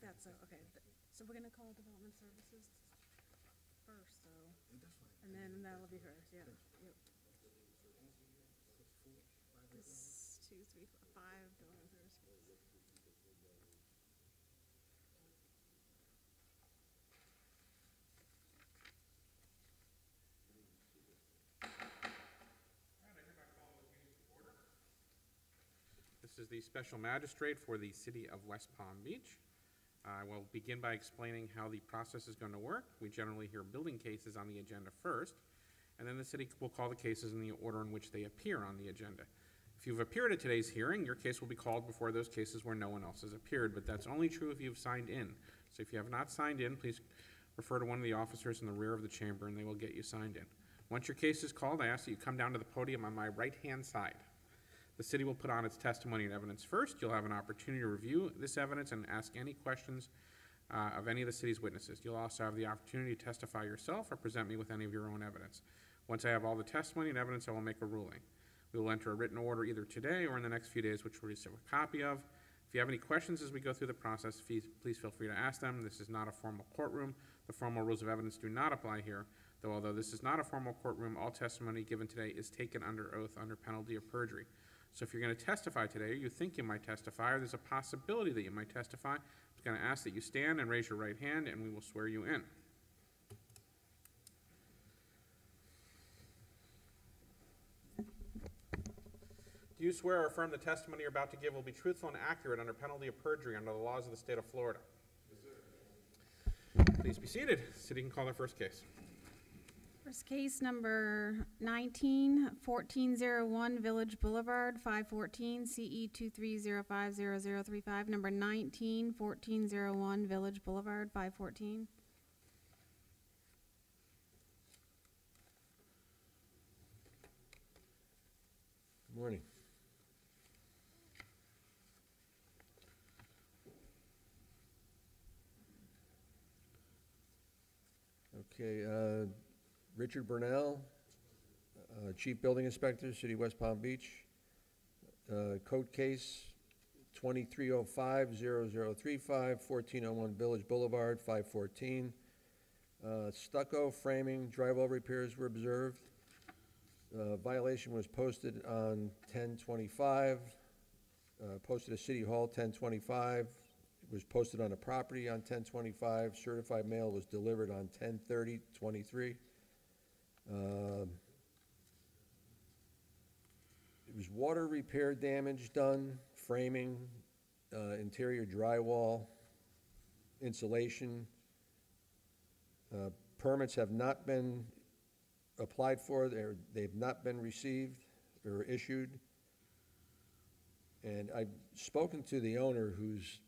that's, okay. So we're gonna call Development Services first, so, and then that'll be hers, yeah. Yep. This, 2, 3, 4, 5 Development Services. This is the special magistrate for the city of West Palm Beach. I will begin by explaining how the process is going to work. We generally hear building cases on the agenda first, and then the city will call the cases in the order in which they appear on the agenda. If you've appeared at today's hearing, your case will be called before those cases where no one else has appeared, but that's only true if you've signed in. So if you have not signed in, please refer to one of the officers in the rear of the chamber and they will get you signed in. Once your case is called, I ask that you come down to the podium on my right-hand side. The city will put on its testimony and evidence first. You'll have an opportunity to review this evidence and ask any questions of any of the city's witnesses. You'll also have the opportunity to testify yourself or present me with any of your own evidence. Once I have all the testimony and evidence, I will make a ruling. We will enter a written order either today or in the next few days, which we'll receive a copy of. If you have any questions as we go through the process, please feel free to ask them. This is not a formal courtroom. The formal rules of evidence do not apply here, though although this is not a formal courtroom, all testimony given today is taken under oath under penalty of perjury. So if you're going to testify today, or you think you might testify, or there's a possibility that you might testify, I'm going to ask that you stand and raise your right hand, and we will swear you in. Do you swear or affirm the testimony you're about to give will be truthful and accurate under penalty of perjury under the laws of the state of Florida? Yes, sir. Please be seated. The city can call their first case. First case number 19-1401 Village Boulevard, 514 CE 23050035. Number 19-1401 Village Boulevard, 514. Good morning. Okay, Richard Burnell, Chief Building Inspector, City of West Palm Beach. Code case 2305-0035, 1401 Village Boulevard, 514. Stucco framing drywall repairs were observed. Violation was posted on 10/25, posted at City Hall 10/25. It was posted on the property on 10/25. Certified mail was delivered on 10/30/23. It was water repair damage done, framing, interior drywall, insulation. Permits have not been applied for, they've not been received or issued. And I've spoken to the owner who's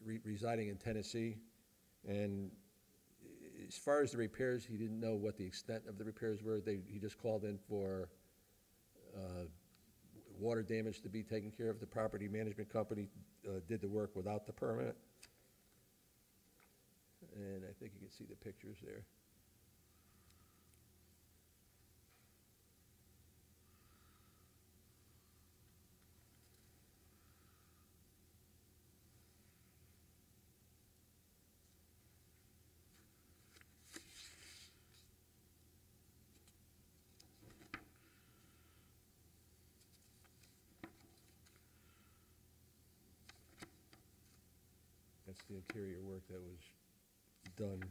residing in Tennessee, and as far as the repairs, he didn't know what the extent of the repairs were. He just called in for water damage to be taken care of. The property management company did the work without the permit. And I think you can see the pictures there. That's the interior work that was done.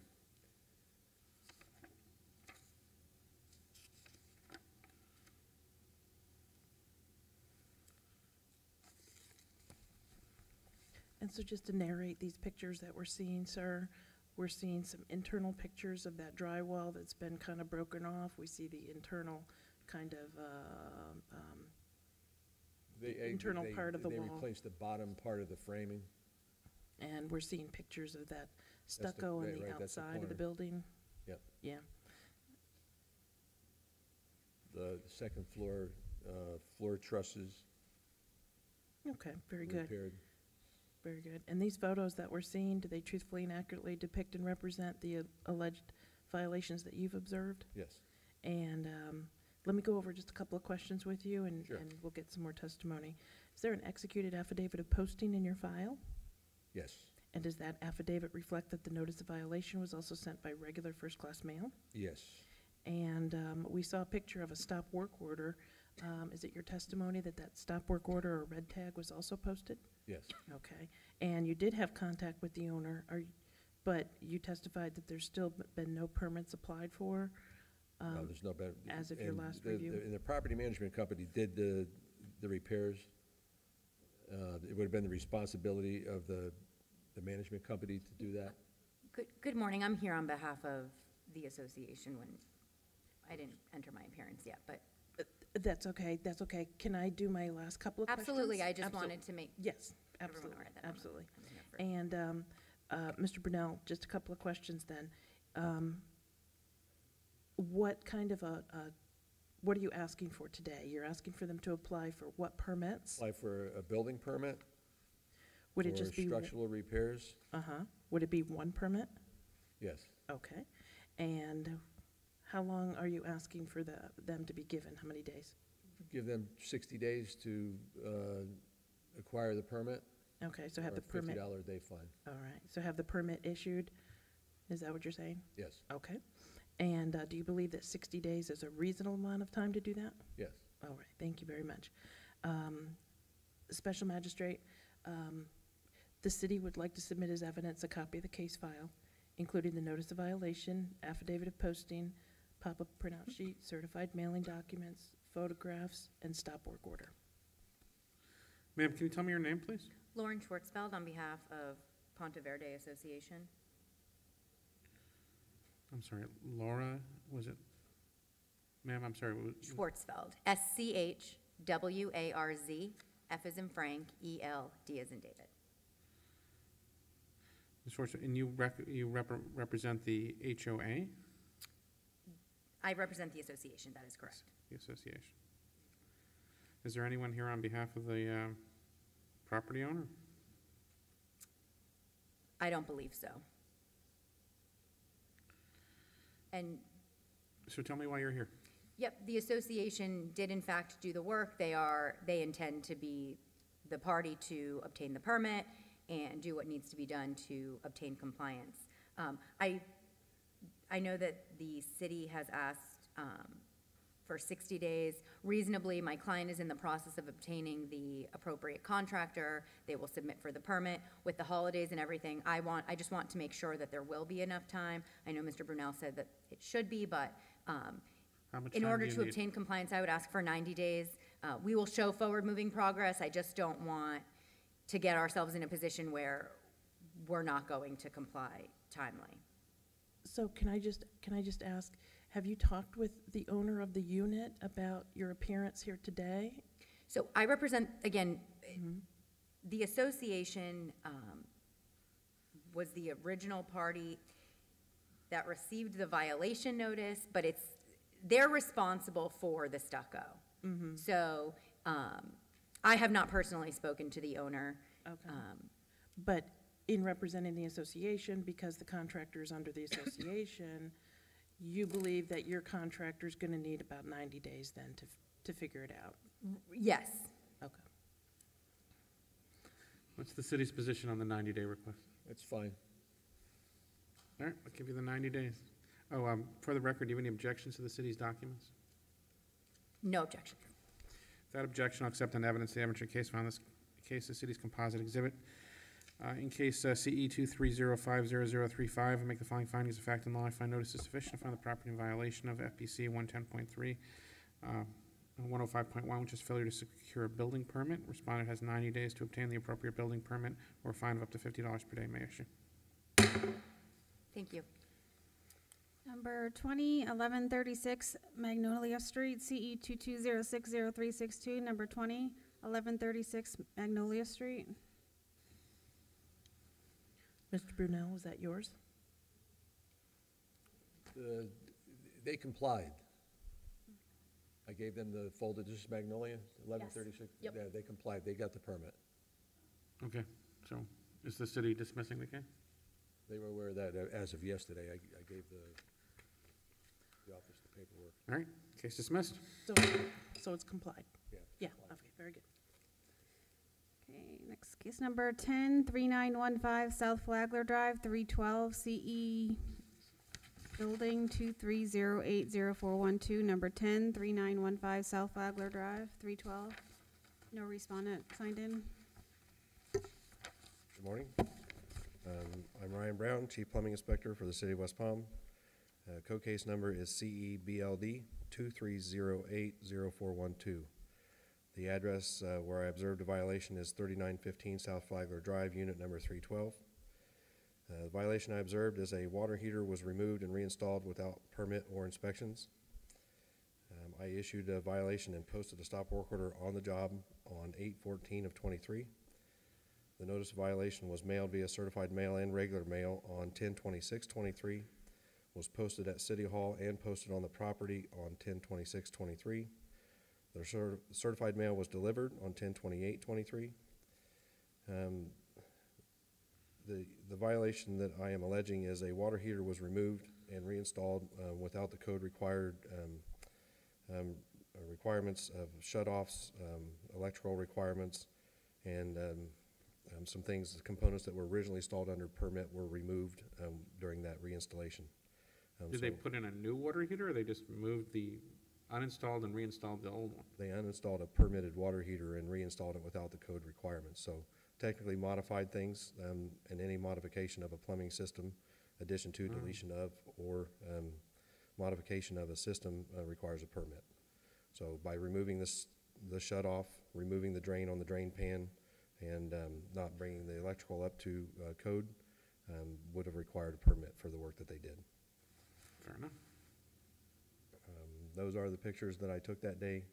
And so just to narrate these pictures that we're seeing, sir, we're seeing some internal pictures of that drywall that's been kind of broken off. We see the internal kind of internal part of the wall. They replaced the bottom part of the framing. And we're seeing pictures of that stucco on the outside of the building. Yep. Yeah. The second floor, floor trusses. Okay, very good. Repaired. Very good. And these photos that we're seeing, do they truthfully and accurately depict and represent the alleged violations that you've observed? Yes. And let me go over just a couple of questions with you, and, Sure. and we'll get some more testimony. Is there an executed affidavit of posting in your file? Yes. And does that affidavit reflect that the notice of violation was also sent by regular first-class mail? Yes. And we saw a picture of a stop work order. Is it your testimony that that stop work order or red tag was also posted? Yes. Okay. And you did have contact with the owner, but you testified that there's still been no permits applied for? No, there's no better. As of your and last the- review? And the property management company did the repairs. It would have been the responsibility of the management company to do that. Good morning. I'm here on behalf of the association when I didn't enter my appearance yet, but That's okay, that's okay. Can I do my last couple of questions? absolutely, I just Absolutely. wanted to make Yes, everyone absolutely, aware that I'm absolutely. here for- And, Mr. Brunel, just a couple of questions then. What kind of what are you asking for today? You're asking for them to apply for what permits? Apply for a building permit Would it for just be? structural repairs. Uh-huh. Would it be one permit? Yes. Okay. And how long are you asking for them to be given? How many days? Give them 60 days to acquire the permit. Okay, so have or the a permit, $50 a day fine. all right, so have the permit issued? Is that what you're saying? Yes. Okay. And do you believe that 60 days is a reasonable amount of time to do that? Yes. All right, thank you very much. Special Magistrate, the city would like to submit as evidence a copy of the case file, including the notice of violation, affidavit of posting, pop-up printout sheet, certified mailing documents, photographs, and stop work order. Ma'am, can you tell me your name, please? Lauren Schwartzfeld on behalf of Ponte Verde Association. I'm sorry, Laura, was it? Ma'am, I'm sorry. Schwartzfeld, SCHWARZ, F as in Frank, ELD as in David. Ms. Schwartz, and you represent the HOA, I represent the association, that is correct. the association? Is there anyone here on behalf of the property owner? I don't believe so. And So tell me why you're here. yep, the association did in fact do the work. They intend to be the party to obtain the permit and do what needs to be done to obtain compliance. I know that the city has asked for 60 days. Reasonably, my client is in the process of obtaining the appropriate contractor. They will submit for the permit. With the holidays and everything, I just want to make sure that there will be enough time. I know Mr. Brunel said that it should be, but How much in time order do you to need? obtain compliance, I would ask for 90 days. We will show forward-moving progress. I just don't want to get ourselves in a position where we're not going to comply timely. So can I just ask, have you talked with the owner of the unit about your appearance here today? So I represent, again, the association was the original party that received the violation notice, but they're responsible for the stucco. So I have not personally spoken to the owner. Okay. But in representing the association, because the contractor is under the association, you believe that your contractor's gonna need about 90 days then to figure it out? Yes. Okay. What's the city's position on the 90-day request? That's fine. All right, I'll give you the 90 days. Oh, for the record, do you have any objections to the city's documents? No objection. Without objection, I'll accept on evidence the evidentiary case file in this case, the city's composite exhibit. In case CE 2305035, I make the following findings of fact and law. I find notice is sufficient to find the property in violation of FPC 110.3, 105.1, which is failure to secure a building permit. Respondent has 90 days to obtain the appropriate building permit or a fine of up to $50 per day may issue. Thank you. Number 20-1136 Magnolia Street, CE 22060362, number 20-1136 Magnolia Street. Mr. Brunel, was that yours? They complied. I gave them the folder, this is Magnolia, 1136? Yep. Yeah, they complied, they got the permit. Okay, so is the city dismissing the case? They were aware of that as of yesterday. I gave the office the paperwork. All right, case dismissed. So it's complied? Yeah. Yeah, okay, very good. Okay, next case number 103915 South Flagler Drive, 312 CE Building 2308041, number 103915 South Flagler Drive, 312. No respondent signed in. Good morning. I'm Ryan Brown, Chief Plumbing Inspector for the City of West Palm. Code case number is CEBLD 2308041. The address where I observed a violation is 3915 South Flagler Drive, unit number 312. The violation I observed is a water heater was removed and reinstalled without permit or inspections. I issued a violation and posted a stop work order on the job on 8/14 of 23. The notice of violation was mailed via certified mail and regular mail on 10/26/23, was posted at City Hall and posted on the property on 10/26/23. The certified mail was delivered on 10/28/23. The violation that I am alleging is a water heater was removed and reinstalled without the code required requirements of shutoffs, electrical requirements, and some things, the components that were originally installed under permit were removed during that reinstallation. Did they put in a new water heater, or they just moved the uninstalled and reinstalled the old one? They uninstalled a permitted water heater and reinstalled it without the code requirements. So technically modified things, and any modification of a plumbing system, addition to, deletion of, or modification of a system requires a permit. So by removing the shut-off, removing the drain on the drain pan, and not bringing the electrical up to code, would have required a permit for the work that they did. Fair enough. Those are the pictures that I took that day,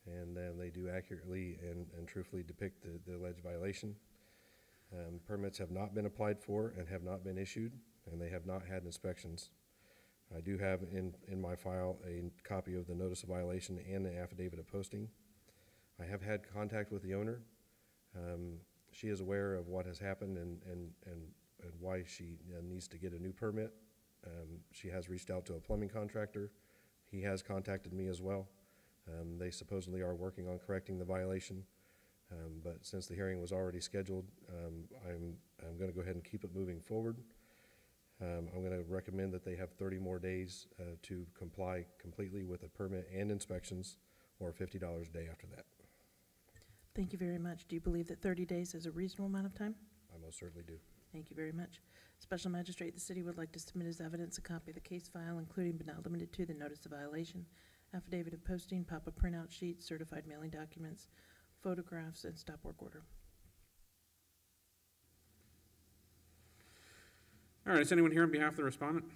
and they do accurately and truthfully depict the alleged violation. Permits have not been applied for and have not been issued, and they have not had inspections. I do have in my file a copy of the notice of violation and the affidavit of posting. I have had contact with the owner. She is aware of what has happened and why she needs to get a new permit. She has reached out to a plumbing contractor. He has contacted me as well. They supposedly are working on correcting the violation, but since the hearing was already scheduled, I'm going to go ahead and keep it moving forward. I'm going to recommend that they have 30 more days to comply completely with a permit and inspections, or $50 a day after that. Thank you very much. Do you believe that 30 days is a reasonable amount of time? I most certainly do. Thank you very much. Special Magistrate, the city would like to submit as evidence a copy of the case file, including but not limited to the notice of violation, affidavit of posting, pop-up printout sheet, certified mailing documents, photographs, and stop work order. All right, is anyone here on behalf of the respondent?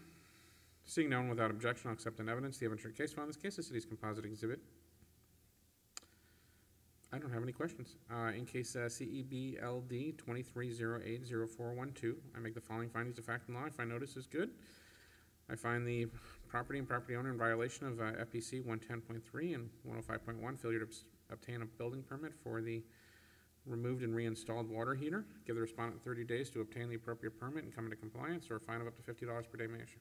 Seeing no one, without objection, I'll accept in evidence the evidentiary case file. In this case, the city's composite exhibit. I don't have any questions. In case CEBLD 2308041, I make the following findings of fact and law. I find notice is good. I find the property and property owner in violation of FPC 110.3 and 105.1, failure to obtain a building permit for the removed and reinstalled water heater. Give the respondent 30 days to obtain the appropriate permit and come into compliance, or a fine of up to $50 per day may issue.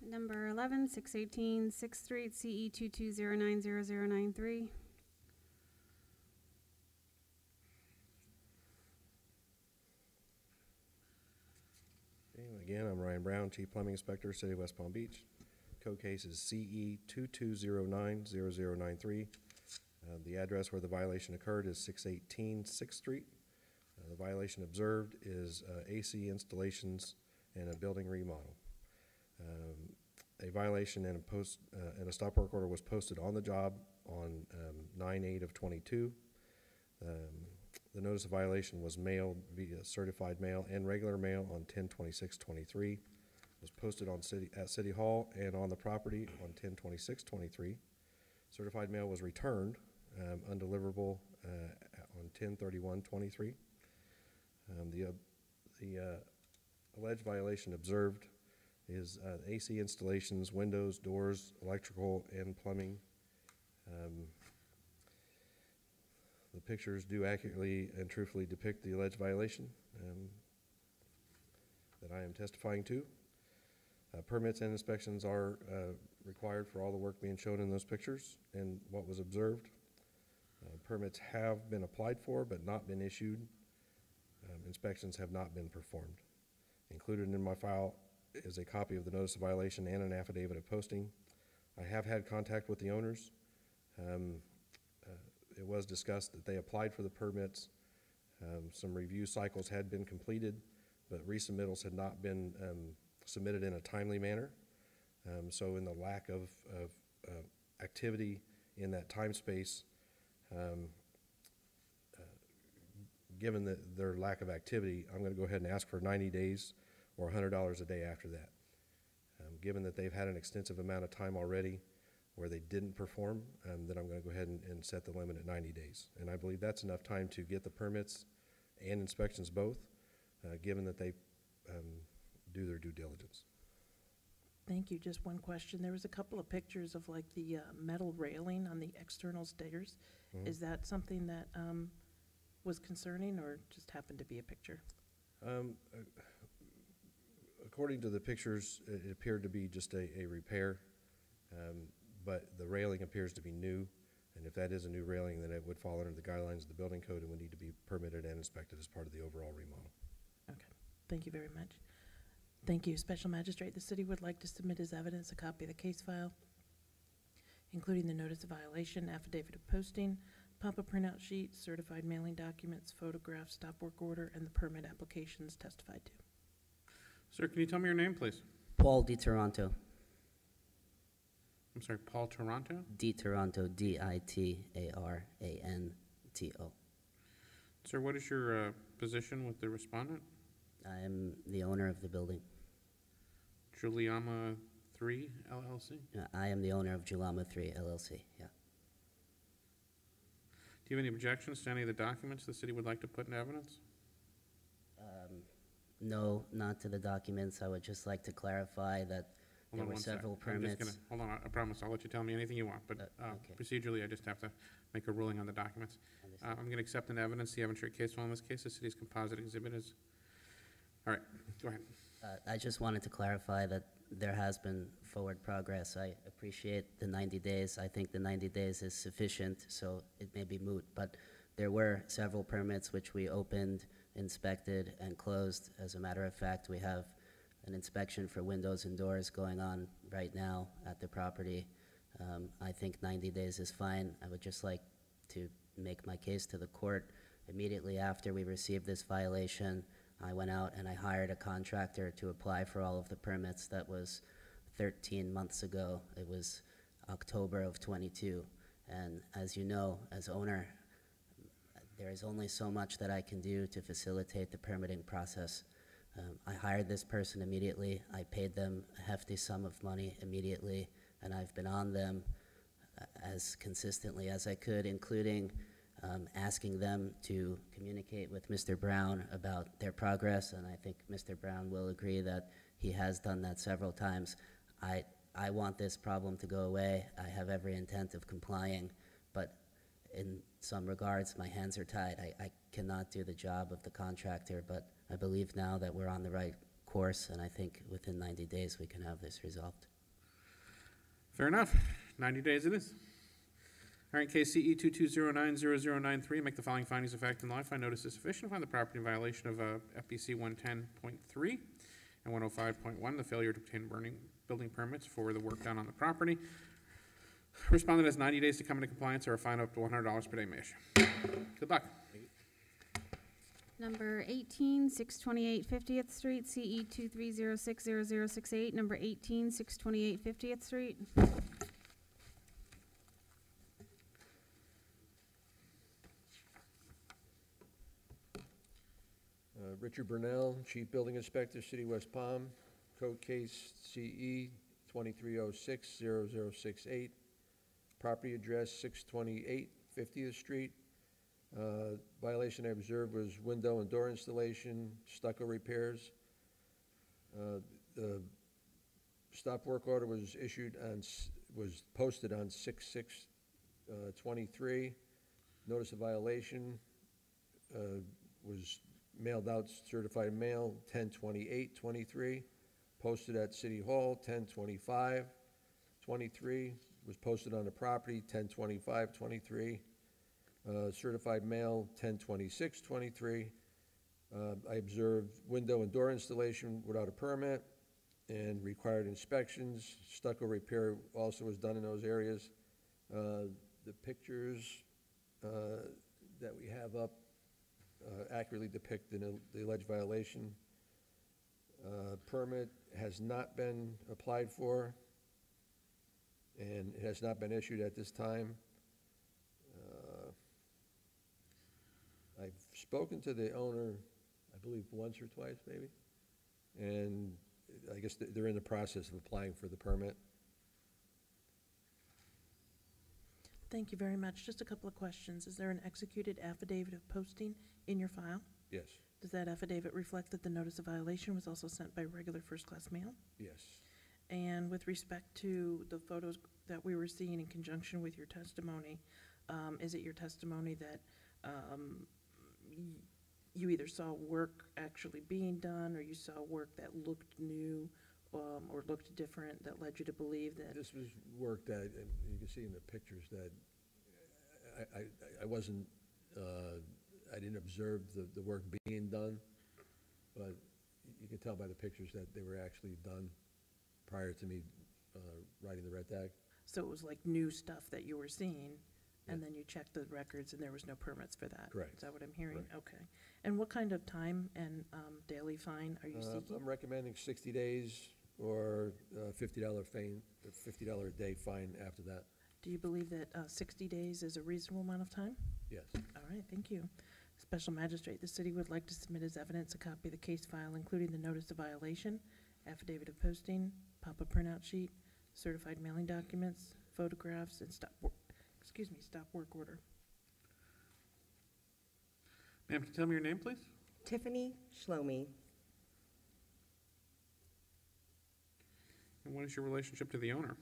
Number 11, 618 6th Street, CE 220900093. Again, I'm Ryan Brown, Chief Plumbing Inspector, City of West Palm Beach. Code case is CE 22090093. The address where the violation occurred is 618 6th Street. The violation observed is AC installations and a building remodel. A violation and a stop work order was posted on the job on 9/8 of 22. The notice of violation was mailed via certified mail and regular mail on 10/26/23. Was posted on at City Hall and on the property on 10/26/23. Certified mail was returned undeliverable on 10/31/23. The alleged violation observed is AC installations, windows, doors, electrical, and plumbing. The pictures do accurately and truthfully depict the alleged violation that I am testifying to. Permits and inspections are required for all the work being shown in those pictures and what was observed. Permits have been applied for but not been issued. Inspections have not been performed. Included in my file is a copy of the notice of violation and an affidavit of posting. I have had contact with the owners. It was discussed that they applied for the permits. Some review cycles had been completed, but resubmittals had not been submitted in a timely manner. So in the lack of activity in that time space, given their lack of activity, I'm going to go ahead and ask for 90 days or $100 a day after that. Given that they've had an extensive amount of time already where they didn't perform, then I'm going to go ahead and set the limit at 90 days. And I believe that's enough time to get the permits and inspections both, given that they do their due diligence. Thank you. Just one question. There was a couple of pictures of like the metal railing on the external stairs. Mhm. Is that something that was concerning or just happened to be a picture? According to the pictures, it appeared to be just a repair, but the railing appears to be new, and if that is a new railing, then it would fall under the guidelines of the building code and would need to be permitted and inspected as part of the overall remodel. Okay. Thank you very much. Thank you. Special Magistrate, the city would like to submit as evidence a copy of the case file, including the notice of violation, affidavit of posting, pop-up printout sheet, certified mailing documents, photographs, stop work order, and the permit applications testified to. Sir, can you tell me your name, please? Paul DiToronto. I'm sorry, Paul Toronto? DiToronto, DITARANTO. Sir, what is your position with the respondent? I am the owner of the building. Juliama 3 LLC? I am the owner of Julama 3 LLC, yeah. Do you have any objections to any of the documents the city would like to put in evidence? No, not to the documents. I would just like to clarify that there were several permits. Hold on, I promise, I'll let you tell me anything you want, but okay. procedurally, I just have to make a ruling on the documents. I'm going to accept in evidence the evidentiary case file in this case. The city's composite exhibit is, all right, go ahead. I just wanted to clarify that there has been forward progress. I appreciate the 90 days. I think the 90 days is sufficient, so it may be moot. But there were several permits which we opened, inspected, and closed. As a matter of fact, we have an inspection for windows and doors going on right now at the property. I think 90 days is fine. I would just like to make my case to the court. Immediately after we received this violation, I went out and I hired a contractor to apply for all of the permits. That was 13 months ago. It was October of 22. And as you know, as owner, there is only so much that I can do to facilitate the permitting process. I hired this person immediately. I paid them a hefty sum of money immediately, and I've been on them as consistently as I could, including asking them to communicate with Mr. Brown about their progress, and I think Mr. Brown will agree that he has done that several times. I want this problem to go away. I have every intent of complying, but in some regards, my hands are tied. I cannot do the job of the contractor, but I believe now that we're on the right course, and I think within 90 days we can have this resolved. Fair enough. 90 days it is. All right, case CE 22090093, make the following findings of fact and law. Find notice is sufficient. Find the property in violation of FPC 110.3 and 105.1, the failure to obtain building permits for the work done on the property. Respondent has 90 days to come into compliance or a fine up to $100 per day may issue. Good luck. Number 18, 628 50th Street, CE 23060068. Number 18, 628 50th Street. Richard Burnell, Chief Building Inspector, City West Palm, code case CE 23060068, property address 628 50th Street. Violation I observed was window and door installation, stucco repairs. The stop work order was issued on, was posted on 6/6/23. Notice of violation was mailed out, certified mail, 10/28/23. Posted at City Hall, 10/25/23. Was posted on the property, 10/25/23. Certified mail, 10/26/23. I observed window and door installation without a permit and required inspections. Stucco repair also was done in those areas. The pictures that we have up accurately depict the alleged violation. Permit has not been applied for, and it has not been issued at this time. I've spoken to the owner, I believe, once or twice, maybe, and I guess they're in the process of applying for the permit. Thank you very much. Just a couple of questions. Is there an executed affidavit of posting in your file? Yes, Does that affidavit reflect that the notice of violation was also sent by regular first-class mail? yes. And with respect to the photos that we were seeing in conjunction with your testimony, is it your testimony that you either saw work actually being done, or you saw work that looked new or looked different that led you to believe that? This was work that, and you can see in the pictures that I wasn't, I didn't observe the work being done, but you can tell by the pictures that they were actually done prior to me writing the red tag. So it was like new stuff that you were seeing, and Yeah. then you checked the records and there was no permits for that? Correct. Is that what I'm hearing? Correct. Okay. And what kind of time and daily fine are you seeking? I'm recommending 60 days or $50 fine, $50 a day fine after that. Do you believe that 60 days is a reasonable amount of time? Yes. All right, thank you. Special Magistrate, the city would like to submit as evidence a copy of the case file, including the notice of violation, affidavit of posting, pop-up printout sheet, certified mailing documents, photographs, and stop work order. Ma'am, can you tell me your name, please? Tiffany Shlomi. And what is your relationship to the owner?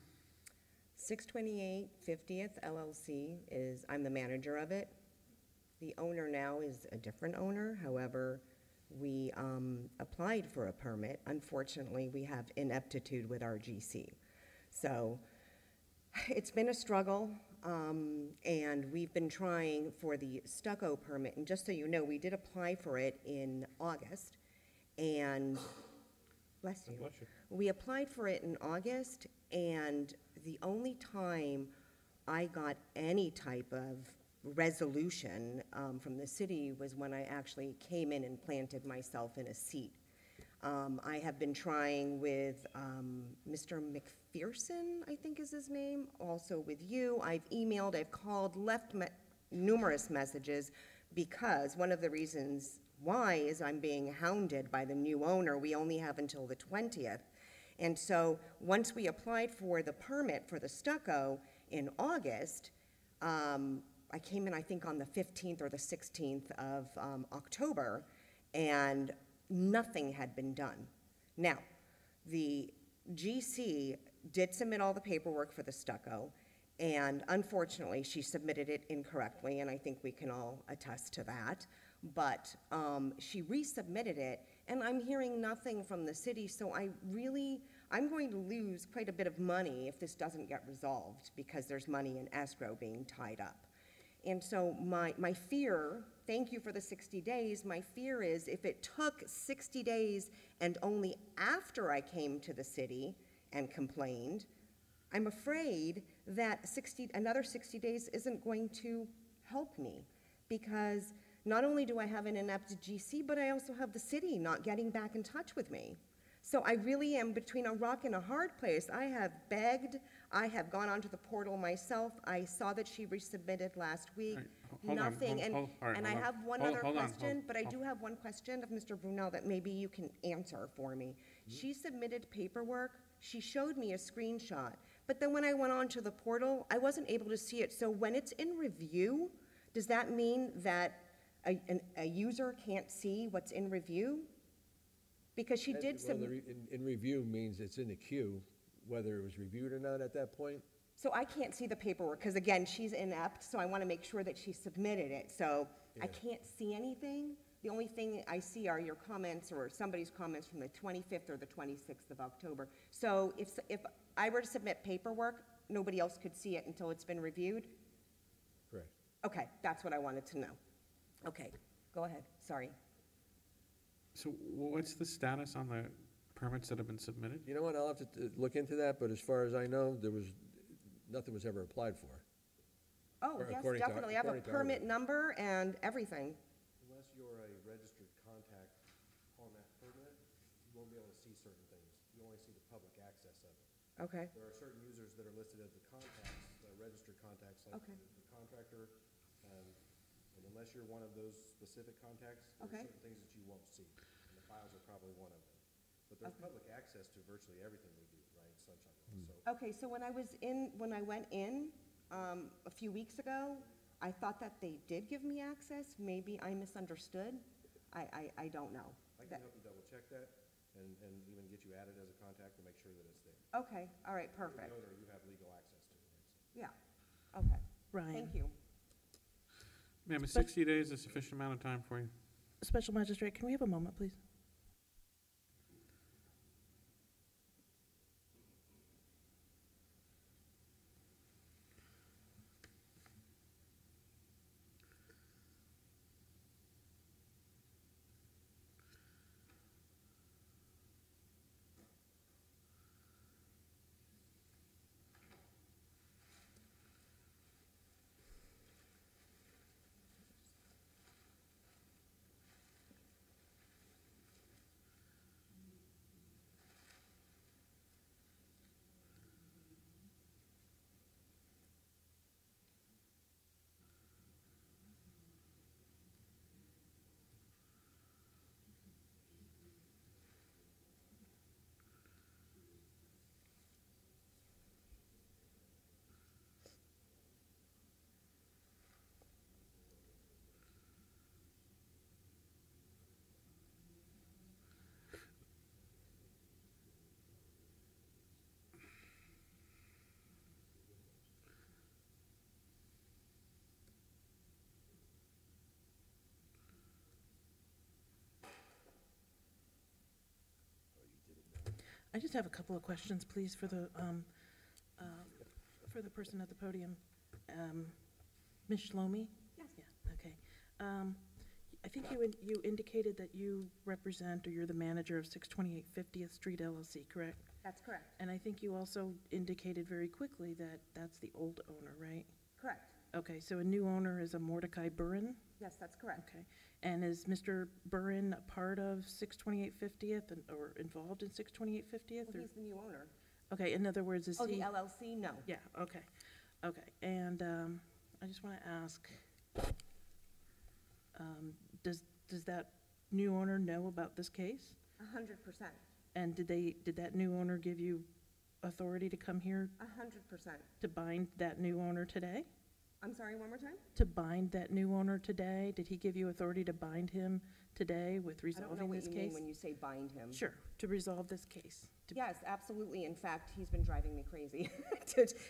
628 50th LLC is, I'm the manager of it. The owner now is a different owner. However, we applied for a permit. Unfortunately, we have ineptitude with our GC. So it's been a struggle, and we've been trying for the stucco permit. And just so you know, we did apply for it in August, and bless you. Bless you. We applied for it in August, and the only time I got any type of resolution from the city was when I actually came in and planted myself in a seat. I have been trying with Mr. McPherson, I think is his name, also with you. I've emailed, I've called, left numerous messages, because one of the reasons why is I'm being hounded by the new owner. We only have until the 20th. And so once we applied for the permit for the stucco in August, I came in, I think, on the 15th or the 16th of October, and nothing had been done. Now, the GC did submit all the paperwork for the stucco, and unfortunately, she submitted it incorrectly, and I think we can all attest to that. But she resubmitted it, and I'm hearing nothing from the city, so I'm going to lose quite a bit of money if this doesn't get resolved, because there's money in escrow being tied up. And so my fear, thank you for the 60 days, my fear is if it took 60 days and only after I came to the city and complained, I'm afraid that another 60 days isn't going to help me, because not only do I have an inept GC, but I also have the city not getting back in touch with me. So I really am between a rock and a hard place. I have begged, I have gone onto the portal myself. I saw that she resubmitted last week. All right, hold on, Nothing. hold- all right, And I hold on. have one Hold- other hold on, question, hold- but I hold- do have one question of Mr. Brunel that maybe you can answer for me. She submitted paperwork. She showed me a screenshot. But then when I went onto the portal, I wasn't able to see it. So when it's in review, does that mean that a user can't see what's in review? Because she did Well, submit. in review means it's in the queue, whether it was reviewed or not at that point. So I can't see the paperwork, because again, she's inept, so I want to make sure that she submitted it. So I Yeah. can't see anything. The only thing I see are your comments or somebody's comments from the 25th or the 26th of October. So if I were to submit paperwork, nobody else could see it until it's been reviewed? Correct. Okay, that's what I wanted to know. Okay, go ahead, sorry. So what's the status on the permits that have been submitted? You know what, I'll have to look into that, but as far as I know, nothing was ever applied for. Oh, Or yes, according to our- definitely, I have a according to our permit rules. number and everything. Unless you're a registered contact on that permit, you won't be able to see certain things. You only see the public access of it. Okay, There are certain users that are listed as the contacts, registered contacts, like Okay. the contractor, and unless you're one of those specific contacts, there are Okay. certain things that you won't see, and the files are probably one of them. But there's Okay. public access to virtually everything we do, right, Sunshine Law, so. okay, so when I went in, a few weeks ago, I thought that they did give me access, maybe I misunderstood, I don't know. I can That- help you double check that, and even get you added as a contact to make sure that it's there. Okay, all right, You're the perfect, owner, you have legal access to it. yeah, okay, Ryan. thank you. Ma'am, is 60 days a sufficient amount of time for you? Special Magistrate, can we have a moment, please? I just have a couple of questions, please, for the person at the podium. Ms. Shlomi? Yes. Yeah, okay. I think you indicated that you represent, or you're the manager of 628 50th Street LLC, correct? That's correct, And I think you also indicated very quickly that that's the old owner, right? correct, Okay, so a new owner is a Mordecai Burren? yes, that's correct. Okay. And is Mr. Burren a part of 628 50th or involved in 628 50th? Well, he's the new owner. Okay, in other words, is Oh, he? the LLC, no. Yeah, okay, okay. And I just want to ask, does that new owner know about this case? 100%, And did that new owner give you authority to come here 100%. to bind that new owner today? I'm sorry, one more time? To bind that new owner today? Did he give you authority to bind him today with I don't know resolving what this you mean case? when you say bind him. Sure, to resolve this case. Yes, absolutely. In fact, he's been driving me crazy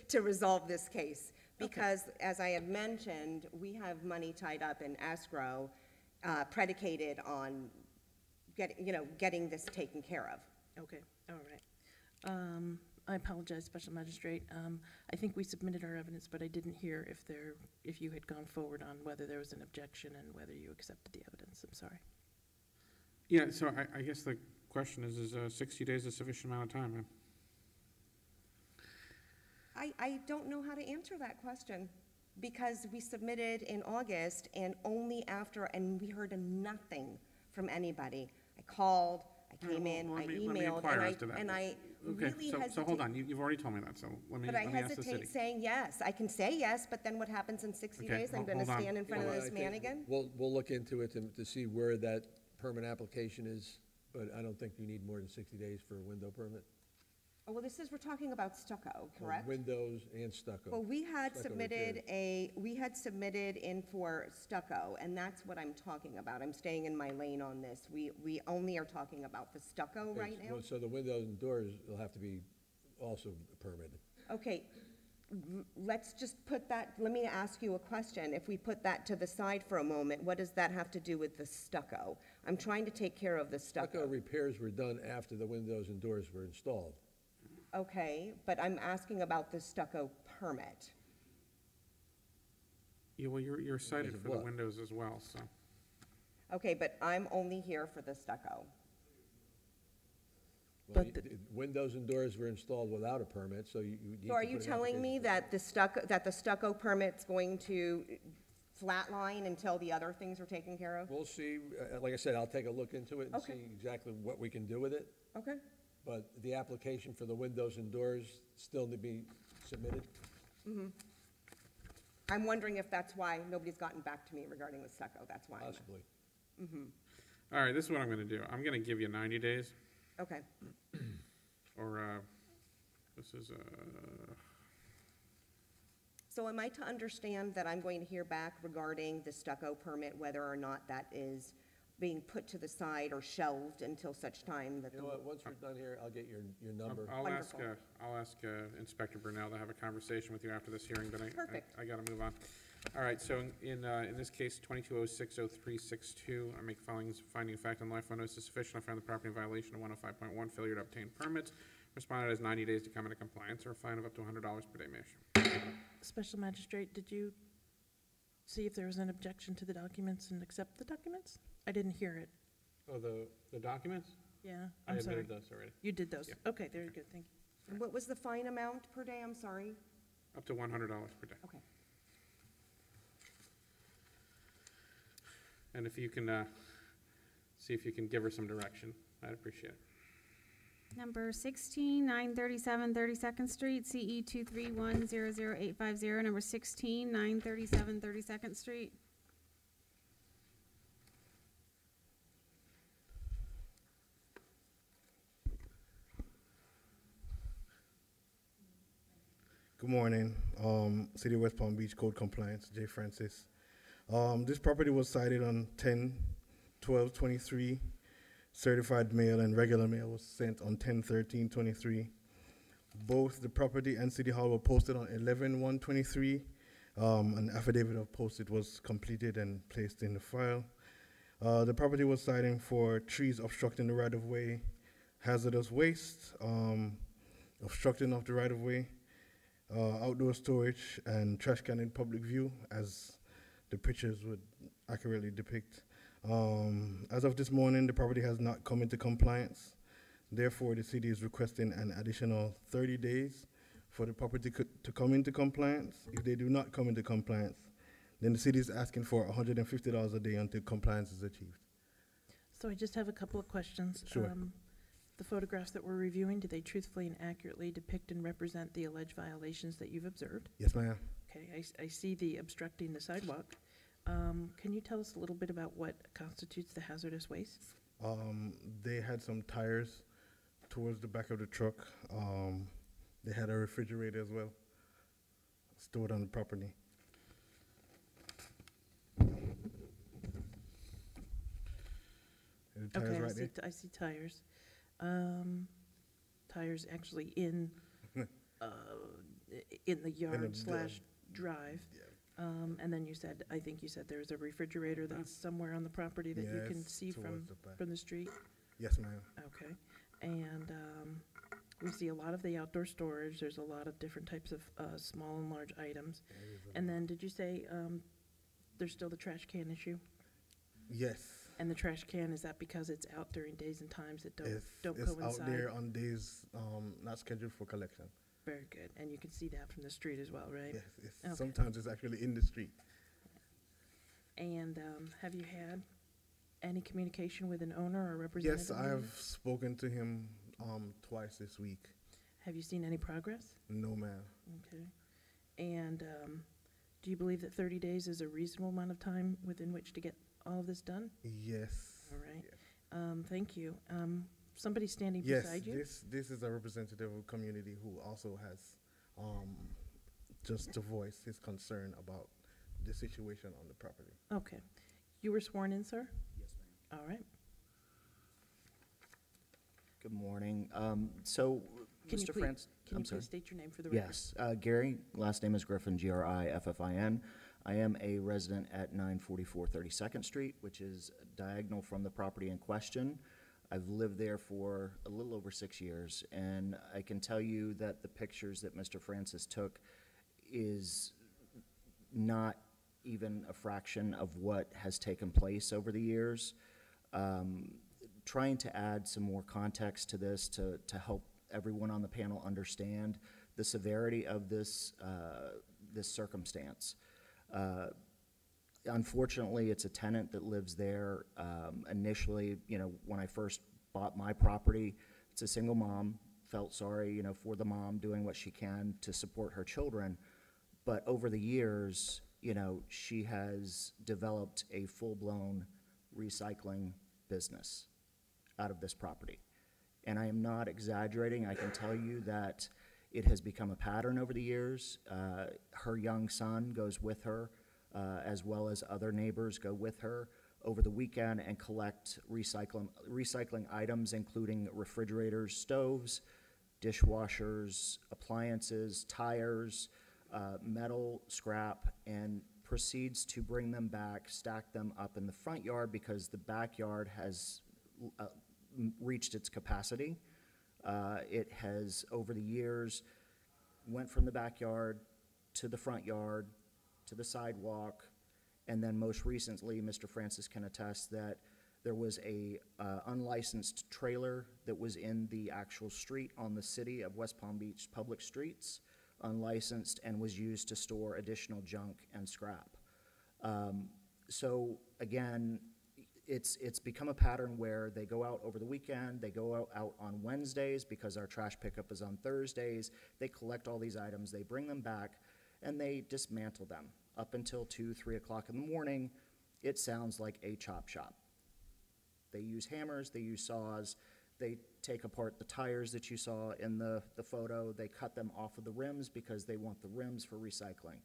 to resolve this case. Because, as I had mentioned, we have money tied up in escrow predicated on getting this taken care of. Okay, all right. I apologize, Special Magistrate. I think we submitted our evidence, but I didn't hear if you had gone forward on whether there was an objection and whether you accepted the evidence. I'm sorry. Yeah, so I guess the question is 60 days a sufficient amount of time, ma'am? I don't know how to answer that question, because we submitted in August, and only after, and we heard nothing from anybody. I called, I came in, I Let me emailed, inquire as to that. and I Okay, really so hesitate. hold on, you've already told me that, so let me But I ask the city. hesitate saying yes. I can say yes, but then what happens in 60 Okay, days? I'm hold gonna on. stand in front of Well, this I man think again? We'll look into it to see where that permit application is, but I don't think you need more than 60 days for a window permit. Oh, well, we're talking about stucco, correct? Windows and stucco. Well, we had Stucco submitted in for stucco, and that's what I'm talking about. I'm staying in my lane on this. We only are talking about the stucco right now. So the windows and doors will have to be also permitted. Okay, let's just put that, let me ask you a question. If we put that to the side for a moment, what does that have to do with the stucco? I'm trying to take care of the Stucco stucco. repairs were done after the windows and doors were installed. Okay, but I'm asking about the stucco permit. Yeah, well, you're cited of for the what? windows as well, so. Okay, but I'm only here for the stucco. Well, But the- windows and doors were installed without a permit, so you need to So are put you an telling me application that the stucco permit's going to flatline until the other things are taken care of? We'll see, like I said, I'll take a look into it and Okay. see exactly what we can do with it, Okay, but the application for the windows and doors still to be submitted. I'm wondering if that's why nobody's gotten back to me regarding the stucco, that's why. Possibly. All right, this is what I'm gonna do. I'm gonna give you 90 days, Okay, or, this is, so am I to understand that I'm going to hear back regarding the stucco permit, whether or not that is being put to the side or shelved until such time that You the... know what, once we're done here, I'll get your number. Wonderful. I'll ask Inspector Brunel to have a conversation with you after this hearing, but Perfect. I gotta move on. All right, so in this case, 22060362, I make finding of fact on life notice is sufficient. I find the property in violation of 105.1, failure to obtain permits. Respondent has 90 days to come into compliance, or a fine of up to $100 per day may issue. Special Magistrate, did you see if there was an objection to the documents and accept the documents? I didn't hear it. Oh, the documents? Yeah, I I'm sorry. admitted those already. You did those? Yeah. Okay, very good, thank you. What was the fine amount per day, I'm sorry? Up to $100 per day. Okay. And if you can, see if you can give her some direction, I'd appreciate it. Number 16, 937 32nd Street, CE 231-00850, number 16, 937 32nd Street. Good morning. City of West Palm Beach Code Compliance, Jay Francis. This property was cited on 10/12/23. Certified mail and regular mail was sent on 10/13/23. Both the property and City Hall were posted on 11/1/23. An affidavit of posted was completed and placed in the file. The property was citing for trees obstructing the right-of-way, hazardous waste, obstructing of the right-of-way, outdoor storage, and trash can in public view, as the pictures would accurately depict. As of this morning, the property has not come into compliance. Therefore, the city is requesting an additional 30 days for the property to come into compliance. If they do not come into compliance, then the city is asking for $150 a day until compliance is achieved. So I just have a couple of questions. Sure. The photographs that we're reviewing, do they truthfully and accurately depict and represent the alleged violations that you've observed? Yes, ma'am. Okay, I see the obstructing the sidewalk. Can you tell us a little bit about what constitutes the hazardous waste? They had some tires towards the back of the truck. They had a refrigerator as well, stored on the property. The tires Okay, right there? I see tires. Tires actually in the yard slash drive. Yeah. And then I think you said there's a refrigerator that's somewhere on the property that you can Yes, see towards the back. from the street? Yes, ma'am. Okay. And we see a lot of the outdoor storage. There's a lot of different types of small and large items. And then did you say there's still the trash can issue? Yes. And the trash can, is that because it's out during days and times that don't It's coincide? out there on days not scheduled for collection. Very good. And you can see that from the street as well, right? Yes, Okay. sometimes it's actually in the street. And have you had any communication with an owner or representative? Yes, I have spoken to him twice this week. Have you seen any progress? No, ma'am. Okay. And do you believe that 30 days is a reasonable amount of time within which to get all of this done? Yes. All right. Yes. Thank you. Somebody standing Yes, beside you? this is a representative of community who also has just to voice his concern about the situation on the property. Okay. You were sworn in, sir? Yes, ma'am. All right. Good morning. So, Can you Mr. please- France, Can I'm you sorry. please state your name for the record? Yes, Gary, last name is Griffin, Griffin. I am a resident at 944 32nd Street, which is diagonal from the property in question. I've lived there for a little over 6 years, and I can tell you that the pictures that Mr. Francis took is not even a fraction of what has taken place over the years. Trying to add some more context to this to help everyone on the panel understand the severity of this, this circumstance. Unfortunately, it's a tenant that lives there. Initially, when I first bought my property, it's a single mom, felt sorry, for the mom doing what she can to support her children. But over the years, she has developed a full-blown recycling business out of this property. And I am not exaggerating. I can tell you that it has become a pattern over the years. Her young son goes with her, as well as other neighbors go with her over the weekend and collect recycling items, including refrigerators, stoves, dishwashers, appliances, tires, metal scrap, and proceeds to bring them back, stack them up in the front yard because the backyard has reached its capacity. It has, over the years, went from the backyard to the front yard, to the sidewalk, and then most recently, Mr. Francis can attest that there was a unlicensed trailer that was in the actual street on the city of West Palm Beach public streets, unlicensed, and was used to store additional junk and scrap. So again, it's become a pattern where they go out over the weekend, they go out on Wednesdays because our trash pickup is on Thursdays, they collect all these items, they bring them back, and they dismantle them. Up until 2, 3 o'clock in the morning, it sounds like a chop shop. They use hammers, they use saws, they take apart the tires that you saw in the photo, they cut them off of the rims because they want the rims for recycling.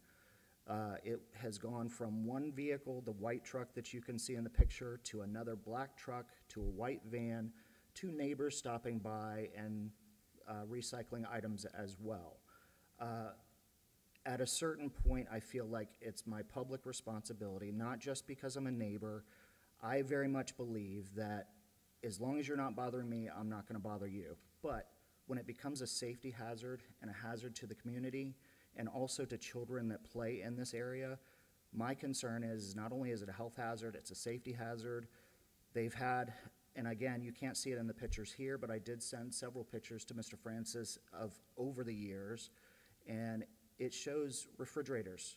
It has gone from one vehicle, the white truck that you can see in the picture, to another black truck, to a white van, to neighbors stopping by and recycling items as well. At a certain point, I feel like it's my public responsibility, not just because I'm a neighbor. I very much believe that as long as you're not bothering me, I'm not going to bother you. But when it becomes a safety hazard and a hazard to the community and also to children that play in this area, my concern is not only is it a health hazard, it's a safety hazard. They've had, and again, you can't see it in the pictures here, but I did send several pictures to Mr. Francis of over the years, and it shows refrigerators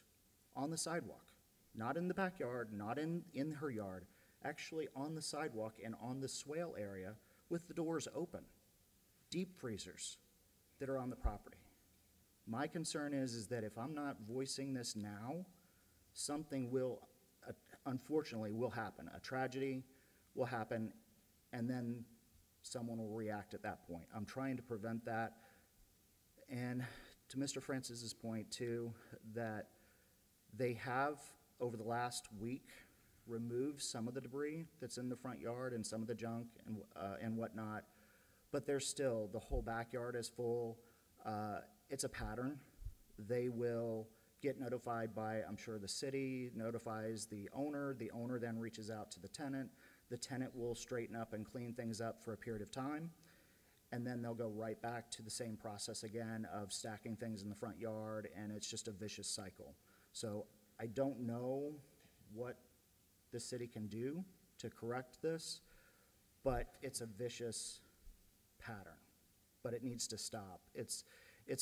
on the sidewalk, not in the backyard, not in her yard, actually on the sidewalk and on the swale area with the doors open. Deep freezers that are on the property. My concern is that if I'm not voicing this now, something will, unfortunately, will happen. A tragedy will happen, and then someone will react at that point. I'm trying to prevent that. And to Mr. Francis's point, too, that they have, over the last week, removed some of the debris that's in the front yard and some of the junk and whatnot, but there's still, the whole backyard is full. It's a pattern. They will get notified by, I'm sure, the city, notifies the owner then reaches out to the tenant will straighten up and clean things up for a period of time, and then they'll go right back to the same process again of stacking things in the front yard, and it's just a vicious cycle. So I don't know what the city can do to correct this, but it's a vicious pattern, but it needs to stop. It's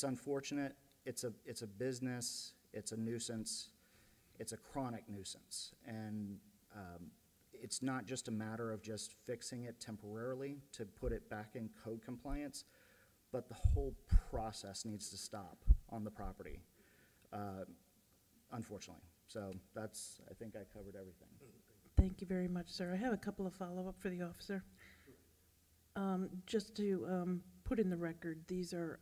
unfortunate, it's a business, it's a nuisance, it's a chronic nuisance, and it's not just a matter of just fixing it temporarily to put it back in code compliance, but the whole process needs to stop on the property, unfortunately. So that's, I think I covered everything. Thank you very much, sir. I have a couple of follow-up for the officer. Just to put in the record, these are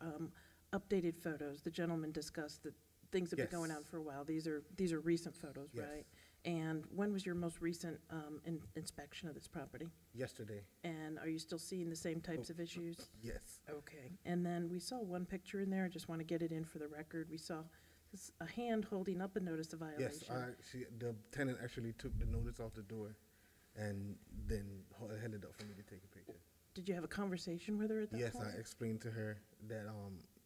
updated photos. The gentleman discussed that things have been going on for a while. These are recent photos, Yes. right? And when was your most recent inspection of this property? Yesterday. And are you still seeing the same types of issues? Yes. Okay. And then we saw one picture in there. I just want to get it in for the record. We saw a hand holding up a notice of violation. Yes, the tenant actually took the notice off the door and then held it up for me to take a picture. Did you have a conversation with her at that Yes, point? I explained to her that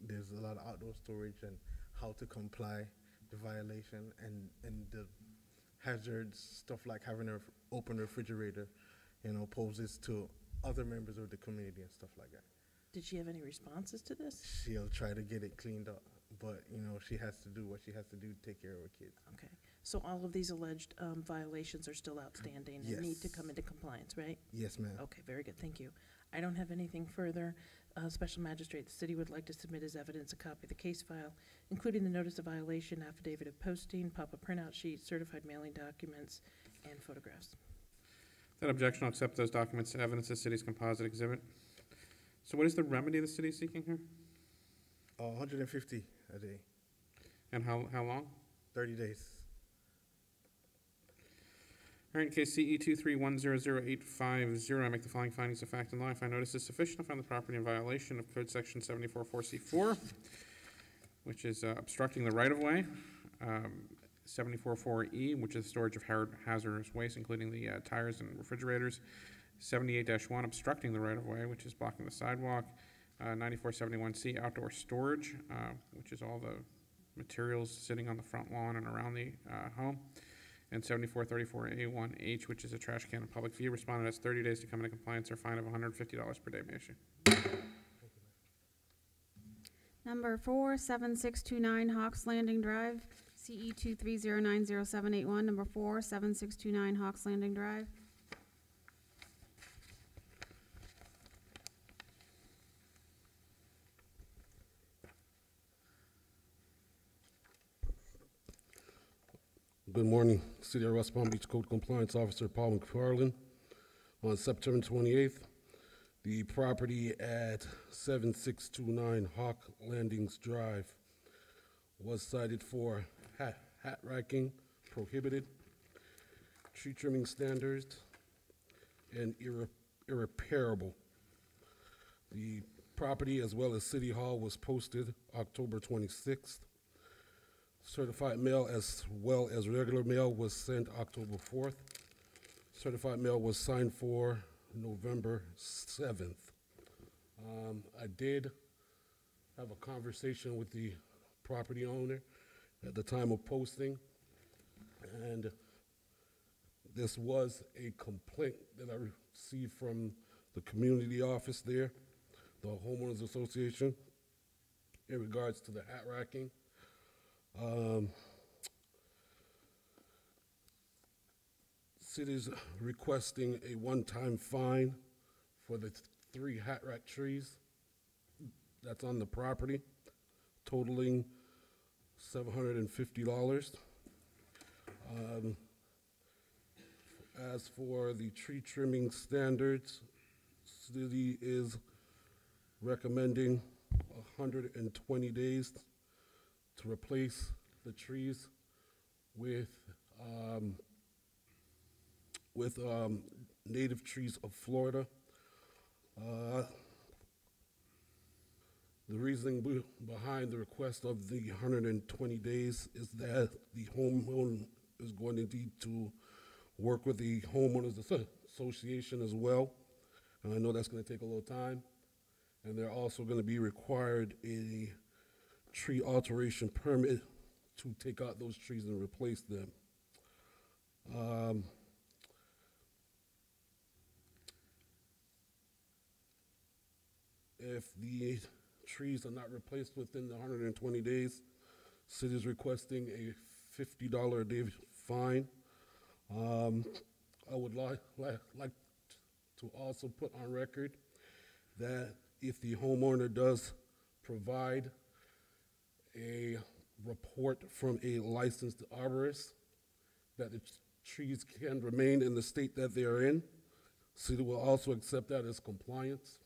there's a lot of outdoor storage and how to comply the violation, and the hazards, stuff like having an open refrigerator, poses to other members of the community and stuff like that. Did she have any responses to this? She'll try to get it cleaned up, but, she has to do what she has to do to take care of her kids. Okay, so all of these alleged violations are still outstanding and need to Yes. come into compliance, right? Yes, ma'am. Okay, very good, thank you. I don't have anything further. Special Magistrate, the city would like to submit as evidence a copy of the case file, including the notice of violation, affidavit of posting, pop-up printout sheet, certified mailing documents, and photographs. Without objection, I'll accept those documents and evidence as city's composite exhibit. So what is the remedy the city is seeking here? 150 a day, And how long? 30 days. All right, in case CE 231000850, I make the following findings of fact and law. I find notice is sufficient. I find the property in violation of Code Section 74-4C4, which is obstructing the right-of-way. 74-4E, which is storage of hazardous waste, including the tires and refrigerators. 78-1, obstructing the right-of-way, which is blocking the sidewalk. 94-71C, outdoor storage, which is all the materials sitting on the front lawn and around the home. And 74-34A1H, which is a trash can in public view. Respondent has 30 days to come into compliance or fine of $150 per day may issue. Number 47629 Hawks Landing Drive, CE 2309071. Number 47629 Hawks Landing Drive. Good morning, City of West Palm Beach Code Compliance Officer Paul McFarland. On September 28th, the property at 7629 Hawk Landings Drive was cited for hat racking, prohibited, tree trimming standards, and irreparable. The property, as well as City Hall, was posted October 26th. Certified mail as well as regular mail was sent October 4th. Certified mail was signed for November 7th. I did have a conversation with the property owner at the time of posting, and this was a complaint that I received from the community office there, the homeowners association, in regards to the hat racking. City's requesting a one-time fine for the 3 hat rack trees that's on the property, totaling $750. As for the tree trimming standards, city is recommending 120 days to replace the trees with native trees of Florida. The reasoning behind the request of the 120 days is that the homeowner is going to need to work with the homeowners association as well. And I know that's going to take a little time. And they're also going to be required a tree alteration permit to take out those trees and replace them. If the trees are not replaced within the 120 days, city is requesting a $50 a day fine. I would like to also put on record that if the homeowner does provide a report from a licensed arborist that the trees can remain in the state that they are in, city will also accept that as compliance.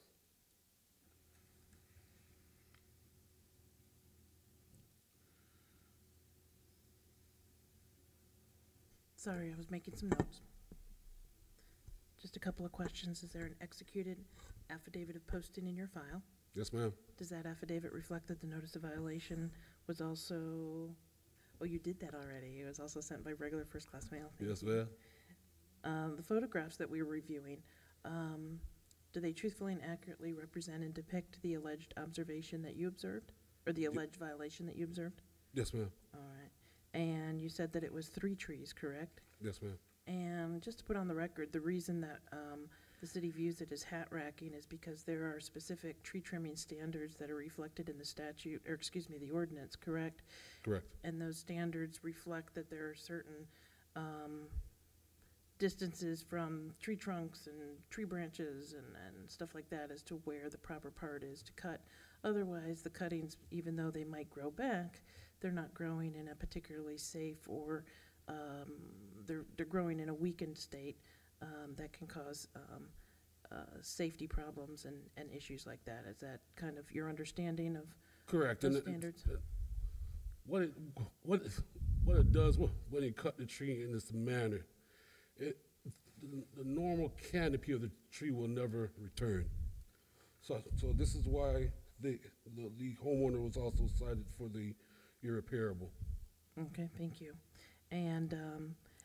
Sorry, I was making some notes. Just a couple of questions. Is there an executed affidavit of posting in your file? Yes, ma'am. Does that affidavit reflect that the notice of violation was also, oh, you did that already. It was also sent by regular first-class mail. Thank Yes, you. ma'am. The photographs that we were reviewing, do they truthfully and accurately represent and depict the alleged observation that you observed? Or the alleged violation that you observed? Yes, ma'am. All right. And you said that it was 3 trees, correct? Yes, ma'am. And just to put on the record, the reason that the city views it as hat racking is because there are specific tree trimming standards that are reflected in the statute, or excuse me, the ordinance, correct? Correct. And those standards reflect that there are certain distances from tree trunks and tree branches and stuff like that as to where the proper part is to cut. Otherwise, the cuttings, even though they might grow back, they're not growing in a particularly safe or they're growing in a weakened state that can cause safety problems and issues like that. Is that kind of your understanding of Correct. those And standards? what it does when you cut the tree in this manner, the normal canopy of the tree will never return. So this is why the homeowner was also cited for the irreparable. Okay, thank you. And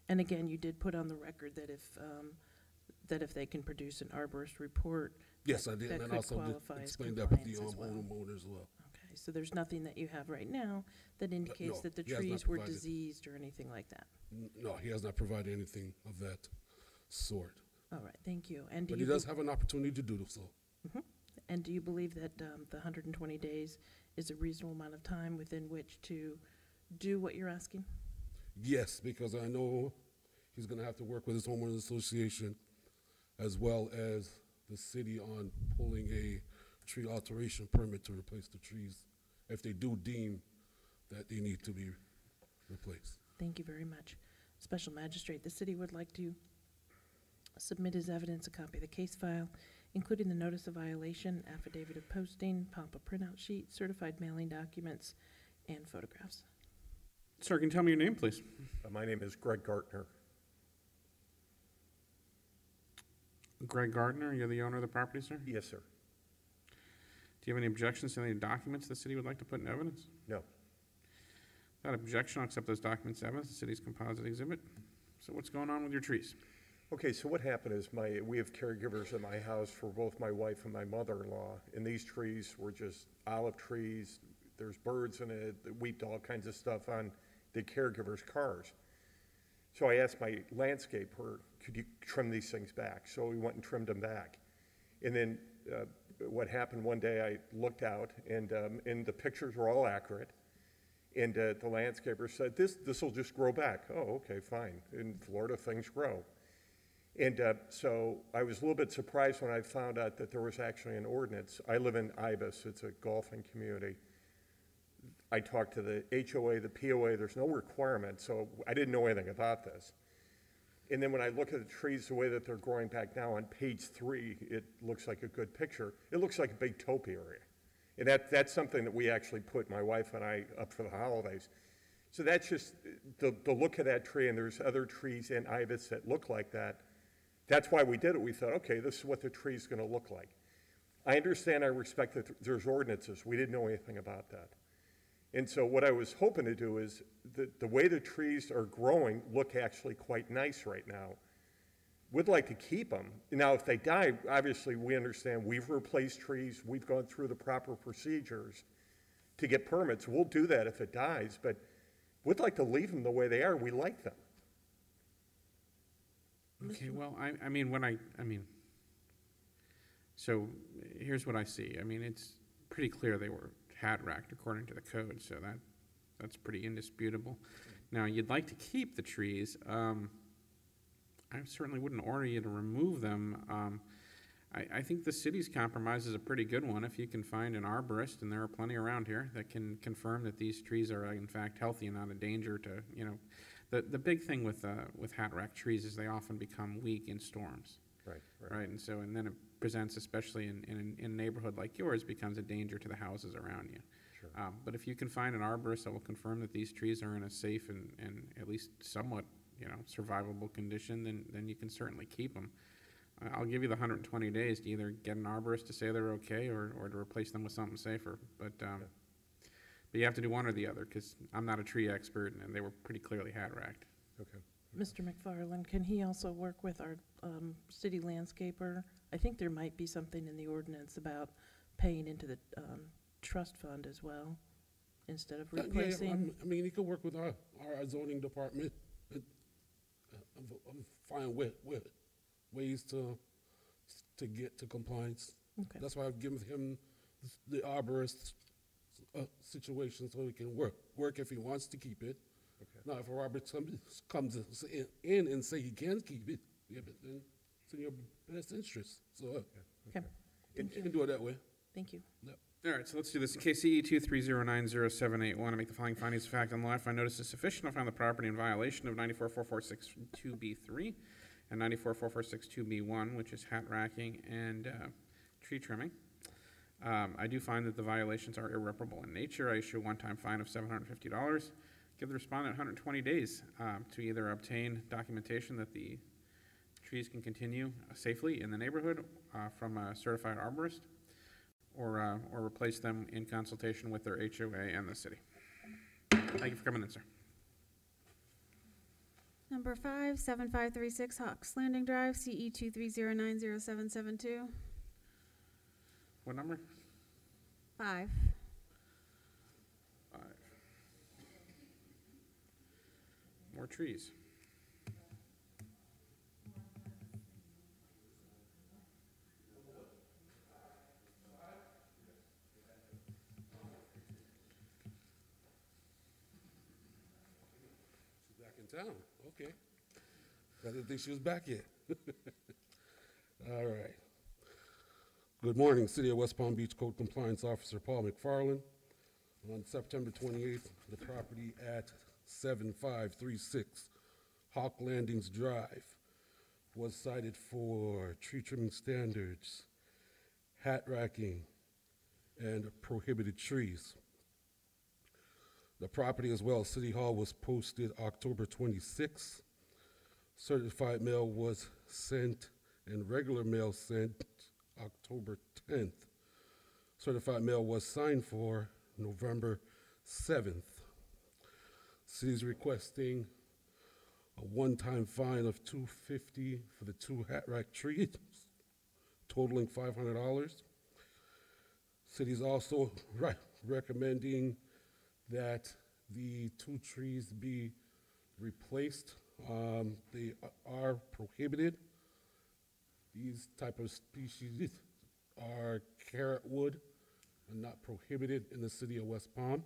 again, you did put on the record that if they can produce an arborist report. Yes, I did, that and could I also did qualify as explain that with the compliance as well. homeowner as well. Okay, so there's nothing that you have right now that indicates no, that the he has not trees were provided. diseased or anything like that? No, he has not provided anything of that sort. All right, thank you. And do But you he does have an opportunity to do so. And do you believe that the 120 days is a reasonable amount of time within which to do what you're asking? Yes, because I know he's going to have to work with his homeowners association as well as the city on pulling a tree alteration permit to replace the trees if they do deem that they need to be replaced. Thank you very much. Special Magistrate, the city would like to submit as evidence a copy of the case file, including the notice of violation, affidavit of posting, pop-up printout sheet, certified mailing documents, and photographs. Sir, can you tell me your name, please? My name is Greg Gartner. Greg Gardner, you're the owner of the property, sir? Yes, sir. Do you have any objections to any documents the city would like to put in evidence? No. Without objection, I'll accept those documents as evidence, the city's composite exhibit. So what's going on with your trees? Okay, so what happened is we have caregivers at my house for both my wife and my mother-in-law, and these trees were just olive trees. There's birds in it, weeped all kinds of stuff on the caregivers' cars. So I asked my landscaper, could you trim these things back? So we went and trimmed them back. And then what happened one day, I looked out, and the pictures were all accurate. And the landscaper said, this will just grow back. Oh, okay, fine. In Florida, things grow. And so I was a little bit surprised when I found out that there was actually an ordinance. I live in Ibis, it's a golfing community. I talked to the HOA, the POA, there's no requirement, so I didn't know anything about this. And then when I look at the trees the way that they're growing back now on page 3, it looks like a good picture. It looks like a big topiary. And that's something that we actually put, my wife and I, up for the holidays. So that's just the look of that tree, and there's other trees in Ibis that look like that. That's why we did it. We thought, okay, this is what the tree's going to look like. I understand, I respect that there's ordinances. We didn't know anything about that. And so what I was hoping to do is the way the trees are growing look actually quite nice right now. We'd like to keep them. Now, if they die, obviously we understand we've replaced trees. We've gone through the proper procedures to get permits. We'll do that if it dies, but we'd like to leave them the way they are. We like them. Okay, well, so here's what I see. I mean, it's pretty clear they were hat racked according to the code, so that's pretty indisputable. Now, you'd like to keep the trees. I certainly wouldn't order you to remove them. I think the city's compromise is a pretty good one. If you can find an arborist, and there are plenty around here, that can confirm that these trees are in fact healthy and not a danger to, the big thing with hat rack trees is they often become weak in storms. Right, and then it presents, especially in a neighborhood like yours, becomes a danger to the houses around you. Sure. But if you can find an arborist that will confirm that these trees are in a safe and at least somewhat, survivable condition, then you can certainly keep them. I'll give you the 120 days to either get an arborist to say they're okay or to replace them with something safer. But you have to do one or the other, because I'm not a tree expert, and they were pretty clearly hat racked. Okay. Mr. McFarland, can he also work with our city landscaper? I think there might be something in the ordinance about paying into the trust fund as well. instead of Yeah, replacing? I mean, he could work with our zoning department and find ways to get to compliance. Okay. That's why I've given him the arborist situation so he can work if he wants to keep it. Now, if a arborist comes in and say he can keep it, yeah, but then it's in your best interest. So Okay, you can do it that way. thank you. Yep. All right, so let's do this. In case CE 230900781, I make the following findings of fact on the left. I notice is sufficient. I find the property in violation of 944462B3 and 944462B1, which is hat racking and tree trimming. I do find that the violations are irreparable in nature. I issue a one-time fine of $750. Give the respondent 120 days to either obtain documentation that the trees can continue safely in the neighborhood from a certified arborist, or replace them in consultation with their HOA and the city. Thank you for coming in, sir. Number 5, 7536 Hawks Landing Drive, CE 230907772. What number? 5. 5. More trees. She's back in town. Okay. I didn't think she was back yet. All right. Good morning, City of West Palm Beach Code Compliance Officer Paul McFarland. On September 28th, the property at 7536 Hawk Landings Drive was cited for tree trimming standards, hat racking, and prohibited trees. The property as well, City Hall, was posted October 26th. Certified mail was sent and regular mail sent October 10th. Certified mail was signed for November 7th. City's requesting a one-time fine of $250 for the 2 hat rack trees, totaling $500. City's also recommending that the 2 trees be replaced. They are prohibited. These type of species are carrot wood and not prohibited in the city of West Palm.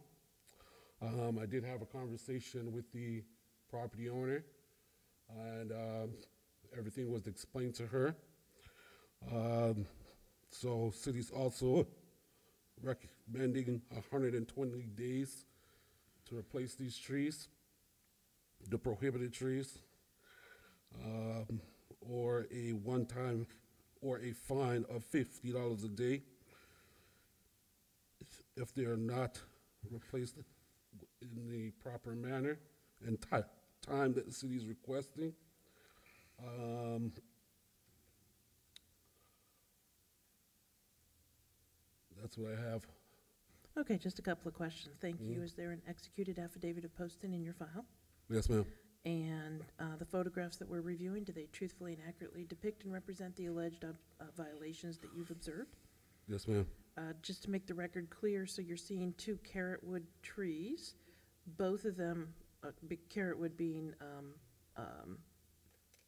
I did have a conversation with the property owner, and everything was explained to her. So city's also recommending 120 days to replace these trees, the prohibited trees, or a one-time, or a fine of $50 a day if they are not replaced in the proper manner and time that the city is requesting. That's what I have. Okay, just a couple of questions. Thank you. Is there an executed affidavit of posting in your file? Yes, ma'am. And the photographs that we're reviewing, do they truthfully and accurately depict and represent the alleged violations that you've observed? Yes, ma'am. Just to make the record clear, so you're seeing 2 carrot wood trees, both of them, carrot wood being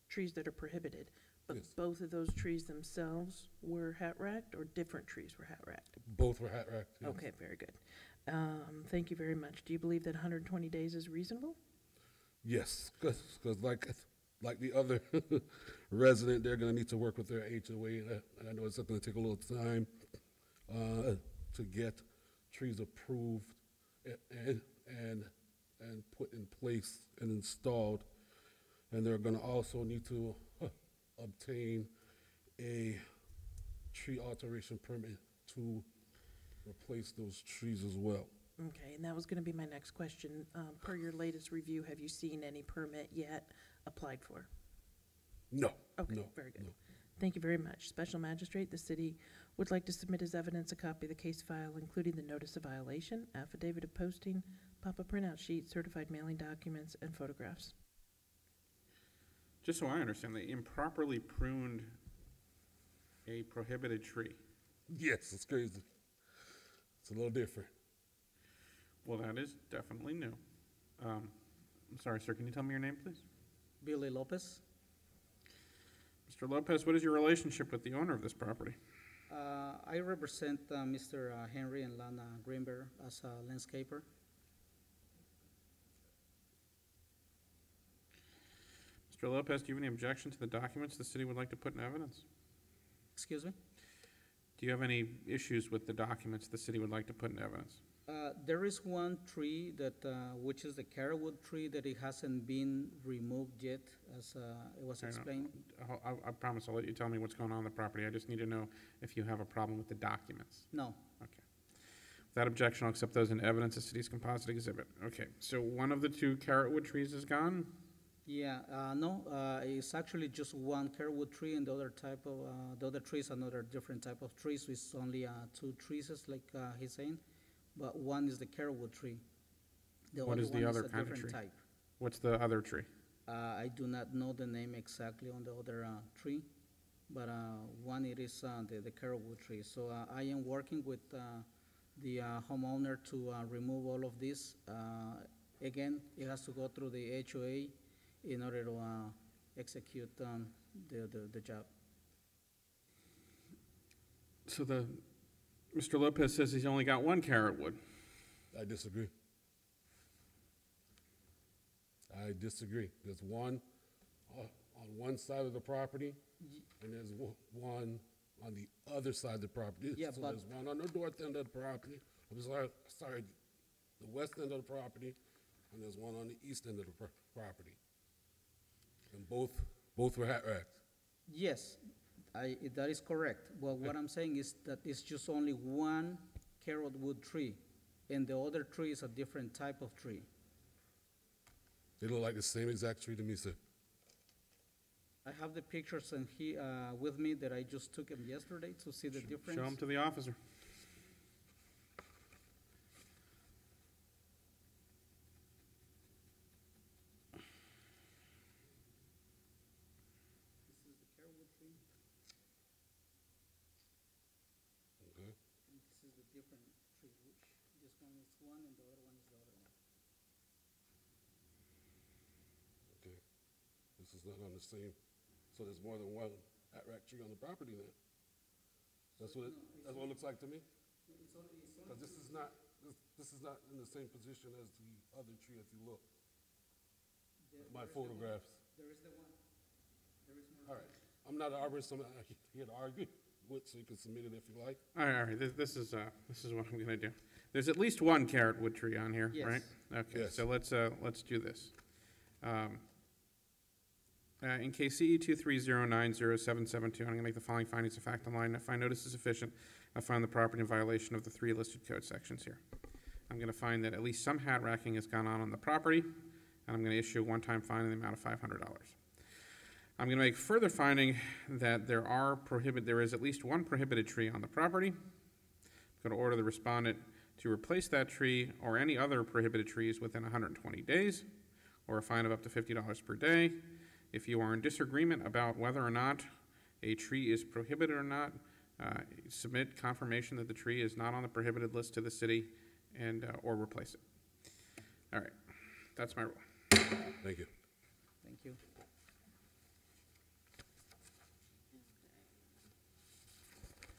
trees that are prohibited, but Yes. both of those trees themselves were hat racked, or different trees were hat racked? Both were hat racked. Yes. Okay, very good. Thank you very much. Do you believe that 120 days is reasonable? Yes, because like the other resident, they're going to need to work with their HOA, and I know it's going to take a little time to get trees approved and put in place and installed. And they're going to also need to obtain a tree alteration permit to replace those trees as well. Okay, and that was going to be my next question. Per your latest review, have you seen any permit yet applied for? No. Okay, no, very good. no. Thank you very much. Special Magistrate, the city would like to submit as evidence a copy of the case file, including the notice of violation, affidavit of posting, pop-up printout sheet, certified mailing documents, and photographs. Just so I understand, they improperly pruned a prohibited tree. Yes, it's crazy. It's a little different. Well, that is definitely new. I'm sorry, sir, can you tell me your name, please? Billy Lopez. Mr. Lopez, what is your relationship with the owner of this property? I represent Mr. Henry and Lana Greenberg as a landscaper. Mr. Lopez, do you have any objection to the documents the city would like to put in evidence? Excuse me? Do you have any issues with the documents the city would like to put in evidence? There is one tree that, which is the carrotwood tree, that it hasn't been removed yet, as it was I know. explained. I promise I'll let you tell me what's going on in the property. I just need to know if you have a problem with the documents. No. Okay. Without objection, I'll accept those in evidence as city's composite exhibit. Okay, so one of the two carrotwood trees is gone? Yeah, no, it's actually just one carrotwood tree, and the other type of, the other tree is another different type of trees. It's only two trees, like he's saying, but one is the carrotwood tree. What is the other kind of tree? Type. What's the other tree? I do not know the name exactly on the other tree, but one it is the carrotwood tree. So I am working with the homeowner to remove all of this. Again, it has to go through the HOA in order to execute the job. So Mr. Lopez says he's only got one carrotwood. I disagree. I disagree. There's one on one side of the property, and there's one on the other side of the property. Yeah, so but there's one on the north end of the property, sorry, the west end of the property, and there's one on the east end of the property. And both were hat racks. yes, that is correct. Well, what I'm saying is that it's just only one carrotwood tree, and the other tree is a different type of tree. They look like the same exact tree to me, sir. I have the pictures and with me that I just took them yesterday to see the difference. Show them to the officer. This is the carrotwood tree, Okay. and this is the different tree, which this one is one and the other one is the other one. Okay. This is not on the same, so there's more than one hat rack tree on the property then? That's what it looks like to me? Because this is not in the same position as the other tree if you look. My photographs. There is the one. There is more. All right. I'm not an arborist, I'm not here to argue with, so you can submit it if you like. All right. This is what I'm gonna do. There's at least one carrotwood tree on here, Yes. right? Okay, Yes. so let's do this. In case CE 23090772, I'm gonna make the following findings of fact online. If I notice is sufficient, I find the property in violation of the three listed code sections here. I'm gonna find that at least some hat racking has gone on the property, and I'm gonna issue a one-time fine in the amount of $500. I'm gonna make further finding that there is at least one prohibited tree on the property. I'm gonna order the respondent to replace that tree or any other prohibited trees within 120 days, or a fine of up to $50 per day. If you are in disagreement about whether or not a tree is prohibited or not, submit confirmation that the tree is not on the prohibited list to the city and, or replace it. All right, that's my rule. Thank you. Thank you.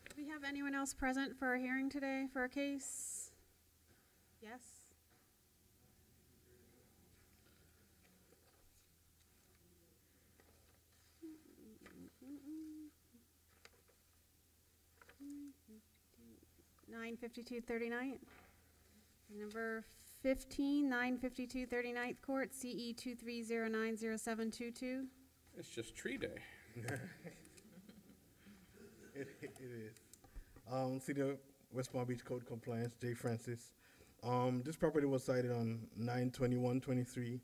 Do we have anyone else present for our hearing today for a case? Yes? Nine 5239. Number 15, 952 39th Court, CE 23090722. It's just tree day. It is. City of West Palm Beach Code Compliance, J. Francis. This property was cited on 9/21/23.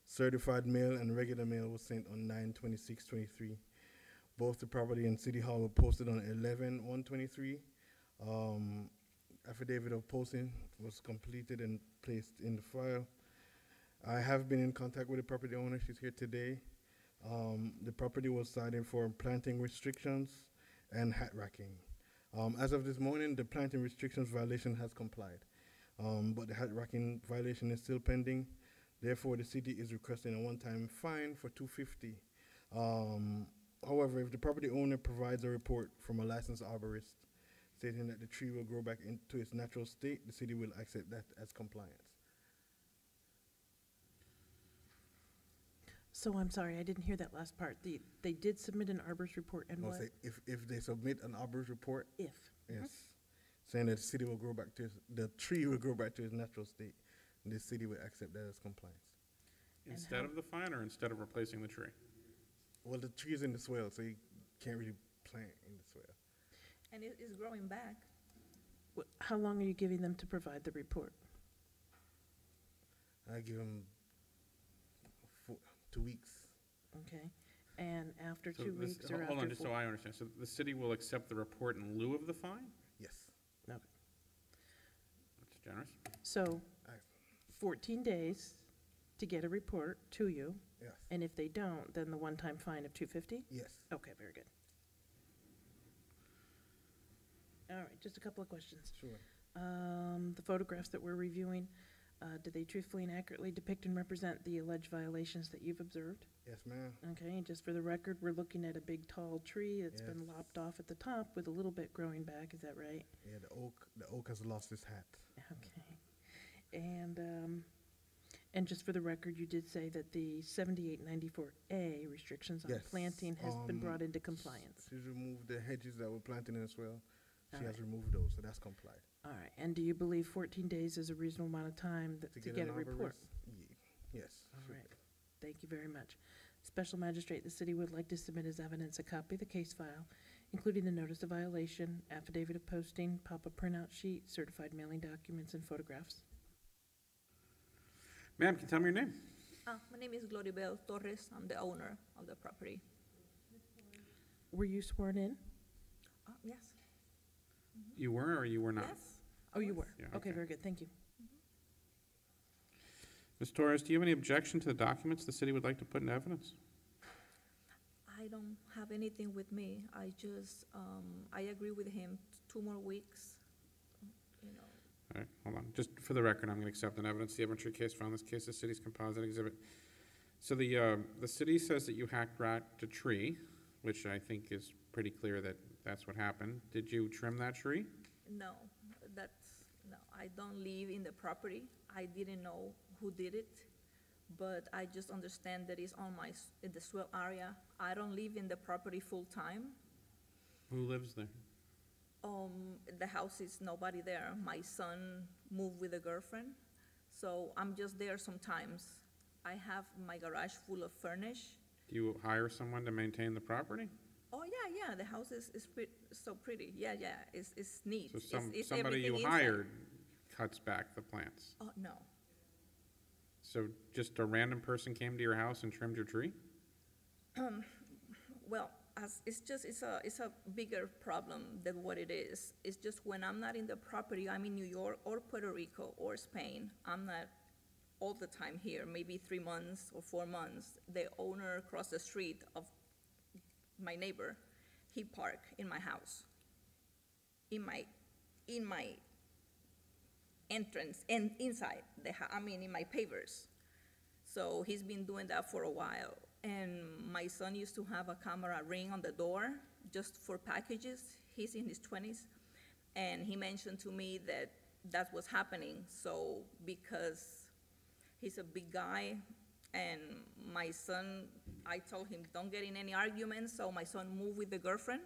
Certified mail and regular mail was sent on 9/26/23. Both the property and City Hall were posted on 11/1/23. Affidavit of posting was completed and placed in the file. I have been in contact with the property owner. She's here today. The property was cited for planting restrictions and hat racking. As of this morning, the planting restrictions violation has complied. but the hat racking violation is still pending. Therefore, the city is requesting a one-time fine for $250. However, if the property owner provides a report from a licensed arborist stating that the tree will grow back into its natural state, the city will accept that as compliance. So I'm sorry, I didn't hear that last part. They did submit an arborist report and No, what? say if they submit an arborist report, If. yes, saying that the city will grow back to the tree will grow back to its natural state, and the city will accept that as compliance. Instead of the fine or instead of replacing the tree? Well, the tree is in the swale, so you can't really plant in the swale. And it is growing back. How long are you giving them to provide the report? I give them 2 weeks. Okay, and after So 2 this- weeks or Hold on, after just so I understand. So the city will accept the report in lieu of the fine? Yes. Okay. That's generous. So I- 14 days to get a report to you, Yes. and if they don't, then the one-time fine of $250? Yes. Okay, very good. All right, just a couple of questions. Sure. The photographs that we're reviewing, do they truthfully and accurately depict and represent the alleged violations that you've observed? Yes, ma'am. Okay, and just for the record, we're looking at a big, tall tree that's been Yes. lopped off at the top with a little bit growing back, is that right? Yeah, the oak has lost its hat. Okay. And just for the record, you did say that the 7894A restrictions on Yes, planting has been brought into compliance. She's removed the hedges that were planted in the swale. She All has right. removed those, so that's complied. All right, and do you believe 14 days is a reasonable amount of time to get get an a report? arborist? Yes. All should right, be. thank you very much. Special Magistrate, the city would like to submit as evidence a copy of the case file, including the notice of violation, affidavit of posting, pop-up printout sheet, certified mailing documents, and photographs. Ma'am, can you tell me your name? My name is Gloribel Torres. I'm the owner of the property. Were you sworn in? Yes. You were or you were not? Yes. Oh, you were? Yeah, Okay, okay. very good, thank you. Ms. Torres, do you have any objection to the documents the city would like to put in evidence? I don't have anything with me. I just, I agree with him, 2 more weeks, you know. All right, hold on. Just for the record, I'm going to accept in evidence the evidentiary case file. In this case, the city's composite exhibit. So the city says that you hacked a tree, which I think is pretty clear that that's what happened. Did you trim that tree? No, no, I don't live in the property. I didn't know who did it, but I just understand that it's on in the swell area. I don't live in the property full-time. Who lives there? The house is nobody there. My son moved with a girlfriend, so I'm just there sometimes. I have my garage full of furnish. Do you hire someone to maintain the property? Oh, yeah, the house is so pretty. Yeah, it's neat. So It's somebody you everything inside. hired cuts back the plants? Oh, no. So just a random person came to your house and trimmed your tree? Well, it's a bigger problem than what it is. It's just when I'm not in the property, I'm in New York or Puerto Rico or Spain. I'm not all the time here, maybe 3 months or 4 months. The owner across the street of my neighbor, he parked in my house, in my entrance and inside in my pavers. So he's been doing that for a while. And my son used to have a camera ring on the door just for packages. He's in his 20s. And he mentioned to me that that was happening. So because he's a big guy, and my son, I told him, don't get in any arguments. So my son moved with the girlfriend.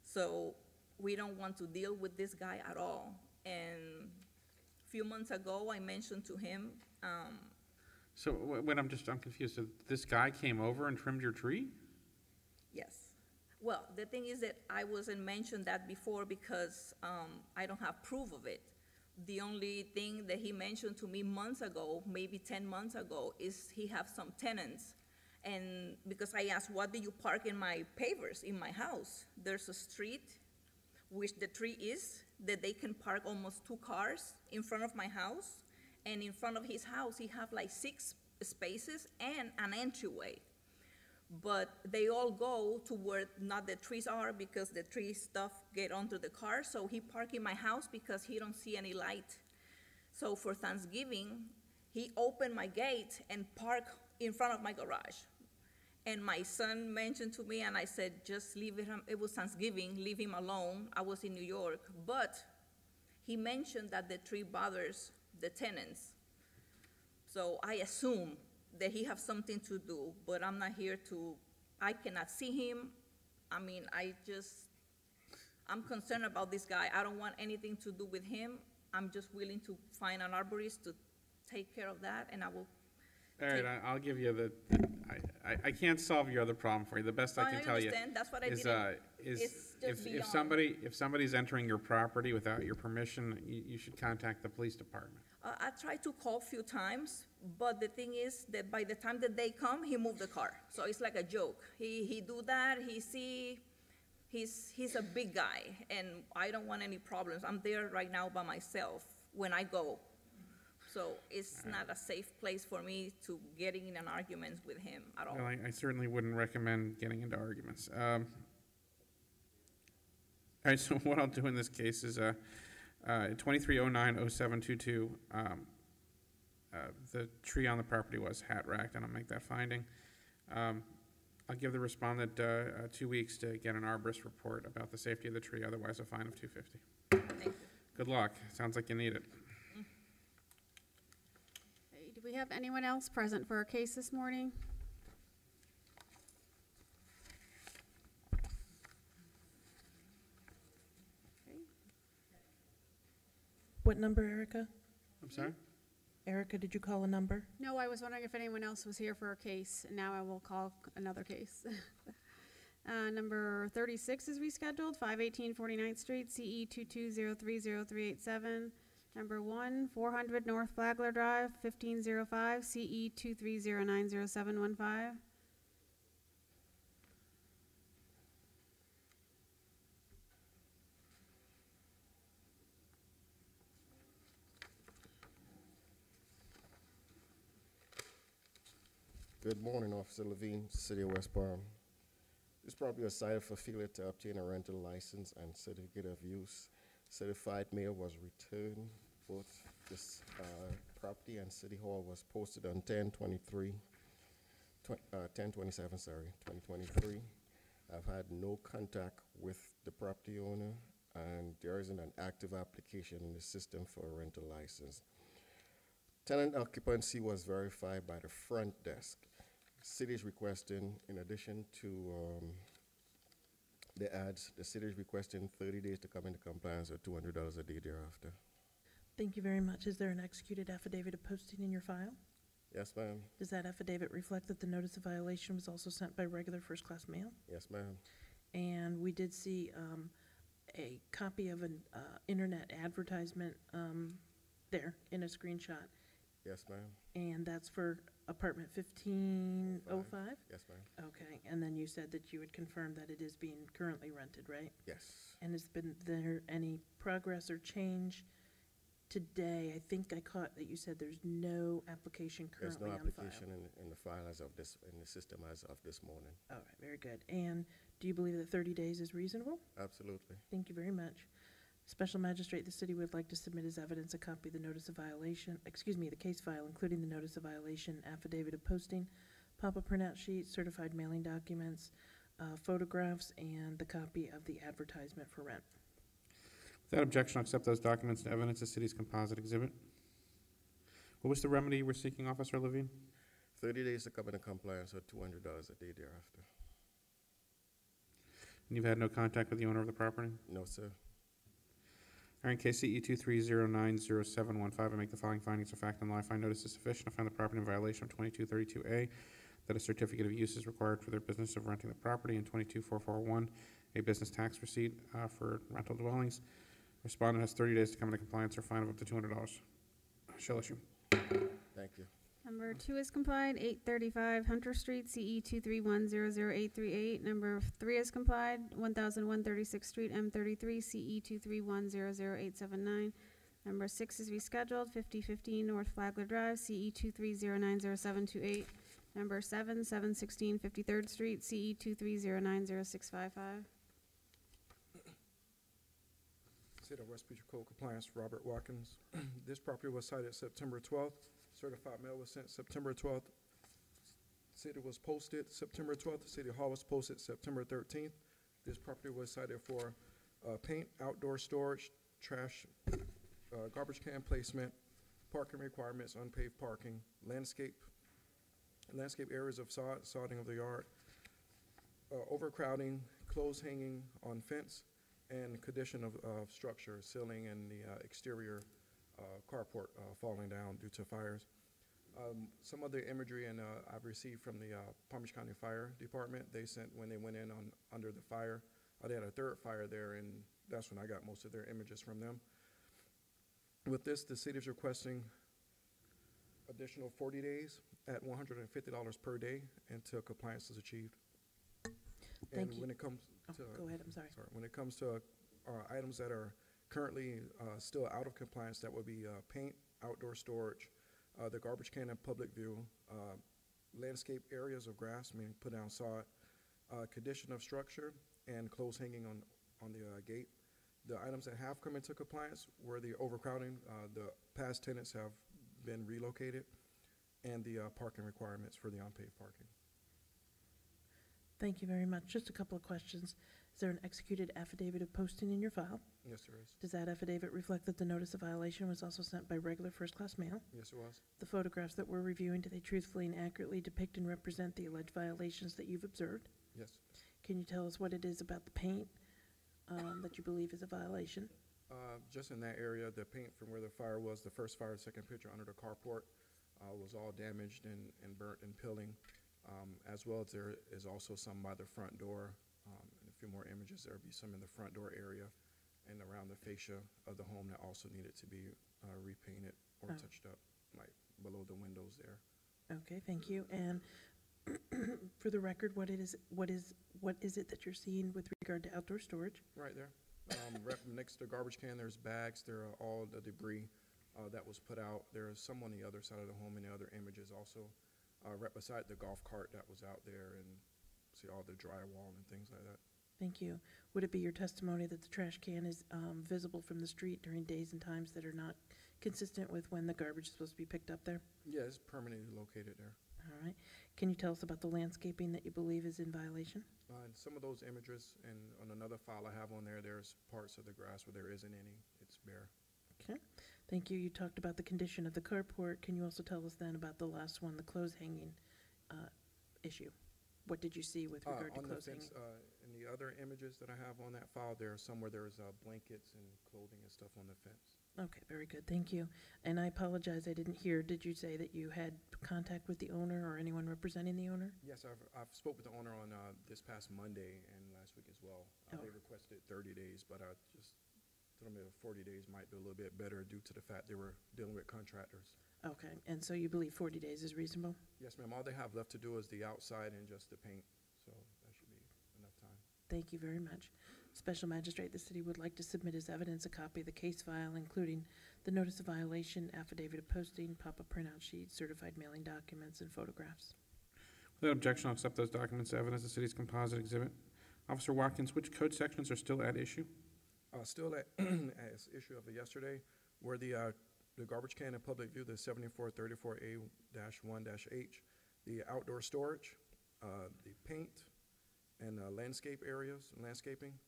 So we don't want to deal with this guy at all. And a few months ago, I mentioned to him, So when I'm confused. So this guy came over and trimmed your tree? yes. Well, the thing is that I wasn't mentioned that before because I don't have proof of it. The only thing that he mentioned to me months ago, maybe 10 months ago, is he have some tenants. And because I asked, what do you park in my pavers, in my house? There's a street, which the tree is, that they can park almost 2 cars in front of my house. And in front of his house, he have like 6 spaces and an entryway. But they all go to where not the trees are because the tree stuff get onto the car. So he park in my house because he don't see any light. So for Thanksgiving, he opened my gate and parked in front of my garage. And my son mentioned to me, and I said, just leave him, it was Thanksgiving, leave him alone. I was in New York. But he mentioned that the tree bothers the tenants. So I assume that he has something to do, but I'm not here to, I cannot see him. I mean, I'm concerned about this guy. I don't want anything to do with him. I'm just willing to find an arborist to take care of that, and I will. All right, I'll give you I can't solve your other problem for you. The best I can tell you understand. That's what I is, didn't- is it's just if somebody's entering your property without your permission, you should contact the police department. I tried to call a few times, but the thing is that by the time that they come, he moved the car. So it's like a joke. He do that, he's a big guy, and I don't want any problems. I'm there right now by myself when I go. So it's not a safe place for me to getting in an argument with him at all. Well, I certainly wouldn't recommend getting into arguments. All right, so what I'll do in this case is, 23090722, the tree on the property was hat-racked, and I'll make that finding. I'll give the respondent 2 weeks to get an arborist report about the safety of the tree, otherwise a fine of $250. Thank you. Good luck. Sounds like you need it. Okay, do we have anyone else present for our case this morning? What number, Erica? I'm sorry? Erica, did you call a number? No, I was wondering if anyone else was here for a case, and now I will call another case. Number 36 is rescheduled, 518 49th Street, CE 22030387. Number 1, 400 North Flagler Drive, 1505, CE 23090715. Good morning, Officer Levine, City of West Palm. This property was cited for failure to obtain a rental license and certificate of use. Certified mail was returned. Both this property and City Hall was posted on 10/27/2023. I've had no contact with the property owner, and there isn't an active application in the system for a rental license. Tenant occupancy was verified by the front desk. City is requesting, in addition to the ads, the city is requesting 30 days to come into compliance or $200 a day thereafter. Thank you very much. Is there an executed affidavit of posting in your file? Yes, ma'am. Does that affidavit reflect that the notice of violation was also sent by regular first-class mail? Yes, ma'am. And we did see a copy of an internet advertisement there in a screenshot. Yes, ma'am. And that's for apartment 1505? Yes, ma'am. Okay, and then you said that you would confirm that it is being currently rented, right? Yes. And has been there any progress or change today? I think I caught that you said there's no application There's currently no on file. application in the file as of this, in the system as of this morning. All right, very good. And do you believe that 30 days is reasonable? Absolutely. Thank you very much. Special Magistrate, the city would like to submit as evidence a copy of the notice of violation, the case file, including the notice of violation, affidavit of posting, pop-up printout sheet, certified mailing documents, photographs, and the copy of the advertisement for rent. Without objection, I'll accept those documents and evidence as city's composite exhibit. What was the remedy you were seeking, Officer Levine? 30 days to come into compliance or $200 a day thereafter. And you've had no contact with the owner of the property? No, sir. All right, case CE 23090715, I make the following findings of fact and law. I find notice is sufficient. I find the property in violation of 2232A, that a certificate of use is required for their business of renting the property, and 22441, a business tax receipt for rental dwellings. Respondent has 30 days to come into compliance or fine of up to $200. Shall issue. Thank you. Number 2 is complied, 835 Hunter Street, CE 231000838. Number 3 is complied, 1036th Street, M33, CE 231000879. Number 6 is rescheduled, 5015 North Flagler Drive, CE 23090728. Number 7, 716 53rd Street, CE 23090655. State of West Beach Code Compliance, Robert Watkins. This property was cited September 12th. Certified mail was sent September 12th. City was posted September 12th. City Hall was posted September 13th. This property was cited for paint, outdoor storage, trash, garbage can placement, parking requirements, unpaved parking, landscape areas of sodding of the yard, overcrowding, clothes hanging on fence, and condition of structure, ceiling and the exterior carport falling down due to fires. Some of the imagery I've received from the Palm Beach County Fire Department, they sent when they went in under the fire. They had a third fire there, and that's when I got most of their images from them. With this, the city is requesting additional 40 days at $150 per day until compliance is achieved. Thank And you. when it comes to Go ahead, I'm sorry. when it comes to items that are currently still out of compliance, that would be paint, outdoor storage, the garbage can in public view, landscape areas of grass, meaning put down sod, condition of structure, and clothes hanging on the gate. The items that have come into compliance were the overcrowding, the past tenants have been relocated, and the parking requirements for the unpaved parking. Thank you very much. Just a couple of questions. Is there an executed affidavit of posting in your file? Yes, there is. Does that affidavit reflect that the notice of violation was also sent by regular first-class mail? Yes, it was. The photographs that we're reviewing, do they truthfully and accurately depict and represent the alleged violations that you've observed? Yes. Can you tell us what it is about the paint that you believe is a violation? Just in that area, the paint from where the fire was, the first fire, second picture under the carport, was all damaged and burnt and peeling, as well as there is also some by the front door. And a few more images, there will be some in the front door area and around the fascia of the home that also needed to be repainted or touched up, like below the windows there. Okay, thank you. And for the record, what is it that you're seeing with regard to outdoor storage? Right there. Right next to the garbage can, there's bags. There are all the debris that was put out. There is some on the other side of the home in the other images also. Right beside the golf cart that was out there, and see all the drywall and things like that. Thank you. Would it be your testimony that the trash can is visible from the street during days and times that are not consistent with when the garbage is supposed to be picked up there? Yeah, it's permanently located there. All right. Can you tell us about the landscaping that you believe is in violation? And some of those images, and on another file I have on there, there's parts of the grass where there isn't any. It's bare. Okay. Thank you. You talked about the condition of the carport. Can you also tell us then about the last one, the clothes hanging issue? What did you see with regard to clothes hanging? In the other images that I have on that file, there are some where there's blankets and clothing and stuff on the fence. Okay, very good. Thank you. And I apologize, I didn't hear. Did you say that you had contact with the owner or anyone representing the owner? Yes, I've spoke with the owner on this past Monday and last week as well. They requested 30 days, but I just told them that 40 days might be a little bit better due to the fact they were dealing with contractors. Okay, and so you believe 40 days is reasonable? Yes, ma'am. All they have left to do is the outside and just the paint, so that should be enough time. Thank you very much. Special Magistrate, the city would like to submit as evidence a copy of the case file, including the notice of violation, affidavit of posting, pop-up printout sheet, certified mailing documents, and photographs. Without objection, I'll accept those documents as evidence as the city's composite exhibit. Officer Watkins, which code sections are still at issue? Still at as issue of yesterday, where the garbage can in public view, the 7434A-1-H, the outdoor storage, the paint, and landscape areas, landscaping,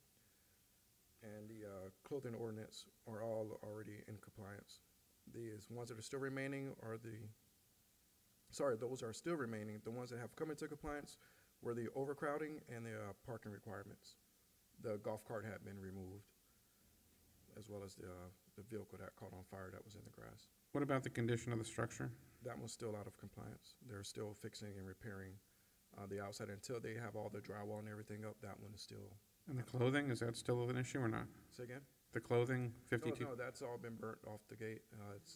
and the clothing ordinance are all already in compliance. The ones that are still remaining are those are still remaining. The ones that have come into compliance were the overcrowding and the parking requirements. The golf cart had been removed, as well as the vehicle that caught on fire that was in the grass. What about the condition of the structure? That one's still out of compliance. They're still fixing and repairing the outside until they have all the drywall and everything up. That one is still. And the clothing, is that still an issue or not? Say again? The clothing, 52? No, that's all been burnt off the gate.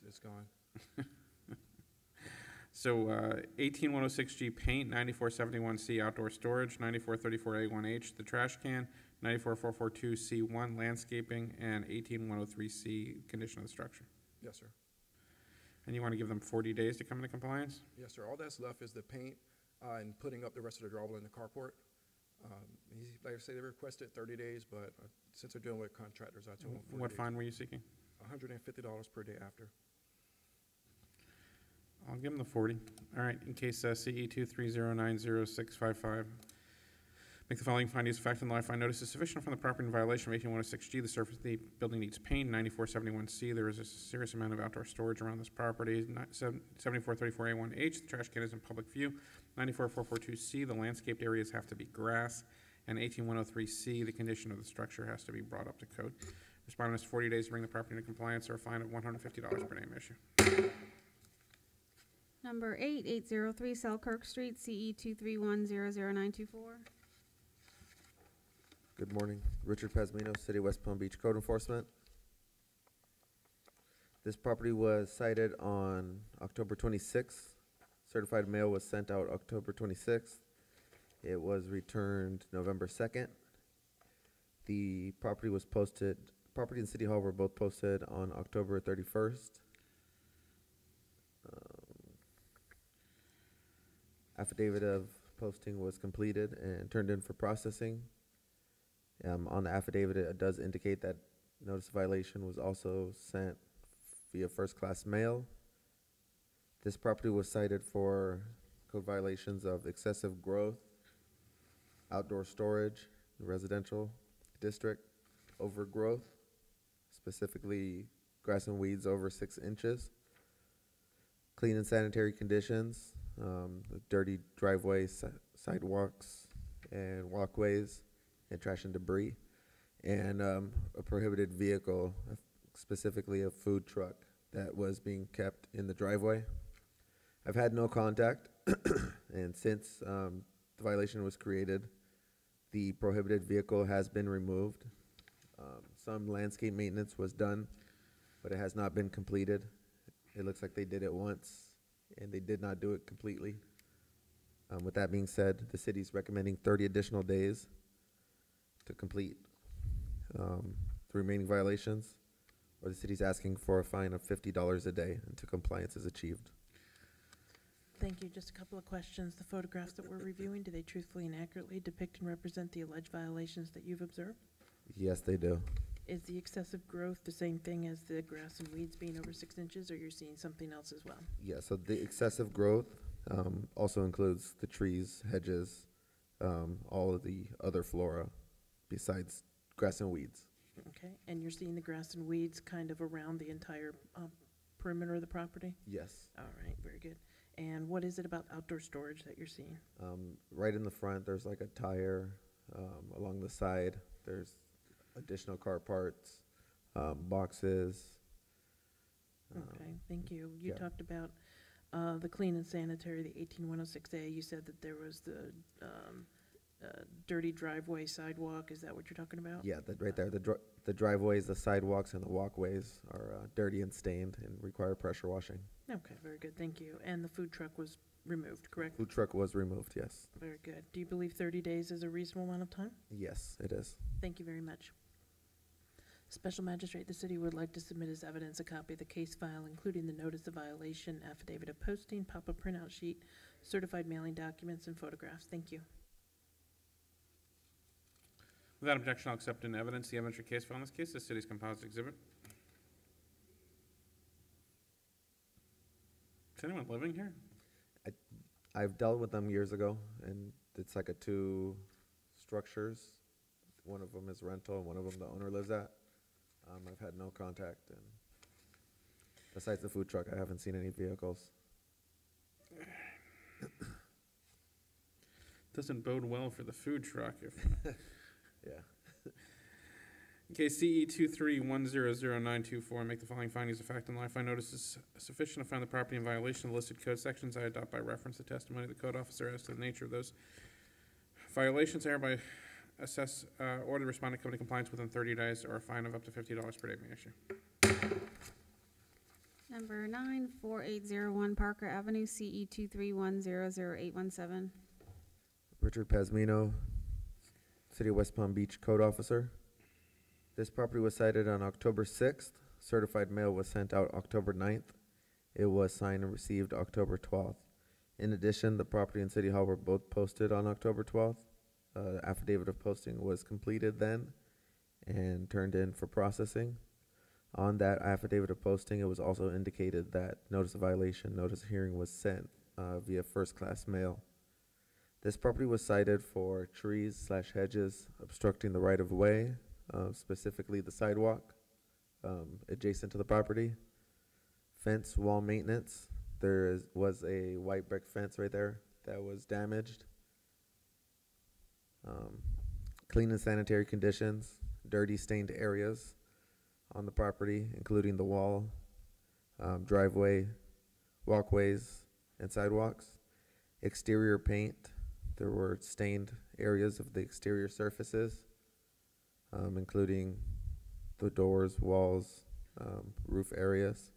It's gone. So 18106G paint, 9471C outdoor storage, 9434A1H the trash can, 94442C1 landscaping, and 18103C condition of the structure. Yes, sir. And you want to give them 40 days to come into compliance? Yes, sir. All that's left is the paint and putting up the rest of the drywall in the carport. Like I say, they requested 30 days, but since they're dealing with contractors, I told them 40 What days. fine were you seeking? $150 per day after. I'll give him the 40. All right, in case CE 230906555. Make the following findings of fact in the life. Fine notice is sufficient from the property in violation of 18106G. The surface of the building needs paint. 9471C. There is a serious amount of outdoor storage around this property. 7434A1H. The trash can is in public view. 94442C. The landscaped areas have to be grass. And 18103C. The condition of the structure has to be brought up to code. Respondent has 40 days to bring the property into compliance or a fine of $150 per name issue. Number 8803 Selkirk Street, CE 231000924. Good morning. Richard Pasmino, City of West Palm Beach Code Enforcement. This property was cited on October 26th. Certified mail was sent out October 26th. It was returned November 2nd. The property was posted, property and City Hall were both posted on October 31st. Affidavit of posting was completed and turned in for processing. On the affidavit, it does indicate that notice of violation was also sent via first-class mail. This property was cited for code violations of excessive growth, outdoor storage, residential district, overgrowth, specifically grass and weeds over 6 inches, clean and sanitary conditions, dirty driveways, sidewalks, and walkways, and trash and debris, and a prohibited vehicle, specifically a food truck that was being kept in the driveway. I've had no contact, and since the violation was created, the prohibited vehicle has been removed. Some landscape maintenance was done, but it has not been completed. It looks like they did it once, and they did not do it completely. With that being said, the city's recommending 30 additional days to complete the remaining violations, or the city's asking for a fine of $50 a day until compliance is achieved. Thank you. Just a couple of questions. The photographs that we're reviewing, do they truthfully and accurately depict and represent the alleged violations that you've observed? Yes, they do. Is the excessive growth the same thing as the grass and weeds being over 6 inches, or you're seeing something else as well? Yeah, so the excessive growth also includes the trees, hedges, all of the other flora besides grass and weeds. Okay, and you're seeing the grass and weeds kind of around the entire perimeter of the property? Yes. All right, very good. And what is it about outdoor storage that you're seeing? Right in the front, there's like a tire. Along the side, there's additional car parts, boxes. Okay, thank you. You yeah. talked about the clean and sanitary, the 18106A. You said that there was the dirty driveway sidewalk. Is that what you're talking about? Yeah, right there. The driveways, the sidewalks, and the walkways are dirty and stained and require pressure washing. Okay, very good. Thank you. And the food truck was removed, correct? Food truck was removed, yes. Very good. Do you believe 30 days is a reasonable amount of time? Yes, it is. Thank you very much. Special Magistrate, the city would like to submit as evidence a copy of the case file, including the notice of violation, affidavit of posting, pop-up printout sheet, certified mailing documents, and photographs. Thank you. Without objection, I'll accept in evidence the evidentiary case file in this case, the city's composite exhibit. Is anyone living here? I've dealt with them years ago, and it's like 2 structures. One of them is rental, and one of them the owner lives at. I've had no contact, and besides the food truck, I haven't seen any vehicles. Doesn't bode well for the food truck if. Yeah. Okay, CE 231000924, make the following findings of fact and law. If I notice is sufficient to find the property in violation of the listed code sections, I adopt by reference the testimony of the code officer as to the nature of those violations. I hereby assess or the respondent come to compliance within 30 days or a fine of up to $50 per day may issue. Number 94801 Parker Avenue, CE 231000817. Richard Pasmino, City of West Palm Beach Code Officer. This property was cited on October 6th. Certified mail was sent out October 9th. It was signed and received October 12th. In addition, the property and City Hall were both posted on October 12th. Affidavit of posting was completed then and turned in for processing. On that affidavit of posting, it was also indicated that notice of violation, notice of hearing was sent via first-class mail. This property was cited for trees/hedges obstructing the right-of-way, specifically the sidewalk adjacent to the property. Fence wall maintenance. Was a white brick fence right there that was damaged. Clean and sanitary conditions, dirty stained areas on the property, including the wall, driveway, walkways, and sidewalks. Exterior paint, there were stained areas of the exterior surfaces, including the doors, walls, roof areas.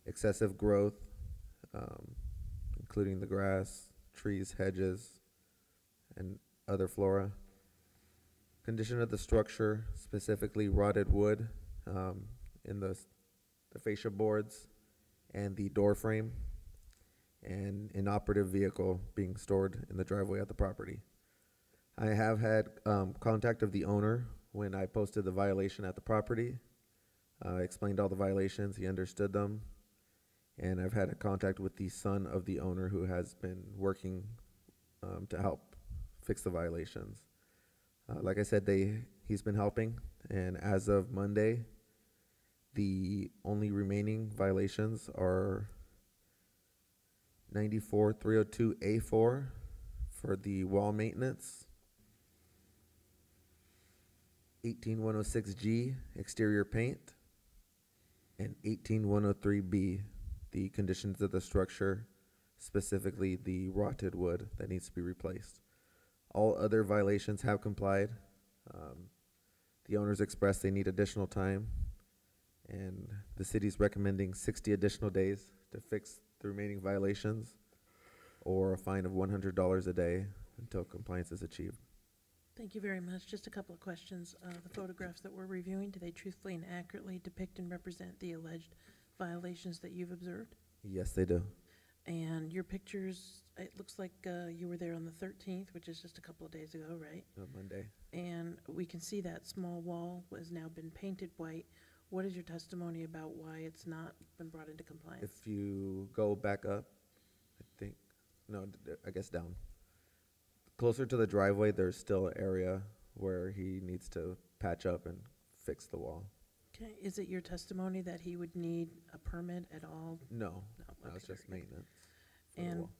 Excessive growth, including the grass, trees, hedges, and other flora. Condition of the structure, specifically rotted wood in the fascia boards and the door frame, and inoperative vehicle being stored in the driveway at the property. I have had contact of the owner when I posted the violation at the property. Explained all the violations, he understood them, and I've had a contact with the son of the owner who has been working to help fix the violations. Like I said, he's been helping, and as of Monday, the only remaining violations are 94-302A4 for the wall maintenance, 18106G exterior paint, and 18103B the conditions of the structure, specifically the rotted wood that needs to be replaced. All other violations have complied. The owners expressed they need additional time, and the city's recommending 60 additional days to fix the remaining violations, or a fine of $100 a day until compliance is achieved. Thank you very much. Just a couple of questions. The photographs that we're reviewing, do they truthfully and accurately depict and represent the alleged violations that you've observed? Yes, they do. And your pictures, it looks like you were there on the 13th, which is just a couple of days ago, right? Monday. And we can see that small wall has now been painted white. What is your testimony about why it's not been brought into compliance? If you go back up, I guess down. Closer to the driveway, there's still an area where he needs to patch up and fix the wall. Okay, is it your testimony that he would need a permit at all? No, okay, it's just very good. maintenance. for the And wall.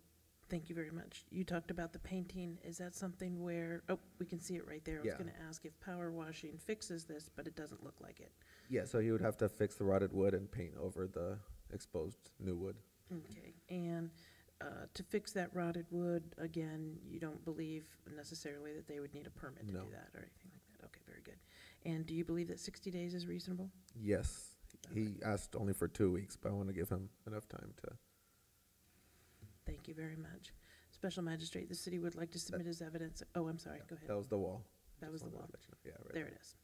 thank you very much. You talked about the painting. Is that something where, oh, we can see it right there. I was Yeah. going to ask if power washing fixes this, but it doesn't look like it. Yeah, so he would have to fix the rotted wood and paint over the exposed new wood. Okay, and to fix that rotted wood, again, you don't believe necessarily that they would need a permit to No. do that or anything like that? Okay, very good. And do you believe that 60 days is reasonable? Yes, he asked only for 2 weeks, but I want to give him enough time to. Thank you very much. Special Magistrate, the city would like to submit as evidence, oh, I'm sorry, go ahead. That was the wall. That was the Just wall. wanted to let you know. Yeah, right. There it is.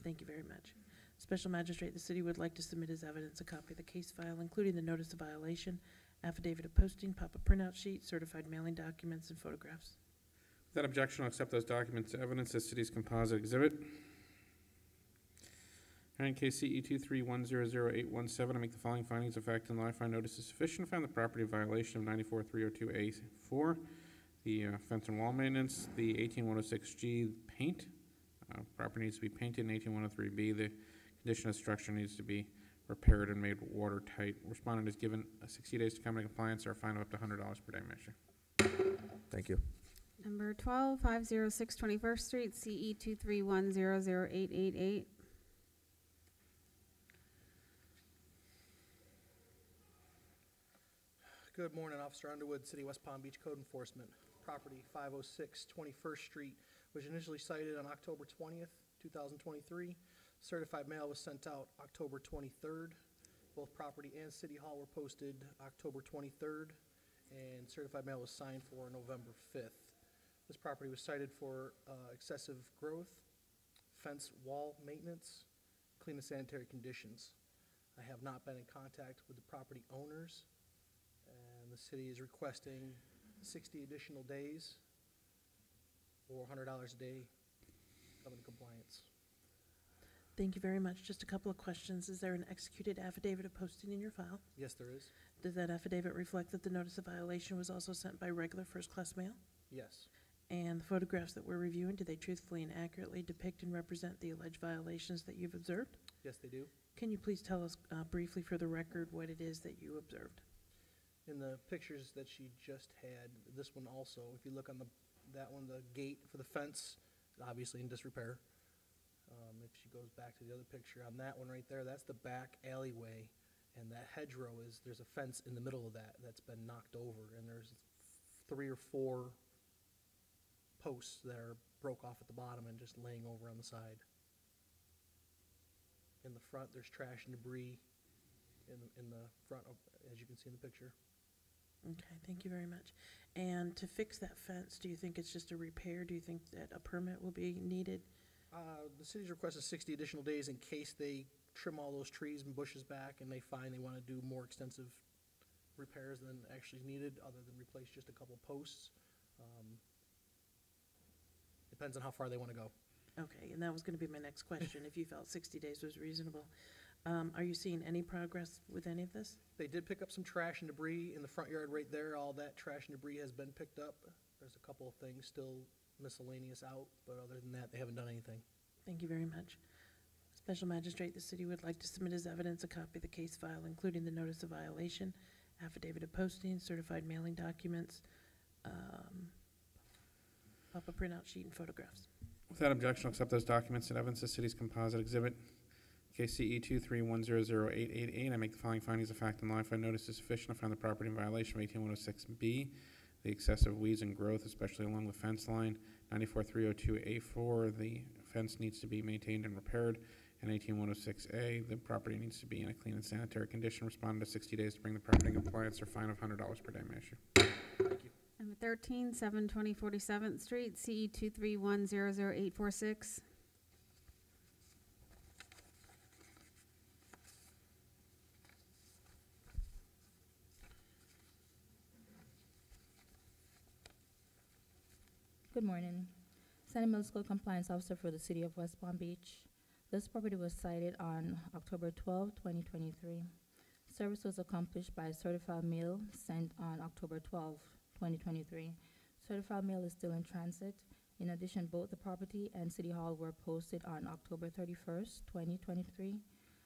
Thank you very much. Special Magistrate, the city would like to submit as evidence a copy of the case file, including the notice of violation, affidavit of posting, pop-up printout sheet, certified mailing documents, and photographs. Without objection, I'll accept those documents as evidence as city's composite exhibit. Hearing case CE 231000817, I make the following findings of fact and law. I find notice is sufficient. Find the property violation of 94-302A4, the fence and wall maintenance, the 18106G paint. Property needs to be painted. In 18103B, the condition of structure needs to be repaired and made watertight. Respondent is given 60 days to come into compliance or a fine of up to $100 per day, Measure. Thank you. Number 12, 506 21st Street, CE 231000888. Good morning, Officer Underwood, City West Palm Beach Code Enforcement. Property 506 21st Street was initially cited on October 20th, 2023. Certified mail was sent out October 23rd. Both property and City Hall were posted October 23rd, and certified mail was signed for November 5th. This property was cited for excessive growth, fence wall maintenance, clean and sanitary conditions. I have not been in contact with the property owners, and the city is requesting 60 additional days or $100 a day, come into compliance. Thank you very much. Just a couple of questions. Is there an executed affidavit of posting in your file? Yes, there is. Does that affidavit reflect that the notice of violation was also sent by regular first-class mail? Yes. And the photographs that we're reviewing, do they truthfully and accurately depict and represent the alleged violations that you've observed? Yes, they do. Can you please tell us briefly for the record what it is that you observed? In the pictures that she just had, this one also, if you look on that one, the gate for the fence, obviously in disrepair. If she goes back to the other picture, on that one right there, that's the back alleyway, and that hedgerow there's a fence in the middle of that's been knocked over, and there's 3 or 4 posts that are broke off at the bottom and just laying over on the side. In the front, there's trash and debris in the front, as you can see in the picture. Okay, thank you very much. And to fix that fence, do you think it's just a repair? Do you think that a permit will be needed? The city's requested 60 additional days in case they trim all those trees and bushes back and they find they want to do more extensive repairs than actually needed, other than replace just a couple posts. Depends on how far they want to go. Okay, and that was going to be my next question, if you felt 60 days was reasonable. Are you seeing any progress with any of this? They did pick up some trash and debris in the front yard right there. All that trash and debris has been picked up. There's a couple of things still miscellaneous out, but other than that, they haven't done anything. Thank you very much. Special Magistrate, the city would like to submit as evidence a copy of the case file, including the notice of violation, affidavit of posting, certified mailing documents, pop-up printout sheet, and photographs. Without objection, I'll accept those documents and evidence as city's composite exhibit. Case CE 231008888. I make the following findings of fact and law. If I notice is sufficient, I find the property in violation of 18106B, the excessive weeds and growth, especially along the fence line. 94302A4, the fence needs to be maintained and repaired. And 18106A, the property needs to be in a clean and sanitary condition. Respond to 60 days to bring the property in compliance or fine of $100 per day may issue. Thank you. Number 13, 720 47th Street, CE 231000846. Good morning. Sandy Middle School Compliance Officer for the City of West Palm Beach. This property was cited on October 12, 2023. Service was accomplished by certified mail sent on October 12, 2023. Certified mail is still in transit. In addition, both the property and City Hall were posted on October 31st, 2023.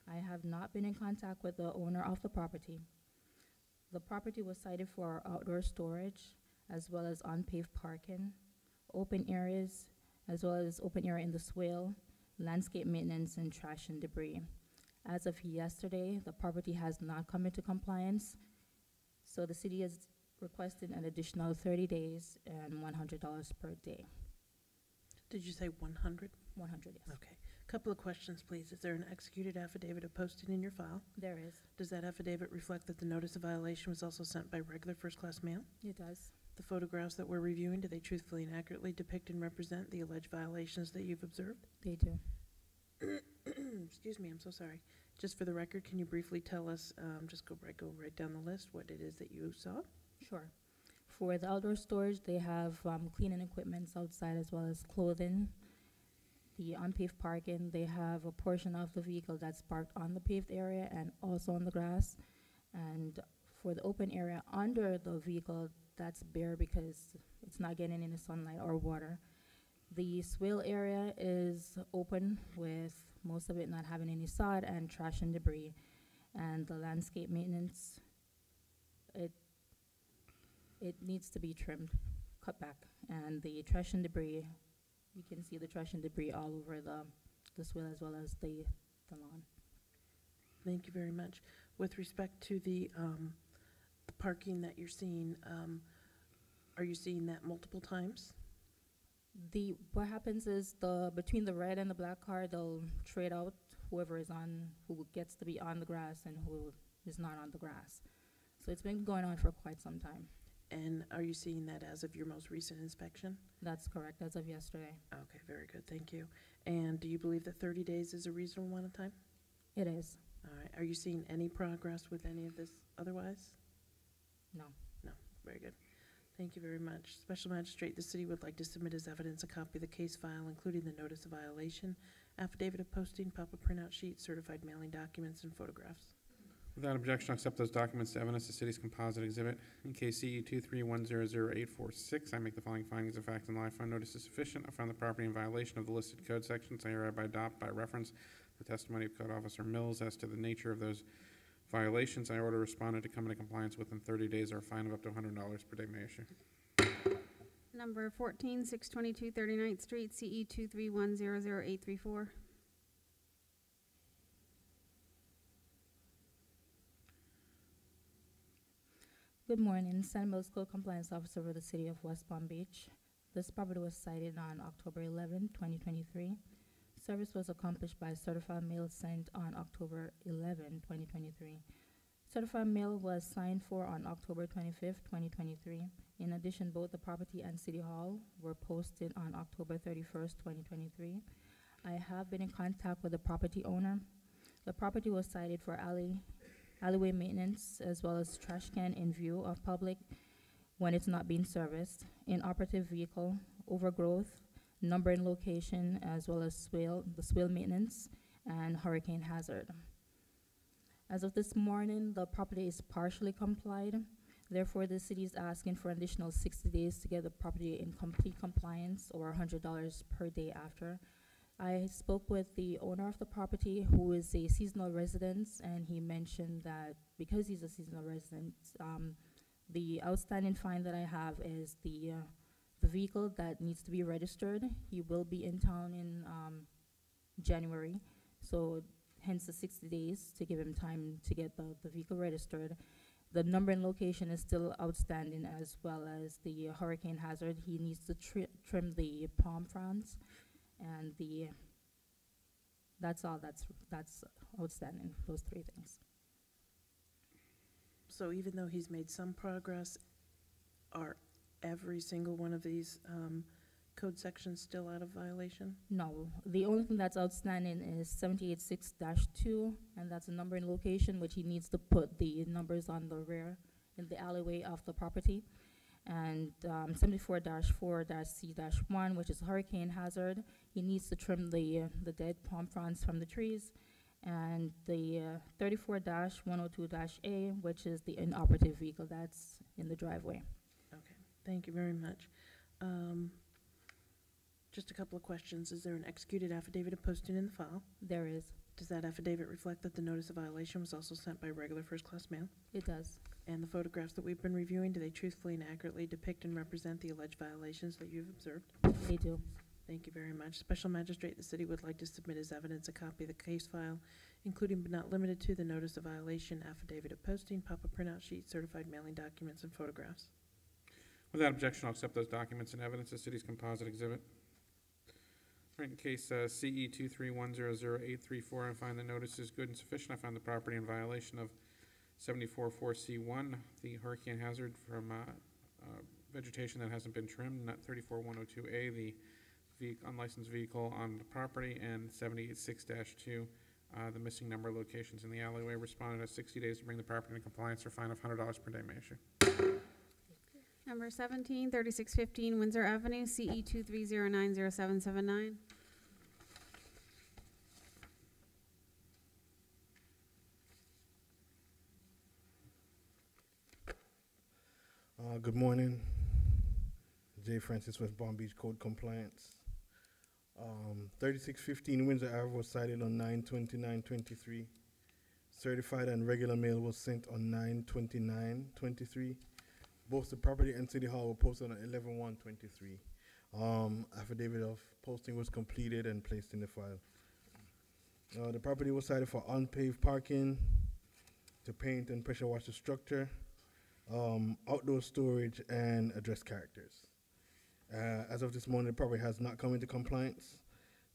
I have not been in contact with the owner of the property. The property was cited for outdoor storage as well as unpaved parking, open areas, as well as open area in the swale, landscape maintenance, and trash and debris. As of yesterday, the property has not come into compliance, so the city is requesting an additional 30 days and $100 per day. Did you say 100? 100, yes. Okay. Couple of questions, please. Is there an executed affidavit of posting in your file? There is. Does that affidavit reflect that the notice of violation was also sent by regular first-class mail? It does. The photographs that we're reviewing, do they truthfully and accurately depict and represent the alleged violations that you've observed? They do. Excuse me, I'm so sorry. Just for the record, can you briefly tell us, just go right down the list, what it is that you saw? Sure. For the outdoor storage, they have cleaning equipment outside as well as clothing. The unpaved parking, they have a portion of the vehicle that's parked on the paved area and also on the grass. And for the open area under the vehicle, that's bare because it's not getting any sunlight or water. The swale area is open with most of it not having any sod and trash and debris. And the landscape maintenance, it needs to be trimmed, cut back. And the trash and debris, you can see the trash and debris all over the swale as well as the lawn. Thank you very much. With respect to the parking that you're seeing, are you seeing that multiple times? What happens is between the red and the black car, they'll trade out who gets to be on the grass and who is not on the grass. So it's been going on for quite some time. And are you seeing that as of your most recent inspection? That's correct, as of yesterday. Okay, very good, thank you. And do you believe that 30 days is a reasonable amount of time? It is. All right, are you seeing any progress with any of this otherwise? No. No, very good. Thank you very much. Special Magistrate, the city would like to submit as evidence a copy of the case file, including the notice of violation, affidavit of posting, pop-up printout sheet, certified mailing documents, and photographs. Without objection, I'll accept those documents to evidence the city's composite exhibit. In case CE 231000846, I make the following findings of fact and law. I find notice is sufficient. I found the property in violation of the listed code sections. I hereby adopt by reference the testimony of Code Officer Mills as to the nature of those violations. I order respondent to come into compliance within 30 days or a fine of up to $100 per day may issue. Number 14, 622 39th Street, CE 231000834. Good morning, San Mills Code Compliance Officer for the City of West Palm Beach. This property was cited on October 11, 2023. Service was accomplished by certified mail sent on October 11, 2023. Certified mail was signed for on October 25, 2023. In addition, both the property and City Hall were posted on October 31, 2023. I have been in contact with the property owner. The property was cited for alleyway maintenance as well as trash can in view of public when it's not being serviced, inoperative vehicle, overgrowth, number and location, as well as the swale maintenance and hurricane hazard. As of this morning, the property is partially complied. Therefore, the city is asking for an additional 60 days to get the property in complete compliance, or $100 per day after. I spoke with the owner of the property, who is a seasonal resident, and he mentioned that because he's a seasonal resident, the outstanding fine that I have is the vehicle that needs to be registered. He will be in town in January, so hence the 60 days to give him time to get the vehicle registered. The number and location is still outstanding, as well as the hurricane hazard. He needs to trim the palm fronds. And that's all that's outstanding, those three things. So even though he's made some progress, are every single one of these code sections still out of violation? No, the only thing that's outstanding is 786-2, and that's a number and location, which he needs to put the numbers on the rear in the alleyway of the property. And 74-4-C-1, which is hurricane hazard. He needs to trim the dead palm fronds from the trees. And the 34-102-A, which is the inoperative vehicle that's in the driveway. Okay, thank you very much. Just a couple of questions. Is there an executed affidavit of posting in the file? There is. Does that affidavit reflect that the notice of violation was also sent by regular first-class mail? It does. And the photographs that we've been reviewing, do they truthfully and accurately depict and represent the alleged violations that you've observed? They do. Thank you very much. Special Magistrate, the city would like to submit as evidence a copy of the case file, including but not limited to the notice of violation, affidavit of posting, pop-up printout sheet, certified mailing documents, and photographs. Without objection, I'll accept those documents and evidence as city's composite exhibit. Right, in case CE 231000834, I find the notice is good and sufficient. I find the property in violation of 74-4C1, the hurricane hazard from vegetation that hasn't been trimmed, not 34-102A, the unlicensed vehicle on the property, and 786-2, the missing number of locations in the alleyway. Respondent has 60 days to bring the property into compliance or fine of $100 per day may issue. Number 17, 3615 Windsor Avenue, CE 230900779. Good morning. J. Francis, West Palm Beach Code Compliance. 3615 Windsor Ave was cited on 9/29/23. Certified and regular mail was sent on 9/29/23. Both the property and City Hall were posted on 11/1/23. Affidavit of posting was completed and placed in the file. The property was cited for unpaved parking, to paint and pressure wash the structure, outdoor storage, and address characters. As of this morning, the property has not come into compliance.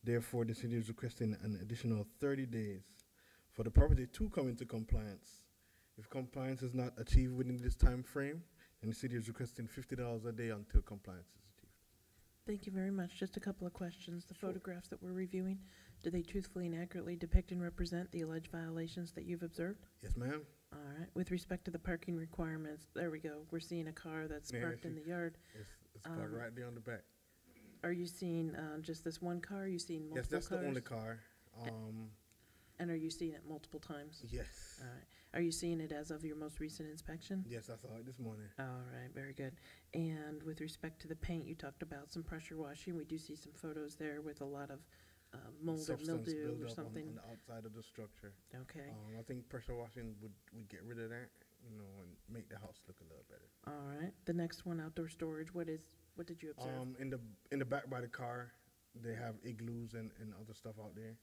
Therefore, the city is requesting an additional 30 days for the property to come into compliance. If compliance is not achieved within this time frame, then the city is requesting $50 a day until compliance is achieved. Thank you very much. Just a couple of questions. The photographs that we're reviewing, do they truthfully and accurately depict and represent the alleged violations that you've observed? Yes, ma'am. All right. With respect to the parking requirements, there we go. We're seeing a car that's Yeah, parked in the yard. It's parked right there on the back. Are you seeing just this one car? Are you seeing multiple Yes, that's cars? the only car. And are you seeing it multiple times? Yes. All right. Are you seeing it as of your most recent inspection? Yes, I saw it this morning. All right, very good. And with respect to the paint, you talked about some pressure washing. We do see some photos there with a lot of mold or Substance mildew or buildup something. on the outside of the structure. Okay. I think pressure washing would get rid of that, you know, and make the house look a little better. All right. The next one, outdoor storage. What did you observe? In the back by the car, they have igloos and other stuff out there.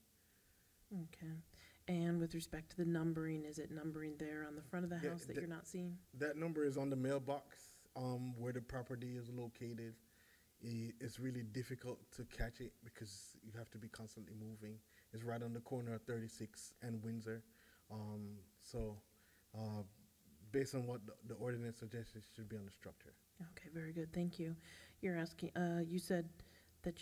Okay. And with respect to the numbering, is it numbering there on the front of the house that you're not seeing? That number is on the mailbox, where the property is located. It's really difficult to catch it because you have to be constantly moving. It's right on the corner of 36 and Windsor. Based on what the ordinance suggests, it should be on the structure. Okay, very good. Thank you. You're asking, you said that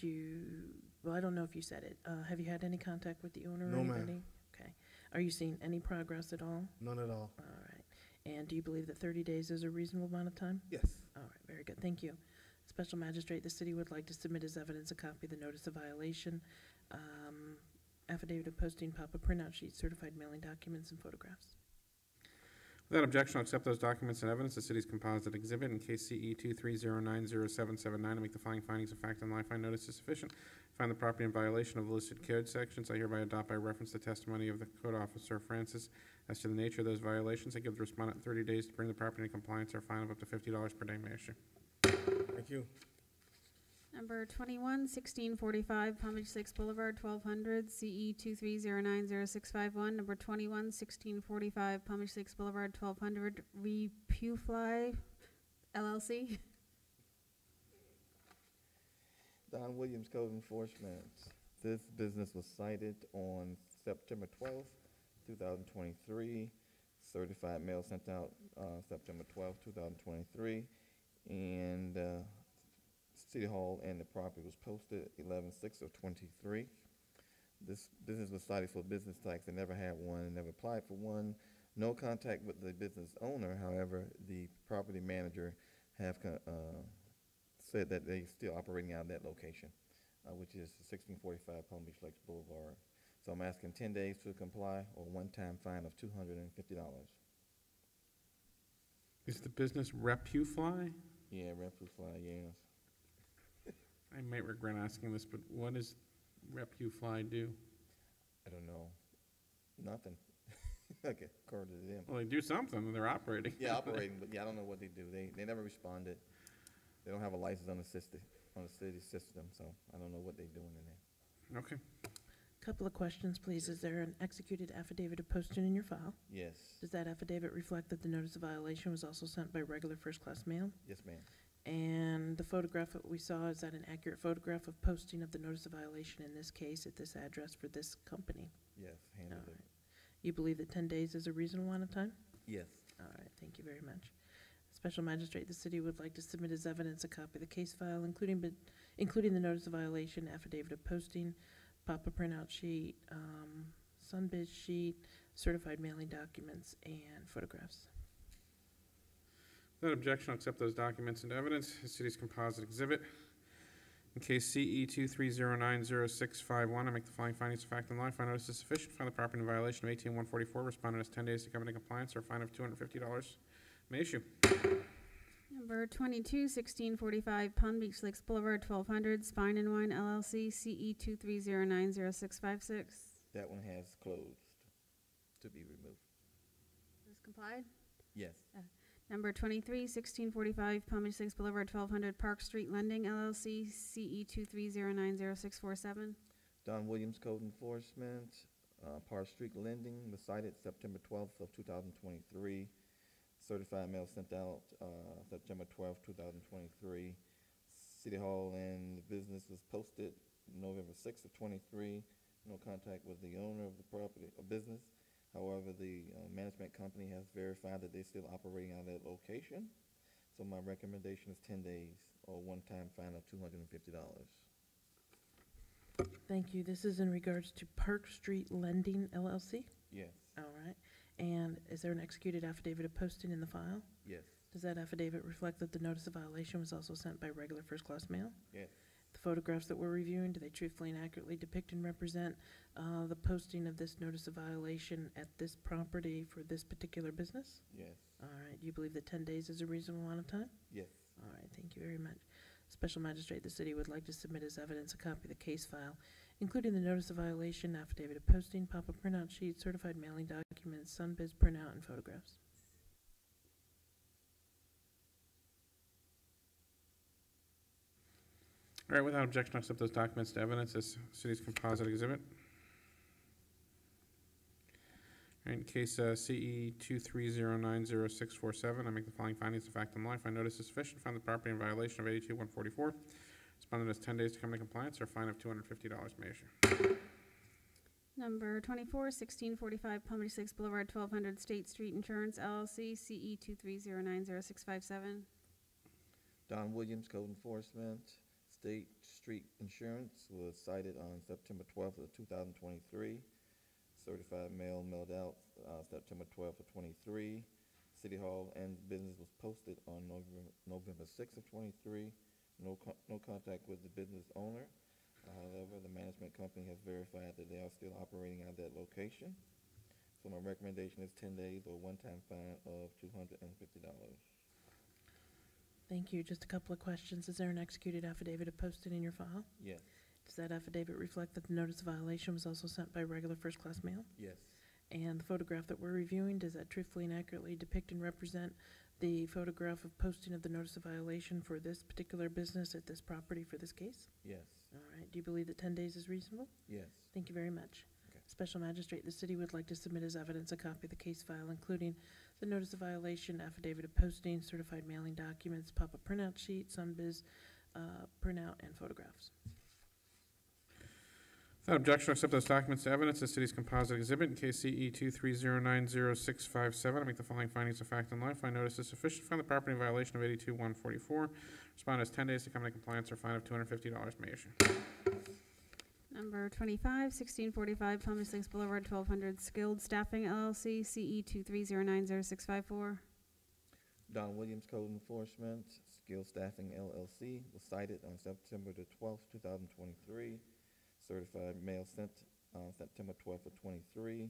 well, I don't know if you said it. Have you had any contact with the owner or No, ma'am. anybody? Okay. Are you seeing any progress at all? None at all. All right. And do you believe that 30 days is a reasonable amount of time? Yes. All right, very good. Thank you. Special Magistrate, the city would like to submit as evidence a copy of the notice of violation, affidavit of posting, pop-up printout sheet, certified mailing documents, and photographs. Without objection, I'll accept those documents and evidence, the city's composite exhibit in case CE 23090779, and make the following findings of fact and law. I find notice is sufficient. Find the property in violation of the listed code sections. I hereby adopt by reference the testimony of the code officer, Francis, as to the nature of those violations. I give the respondent 30 days to bring the property into compliance or a fine of up to $50 per day may issue. Thank you. Number 21, 1645 Palm Beach Lakes Boulevard, 1200, CE 23090651. Number 21, 1645 Palm Beach Lakes Boulevard, 1200, Repufly LLC. Don Williams, Code Enforcement. This business was cited on September 12th, 2023. Certified mail sent out September 12th, 2023. And City Hall and the property was posted 11/6 of 23. This business was cited for business tax. They never had one, never applied for one. No contact with the business owner. However, the property manager have said that they're still operating out of that location, which is 1645 Palm Beach Lakes Boulevard. So I'm asking 10 days to comply or a one-time fine of $250. Is the business Repufly? Yeah, Repufly, yes. I might regret asking this, but what does Repufly do? I don't know. Nothing. Okay, according to them. Well, they do something. They're operating. Yeah, operating, but yeah, I don't know what they do. They never responded. They don't have a license on the city system, so I don't know what they're doing in there. Okay. Couple of questions, please. Is there an executed affidavit of posting in your file? Yes. Does that affidavit reflect that the notice of violation was also sent by regular first-class mail? Yes, ma'am. And the photograph that we saw, is that an accurate photograph of posting of the notice of violation in this case at this address for this company? Yes, hand All delivered. right. You believe that 10 days is a reasonable amount of time? Yes. All right, thank you very much. Special Magistrate, the city would like to submit as evidence a copy of the case file, including the notice of violation, affidavit of posting, pop-up printout sheet, sunbid sheet, certified mailing documents, and photographs. Without objection, I'll accept those documents into evidence. The city's composite exhibit. In case CE 23090651, I make the following findings of fact and law. I find notice is sufficient. Find the property in violation of 18144. Respondent has 10 days to come into compliance or a fine of $250 may issue. Number 22, 1645 Palm Beach Lakes Boulevard, 1200, Spine and Wine LLC, CE 23090656. That one has closed to be removed. Has complied? Yes. Number 23, 1645 Palm Beach Lakes Boulevard, 1200 Park Street Lending LLC, CE 23090647. Don Williams, Code Enforcement. Park Street Lending was cited September 12th of 2023. Certified mail sent out September 12th, 2023. City Hall and the business was posted November 6th of 23. No contact with the owner of the property or business. However, the management company has verified that they're still operating out of that location. So my recommendation is 10 days or one-time fine of $250. Thank you. This is in regards to Park Street Lending LLC? Yes, All right. And is there an executed affidavit of posting in the file? yes, Does that affidavit reflect that the notice of violation was also sent by regular first-class mail? yes, The photographs that we're reviewing, do they truthfully and accurately depict and represent the posting of this notice of violation at this property for this particular business? yes, All right. Do you believe that 10 days is a reasonable amount of time? yes. All right, thank you very much. Special Magistrate, the city would like to submit as evidence a copy of the case file, including the notice of violation, affidavit of posting, pop-up printout sheet, certified mailing documents, SunBiz printout, and photographs. All right, without objection, I'll accept those documents to evidence as city's composite exhibit. All right, in case CE 2309067, I make the following findings of fact and law. I find notice is sufficient, find the property in violation of 82-144. Respondent has 10 days to come into compliance, or a fine of $250 may issue. Number 24, 1645 Palm Beach Lakes Boulevard, 1200 State Street Insurance LLC, CE 230906657. Don Williams, Code Enforcement, State Street Insurance, was cited on September 12th of 2023. Certified mail mailed out September 12th of 23. City Hall and business was posted on November 6th of 23. No contact with the business owner. However, the management company has verified that they are still operating at that location. So my recommendation is 10 days or one-time fine of $250. Thank you. Just a couple of questions. Is there an executed affidavit of posted in your file? Yes, Does that affidavit reflect that the notice of violation was also sent by regular first-class mail? yes, And the photograph that we're reviewing, does that truthfully and accurately depict and represent the photograph of posting of the notice of violation for this particular business at this property for this case? yes, All right. Do you believe that 10 days is reasonable? yes. Thank you very much. Okay. Special Magistrate, the city would like to submit as evidence a copy of the case file, including the notice of violation, affidavit of posting, certified mailing documents, pop-up printout sheet, SunBiz printout, and photographs. Without objection, I'll accept those documents to evidence as city's composite exhibit. In case CE 230906657, I make the following findings of fact and law. Find notice is sufficient, find the property in violation of 82-144. Respondent has 10 days to come into compliance, or a fine of $250 may issue. Number 25, 1645 Palm Beach Lakes Boulevard, 1200 Skilled Staffing LLC, CE 230906654. Don Williams, Code Enforcement, Skill Staffing LLC, was cited on September the 12th, 2023. Certified mail sent on September 12th of 23.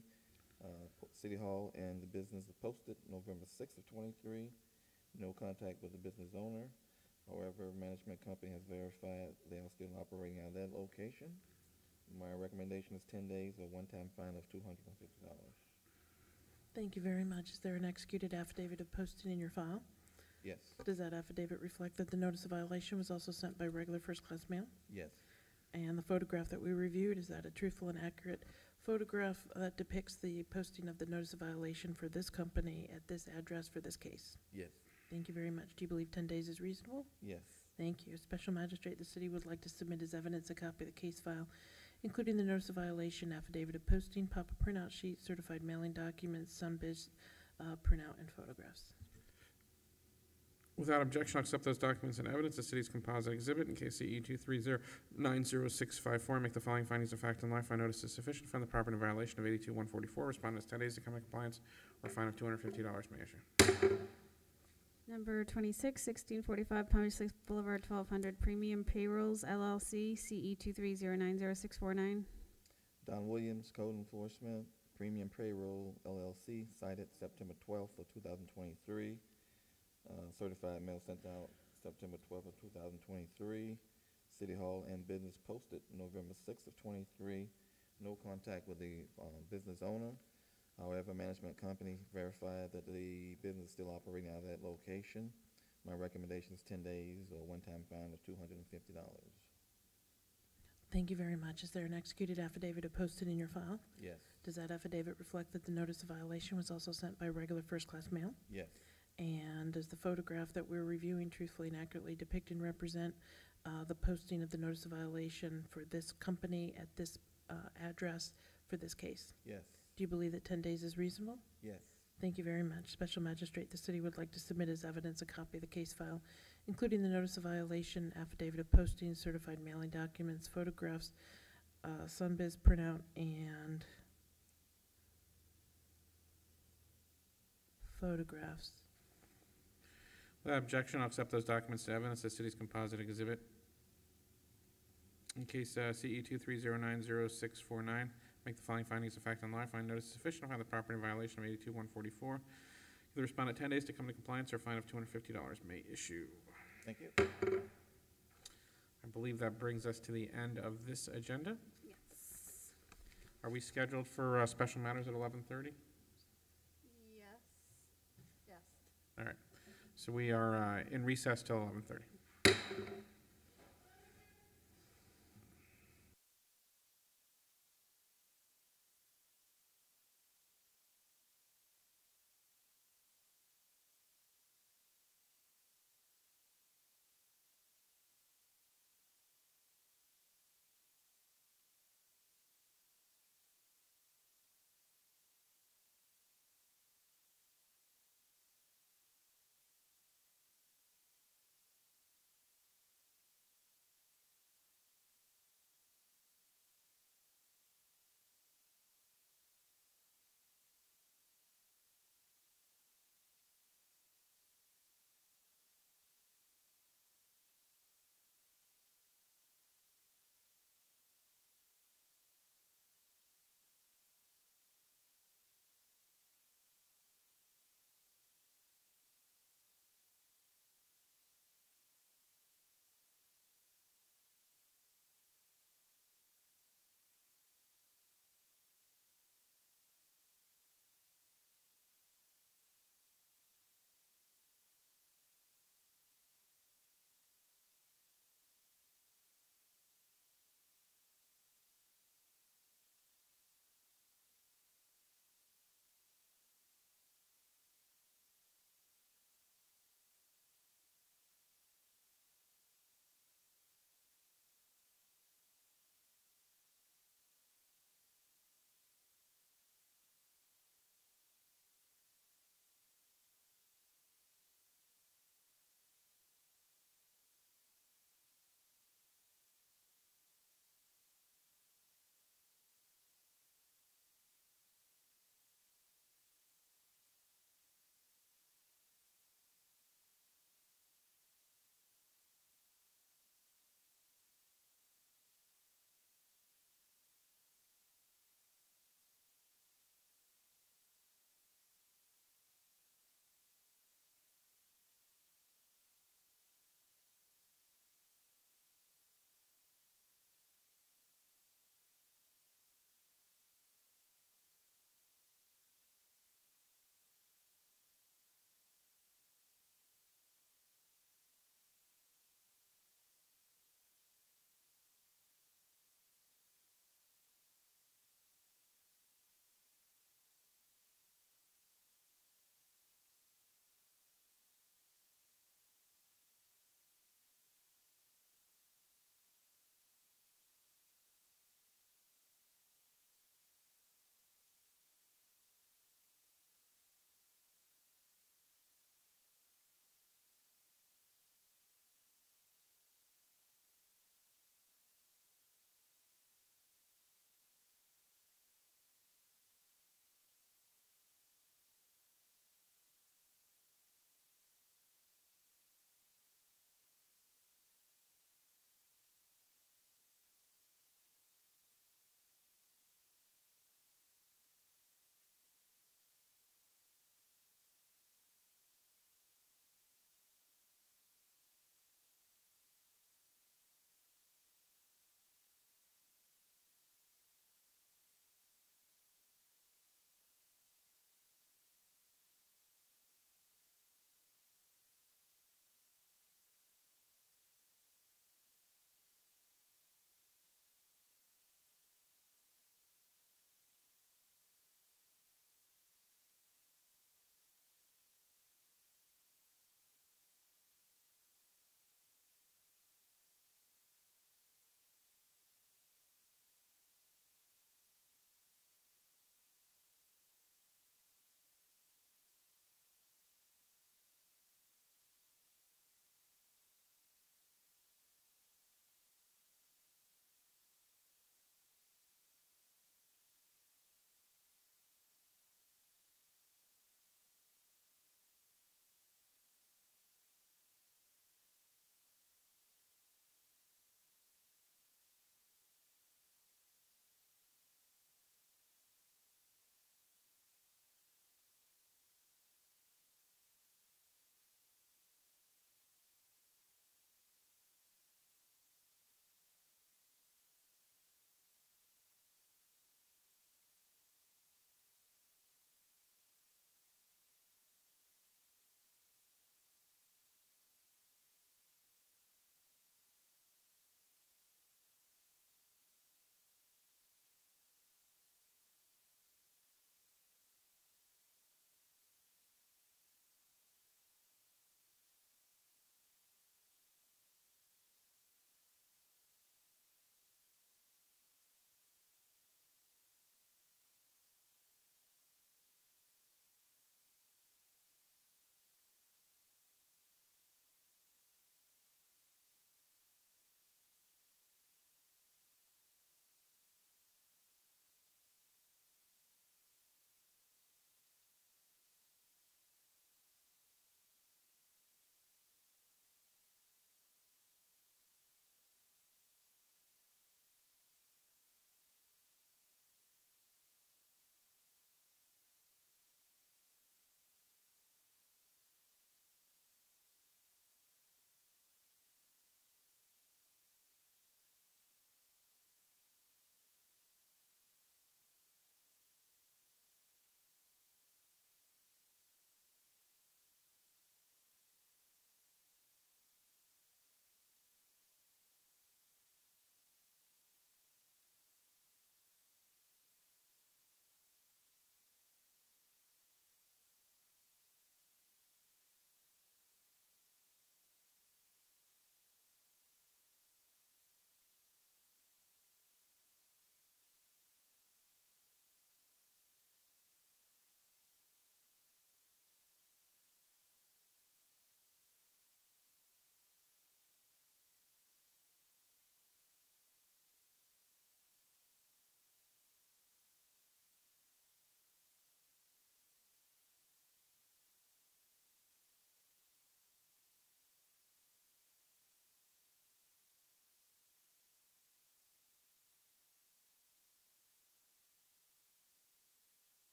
City Hall and the business was posted November 6th of 23. No contact with the business owner. However, management company has verified they are still operating at that location. My recommendation is 10 days or one-time fine of $250. Thank you very much. Is there an executed affidavit of posting in your file? Yes, Does that affidavit reflect that the notice of violation was also sent by regular first-class mail? yes, And the photograph that we reviewed, is that a truthful and accurate photograph that depicts the posting of the notice of violation for this company at this address for this case? yes, Thank you very much. Do you believe 10 days is reasonable? yes. Thank you. Special Magistrate, the city would like to submit as evidence a copy of the case file, including the notice of violation, affidavit of posting, pop-up printout sheet, certified mailing documents, SunBiz printout, and photographs. Without objection, I'll accept those documents and evidence as city's composite exhibit. In case CE 230906654, make the following findings of fact and law. Find notice is sufficient, find the property in violation of 82-144. Respondent has 10 days to come into compliance, or a fine of $250 may issue. Number 26, 1645 Palm Beach Lakes Boulevard, 1200 Premium Payrolls LLC, CE 230906649. Don Williams, Code Enforcement, Premium Payroll LLC, cited September 12th of 2023. Certified mail sent out September 12th of 2023. City Hall and business posted November 6th of 23. No contact with the business owner. However, management company verified that the business is still operating out of that location. My recommendation is 10 days or one-time fine of $250. Thank you very much. Is there an executed affidavit of posted in your file? Yes, Does that affidavit reflect that the notice of violation was also sent by regular first-class mail? yes, And does the photograph that we're reviewing truthfully and accurately depict and represent the posting of the notice of violation for this company at this address for this case? yes, Do you believe that 10 days is reasonable? yes. Thank you very much. Special Magistrate, the city would like to submit as evidence a copy of the case file, including the notice of violation, affidavit of posting, certified mailing documents, photographs, Sunbiz printout, and photographs. Without objection, I'll accept those documents to evidence as city's composite exhibit. In case CE 23090649, make the following findings of fact on law. Find notice sufficient to find the property in violation of 82-144. Give the respondent 10 days to come to compliance or a fine of $250 may issue. Thank you. I believe that brings us to the end of this agenda. Yes. Are we scheduled for special matters at 11:30? Yes. Yes. All right. So we are in recess till 11:30.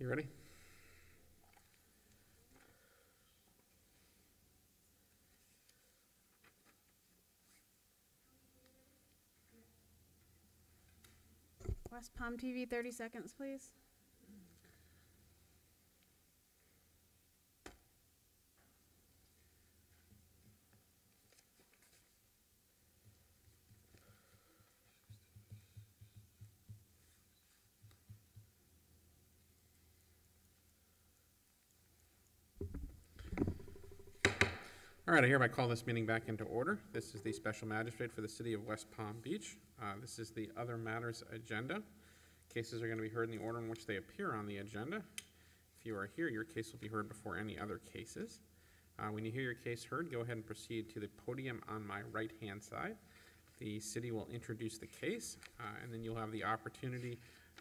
You ready? West Palm TV, 30 seconds, please. All right, I hereby call this meeting back into order. This is the special magistrate for the city of West Palm Beach. This is the other matters agenda. Cases are going to be heard in the order in which they appear on the agenda. If you are here, your case will be heard before any other cases. When you hear your case heard, go ahead and proceed to the podium on my right-hand side. The city will introduce the case, and then you'll have the opportunity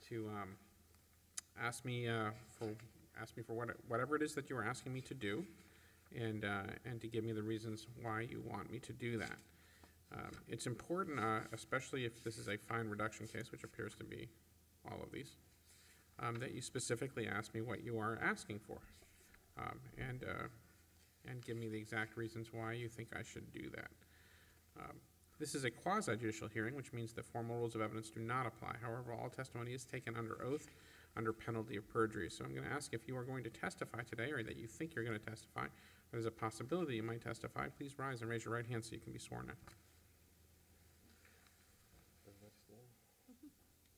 to ask me for whatever it is that you are asking me to do, and to give me the reasons why you want me to do that. It's important, especially if this is a fine reduction case, which appears to be all of these, that you specifically ask me what you are asking for, and give me the exact reasons why you think I should do that. This is a quasi-judicial hearing, which means that formal rules of evidence do not apply. However, all testimony is taken under oath under penalty of perjury. So I'm going to ask if you are going to testify today, or that you think you're going to testify, or there's a possibility you might testify. Please rise and raise your right hand so you can be sworn in.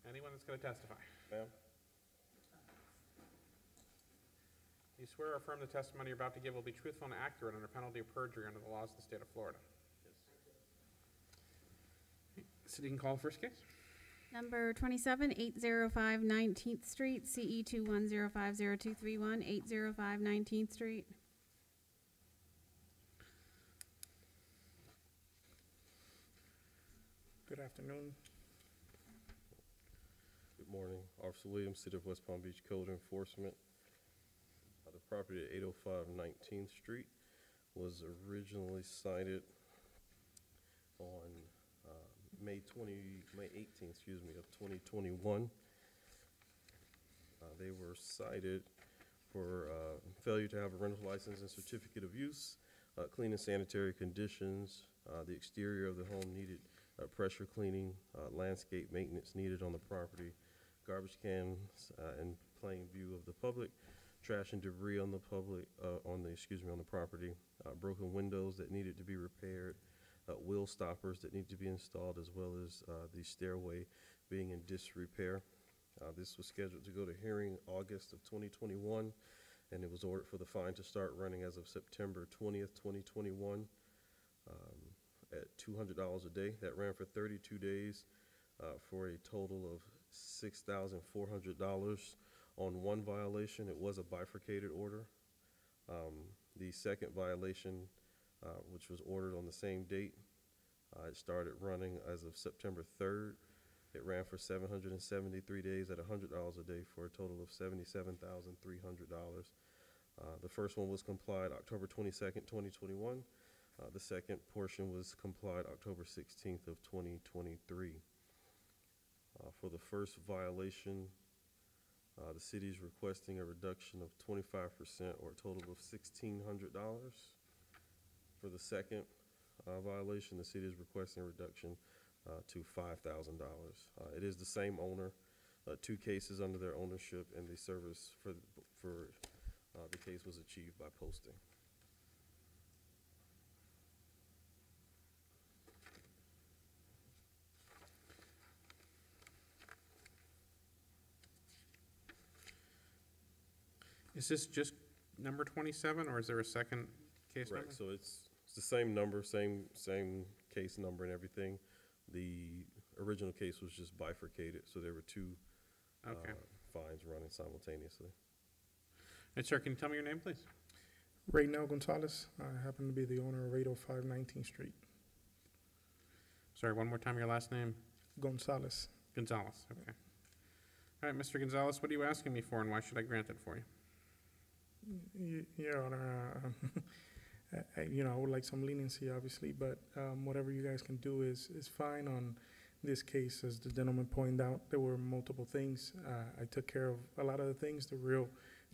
Anyone that's going to testify? Ma'am? You swear or affirm the testimony you're about to give will be truthful and accurate under penalty of perjury under the laws of the state of Florida? Yes. City can call the first case. Number 27, 805 19th Street, CE 2105021, 805 19th Street. Good afternoon. Good morning. Officer Williams, City of West Palm Beach Code Enforcement. The property at 805 19th Street was originally cited on May 18th, of 2021. They were cited for failure to have a rental license and certificate of use, clean and sanitary conditions, the exterior of the home needed pressure cleaning, landscape maintenance needed on the property, garbage cans in plain view of the public, trash and debris on the on the property, broken windows that needed to be repaired, wheel stoppers that need to be installed, as well as the stairway being in disrepair. This was scheduled to go to hearing August of 2021, and it was ordered for the fine to start running as of September 20th, 2021, at $200 a day. That ran for 32 days for a total of $6,400 on one violation. It was a bifurcated order. The second violation, which was ordered on the same date, it started running as of September 3rd. It ran for 773 days at $100 a day for a total of $77,300. The first one was complied October 22nd, 2021. The second portion was complied October 16th of 2023. For the first violation, the city is requesting a reduction of 25% or a total of $1,600. For the second violation, the city is requesting a reduction to $5,000. It is the same owner, two cases under their ownership, and the service for the case was achieved by posting. Is this just number 27, or is there a second case number? Right, so it's the same number, same case number and everything. The original case was just bifurcated, so there were two fines running simultaneously. And sir, can you tell me your name, please? Reynel Gonzalez. I happen to be the owner of 805 19th Street. Sorry, one more time, your last name? Gonzalez. Gonzalez, okay. All right, Mr. Gonzalez, what are you asking me for, and why should I grant it for you? Your Honor, I would like some leniency, obviously, but whatever you guys can do is fine on this case, as the gentleman pointed out, there were multiple things. I took care of a lot of the things. The real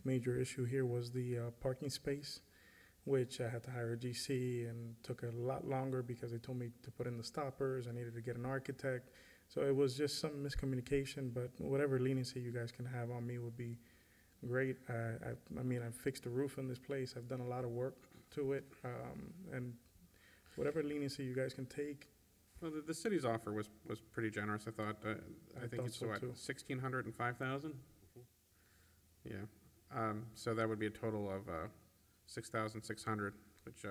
major issue here was the parking space, which I had to hire a GC and took a lot longer because they told me to put in the stoppers. I needed to get an architect. So it was just some miscommunication, but whatever leniency you guys can have on me would be great. I mean, I've fixed the roof on this place. I've done a lot of work to it. And whatever leniency you guys can take. Well, the city's offer was pretty generous, I thought. I think thought it's so what, too. 1,600 and 5,000? Yeah. So that would be a total of 6,600, which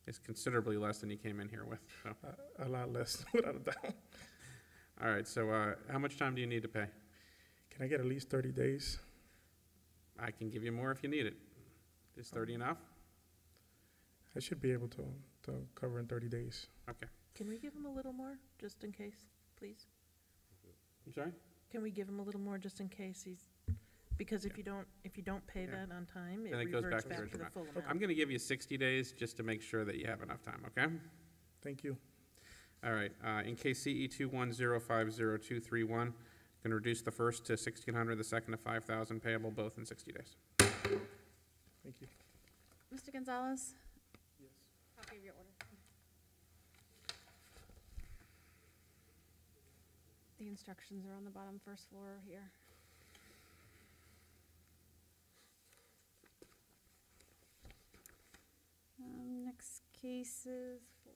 is considerably less than you came in here with. So. A lot less, without a doubt. All right, so how much time do you need to pay? Can I get at least 30 days? I can give you more if you need it. Is 30 enough? I should be able to cover in 30 days. Okay. Can we give him a little more, just in case, please? I'm sorry? Can we give him a little more just in case he's, because if you don't pay that on time, it Then it goes reverts back to back to the original full amount. amount. I'm going to give you 60 days just to make sure that you have enough time, okay? Thank you. All right, in case CE 2105023 going to reduce the first to 1,600, the second to 5,000, payable both in 60 days. Thank you. Mr. Gonzalez? Yes. Copy of your order. The instructions are on the bottom first floor here. Next cases for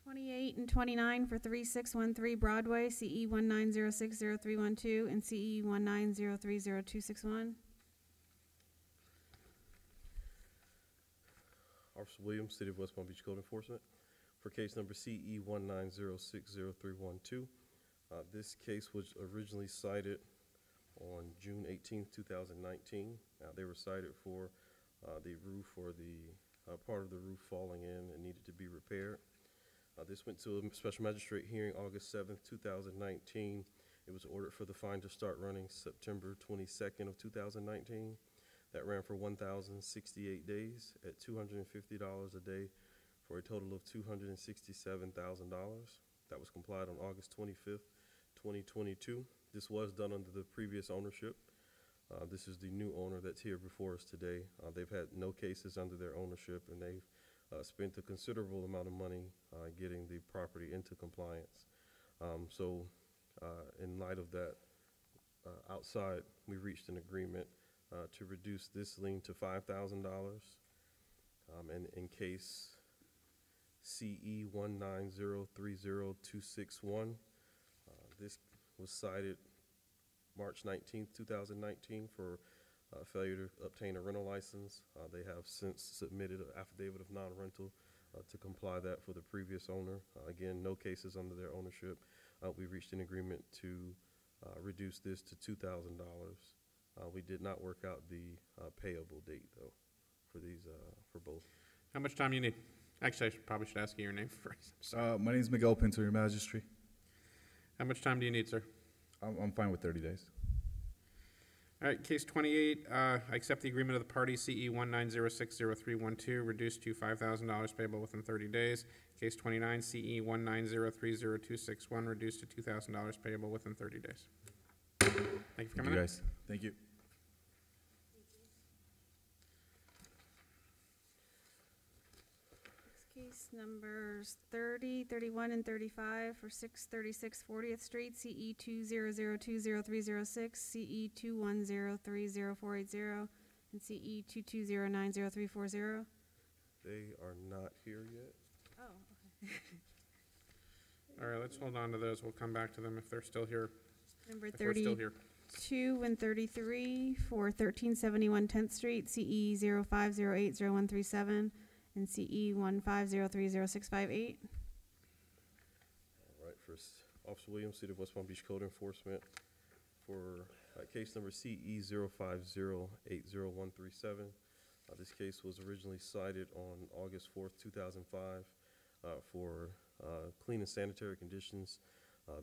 28 and 29 for 3613 Broadway, CE 19060312 and CE 19030261. Officer Williams, City of West Palm Beach Code Enforcement. For case number CE 19060312. This case was originally cited on June 18th, 2019. They were cited for the roof, or the part of the roof falling in and needed to be repaired. This went to a special magistrate hearing August 7th, 2019. It was ordered for the fine to start running September 22nd of 2019. That ran for 1,068 days at $250 a day for a total of $267,000. That was complied on August 25th, 2022. This was done under the previous ownership. This is the new owner that's here before us today. They've had no cases under their ownership, and they've spent a considerable amount of money getting the property into compliance. In light of that, outside, we reached an agreement to reduce this lien to $5,000. And in case CE 19030-261, this was cited March 19th, 2019 for failure to obtain a rental license. They have since submitted an affidavit of non-rental to comply that for the previous owner. Again, no cases under their ownership. We reached an agreement to reduce this to $2,000. We did not work out the payable date, though, for these, for both. How much time do you need? Actually, I probably should ask you your name first. My name is Miguel Pinto, your Magistrate. How much time do you need, sir? I'm fine with 30 days. All right, case 28, I accept the agreement of the parties, CE 190600312, reduced to $5,000 payable within 30 days. Case 29, CE 19030-261, reduced to $2,000 payable within 30 days. Thank you for coming in. Guys. Thank you. Case numbers 30, 31, and 35 for 636 40th Street, CE 200200306, CE 210300480, and CE 22090340. They are not here yet. Oh, okay. All right, let's hold on to those. We'll come back to them if they're still here. Number If we're still here. 32 and 33 for 1371 10th Street, CE 05080137, and CE 15030658. All right, first, Officer Williams, City of West Palm Beach Code Enforcement, for case number CE 05080137. This case was originally cited on August 4th, 2005, for clean and sanitary conditions.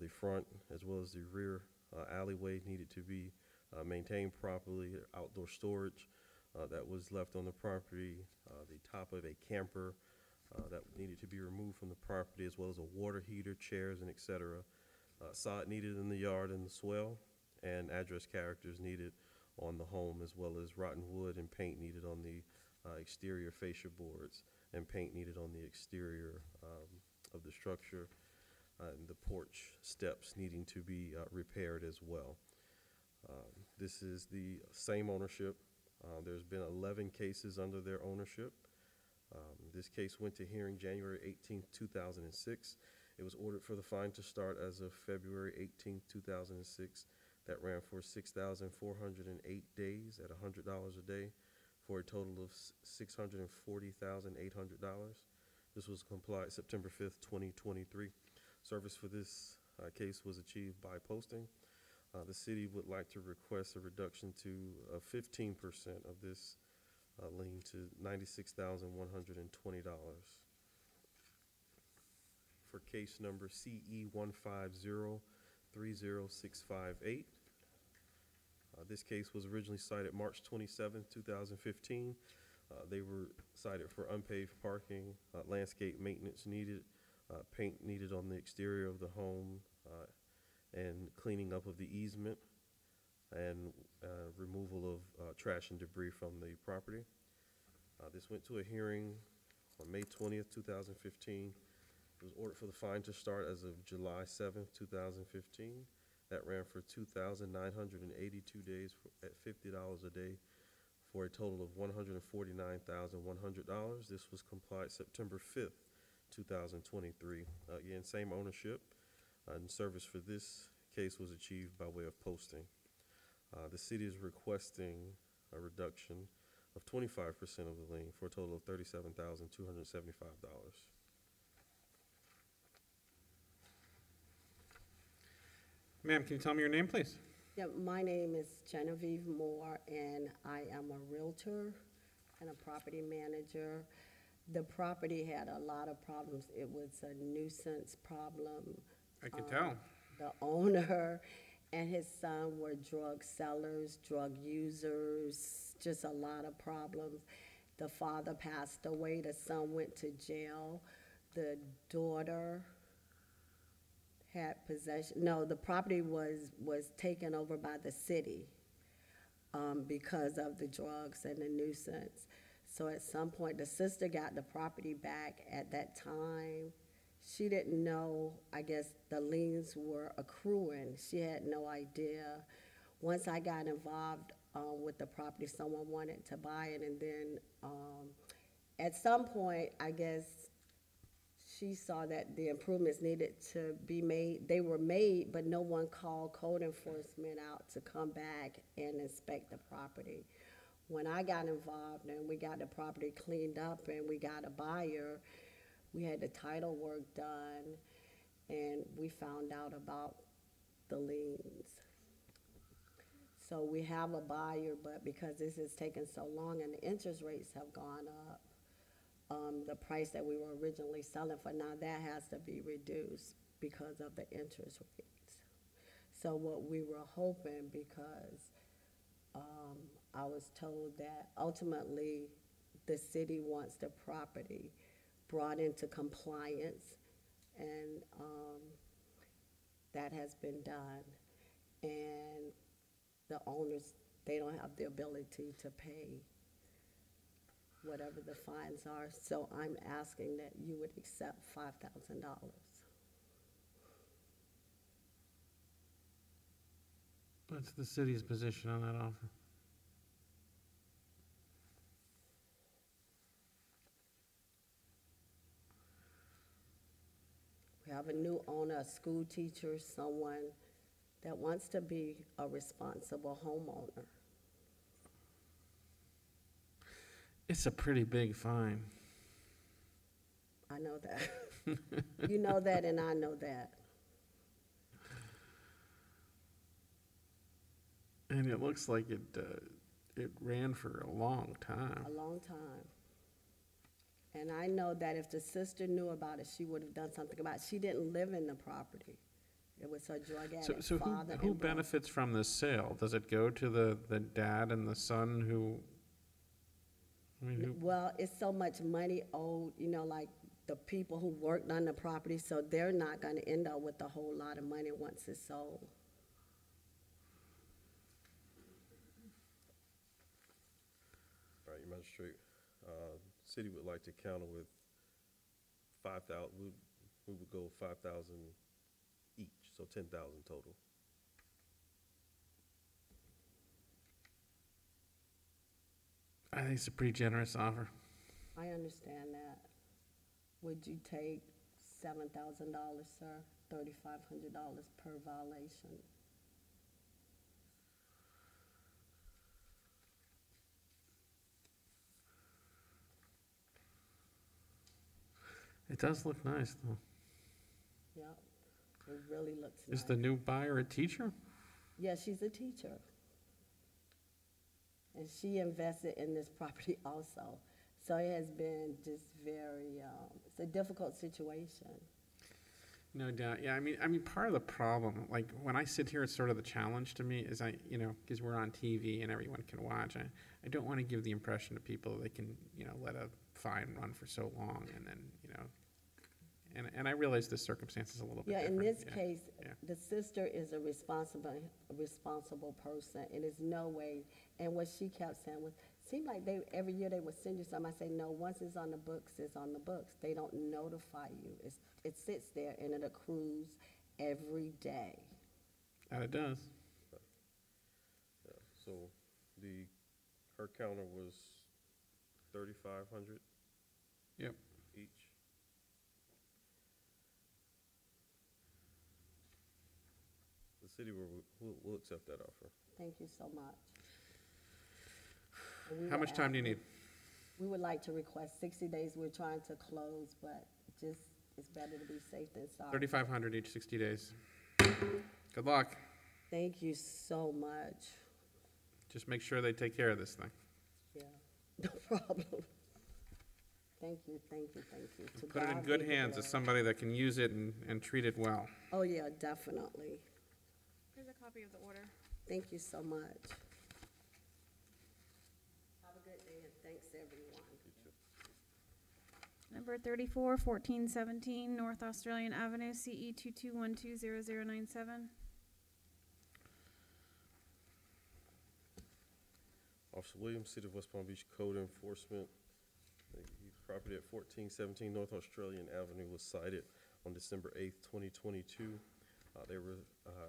The front as well as the rear alleyway needed to be maintained properly. Outdoor storage that was left on the property, the top of a camper that needed to be removed from the property, as well as a water heater, chairs, and et cetera. Sod needed in the yard and the swell, and address characters needed on the home, as well as rotten wood and paint needed on the exterior fascia boards, and paint needed on the exterior of the structure, and the porch steps needing to be repaired as well. This is the same ownership. There's been 11 cases under their ownership. This case went to hearing January 18th, 2006. It was ordered for the fine to start as of February 18th, 2006. That ran for 6,408 days at $100 a day, for a total of $640,800. This was complied September 5th, 2023. Service for this case was achieved by posting. The city would like to request a reduction to 15% of this lien to $96,120. For case number CE 150-30658. This case was originally cited March 27, 2015. They were cited for unpaved parking, landscape maintenance needed, paint needed on the exterior of the home, and cleaning up of the easement, and removal of trash and debris from the property. This went to a hearing on May 20th, 2015. It was ordered for the fine to start as of July 7th, 2015. That ran for 2,982 days at $50 a day, for a total of $149,100. This was complied September 5th, 2023. Again, same ownership, and service for this case was achieved by way of posting. The city is requesting a reduction of 25% of the lien, for a total of $37,275. Ma'am, can you tell me your name, please? Yeah, my name is Genevieve Moore, and I am a realtor and a property manager. The property had a lot of problems. It was a nuisance problem. I can tell. The owner and his son were drug sellers, drug users, just a lot of problems. The father passed away, the son went to jail. The daughter had possession, no, the property was taken over by the city because of the drugs and the nuisance. So at some point, the sister got the property back. At that time, she didn't know, I guess, the liens were accruing. She had no idea. Once I got involved with the property, someone wanted to buy it, and then at some point, I guess, she saw that the improvements needed to be made. They were made, but no one called code enforcement out to come back and inspect the property. When I got involved and we got the property cleaned up and we got a buyer, we had the title work done, and we found out about the liens. So we have a buyer, but because this has taken so long and the interest rates have gone up, the price that we were originally selling for, now that has to be reduced because of the interest rates. So what we were hoping, because I was told that ultimately the city wants the property brought into compliance, and that has been done. And the owners, they don't have the ability to pay whatever the fines are, so I'm asking that you would accept $5,000. What's the city's position on that offer? We have a new owner, a school teacher, someone that wants to be a responsible homeowner. It's a pretty big fine. I know that. You know that, and I know that. And it looks like it ran for a long time. A long time. And I know that if the sister knew about it, she would have done something about it. She didn't live in the property. It was her drug addict So father. who benefits from this sale? Does it go to the dad and the son who I mean, Well, it's so much money owed, you know, like the people who worked on the property, so they're not gonna end up with a whole lot of money once it's sold. All right, Your Magistrate, city would like to counter with 5,000, we would go 5,000 each, so 10,000 total. I think it's a pretty generous offer. I understand that. Would you take $7,000, sir? $3,500 per violation? It does look nice, though. Yep, it really looks Is nice. the new buyer a teacher? Yeah, she's a teacher. And she invested in this property also. So it has been just very, it's a difficult situation. No doubt. Yeah, I mean, part of the problem, like when I sit here, it's sort of the challenge to me is because we're on TV and everyone can watch. I don't want to give the impression to people that they can, let a fine run for so long and then, and I realize this circumstance is a little bit Yeah, different. in this Yeah, case, yeah. the sister is a responsible person. It is no way. And what she kept saying was, seemed like every year they would send you something. I say, no, once it's on the books, it's on the books. They don't notify you. It sits there and it accrues every day. That it does. Yeah, so her counter was 3,500 Yep. each. The city will accept that offer. Thank you so much. And we How would much time do you ask- need? We would like to request 60 days. We're trying to close, but it's better to be safe than sorry. 3,500 each, 60 days. Good luck. Thank you so much. Just make sure they take care of this thing. Yeah, no problem. Thank you, thank you, thank you. To Put it in God good be the hands as glory. somebody that can use it and treat it well. Oh, yeah, definitely. Here's a copy of the order. Thank you so much. Have a good day, and thanks, everyone. Number 34, 1417 North Australian Avenue, CE 22120097. Officer Williams, City of West Palm Beach Code Enforcement. The property at 1417 North Australian Avenue was cited on December 8th, 2022. They were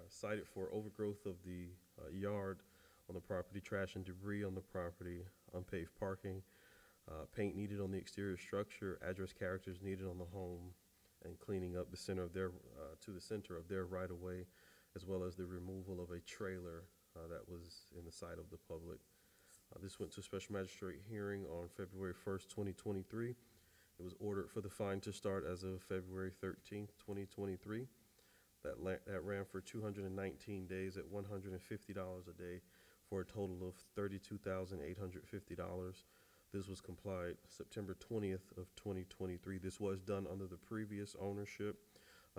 cited for overgrowth of the yard on the property, trash and debris on the property, unpaved parking, paint needed on the exterior structure, address characters needed on the home, and cleaning up the center of their, to the center of their right-of-way, as well as the removal of a trailer that was in the sight of the public. This went to a special magistrate hearing on February 1st, 2023. It was ordered for the fine to start as of February 13th, 2023. That ran for 219 days at $150 a day for a total of $32,850. This was complied September 20th of 2023. This was done under the previous ownership.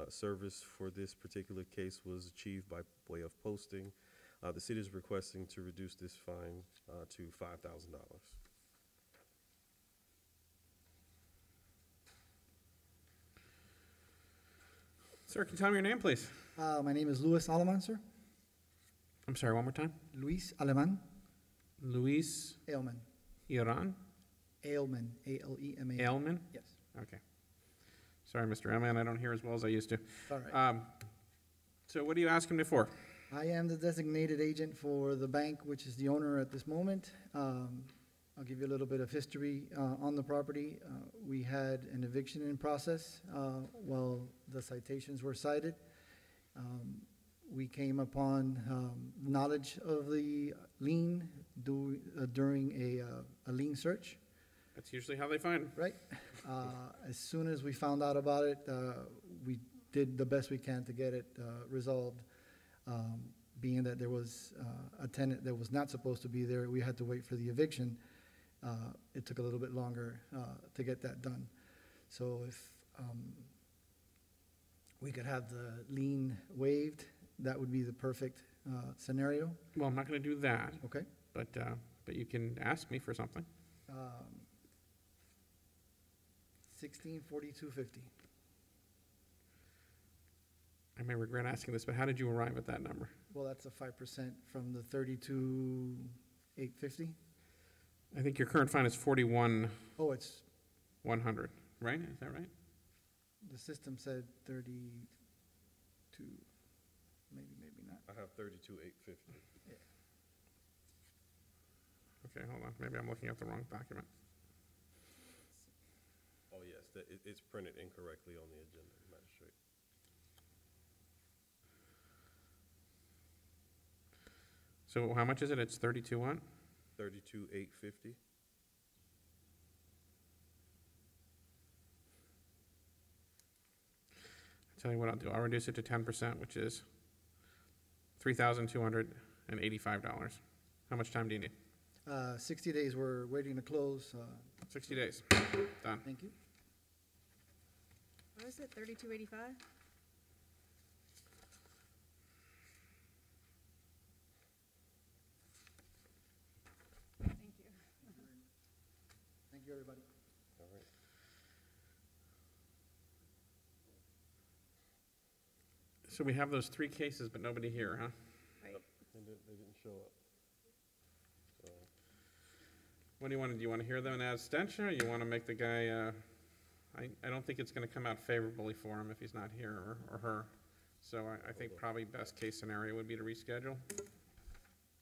Service for this particular case was achieved by way of posting. The city is requesting to reduce this fine to $5,000. Sir, can you tell me your name, please? My name is Luis Aleman, sir. I'm sorry, one more time. Luis Aleman. Luis Ailman. Iran? Ailman. A-L-E-M-A-N. Ailman? Yes. Okay. Sorry, Mr. Ailman, I don't hear as well as I used to. All right. So what are you asking me for? I am the designated agent for the bank, which is the owner at this moment. I'll give you a little bit of history on the property. We had an eviction in process while the citations were cited. We came upon knowledge of the lien during a lien search. That's usually how they find them. Right. As soon as we found out about it, we did the best we can to get it resolved. Being that there was a tenant that was not supposed to be there, we had to wait for the eviction. It took a little bit longer to get that done. So if we could have the lien waived, that would be the perfect scenario. Well, I'm not going to do that. Okay. But you can ask me for something. 1642.50. I may regret asking this, but how did you arrive at that number? Well, that's a 5% from the 32,850. I think your current fine is 41,100, Oh, it's, right? Is that right? the system said 32, maybe not. I have 32,850. Okay, hold on. Maybe I'm looking at the wrong document. Oh, yes, it's printed incorrectly on the agenda, Magistrate. So how much is it? It's 32 what? 32,850. Tell you what I'll do. I'll reduce it to 10%, which is $3,285. How much time do you need? 60 days, we're waiting to close. 60 days. Done. Thank you. What is it, 3285? Thank you. Thank you, everybody. All right. So we have those 3 cases, but nobody here, huh? Right. They didn't show up. So, What do you want to do? You want to hear them in abstention, or you want to make the guy, I don't think it's going to come out favorably for him if he's not here or her. So I think probably best case scenario would be to reschedule.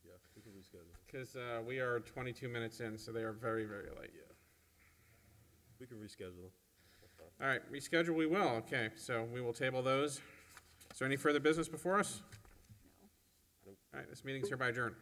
yeah, we can reschedule. Because we are 22 minutes in, so they are very, very late. Yeah. We can reschedule. That's fine. All right, reschedule we will. Okay, so we will table those. Is there any further business before us? No. All right, this meeting's hereby adjourned.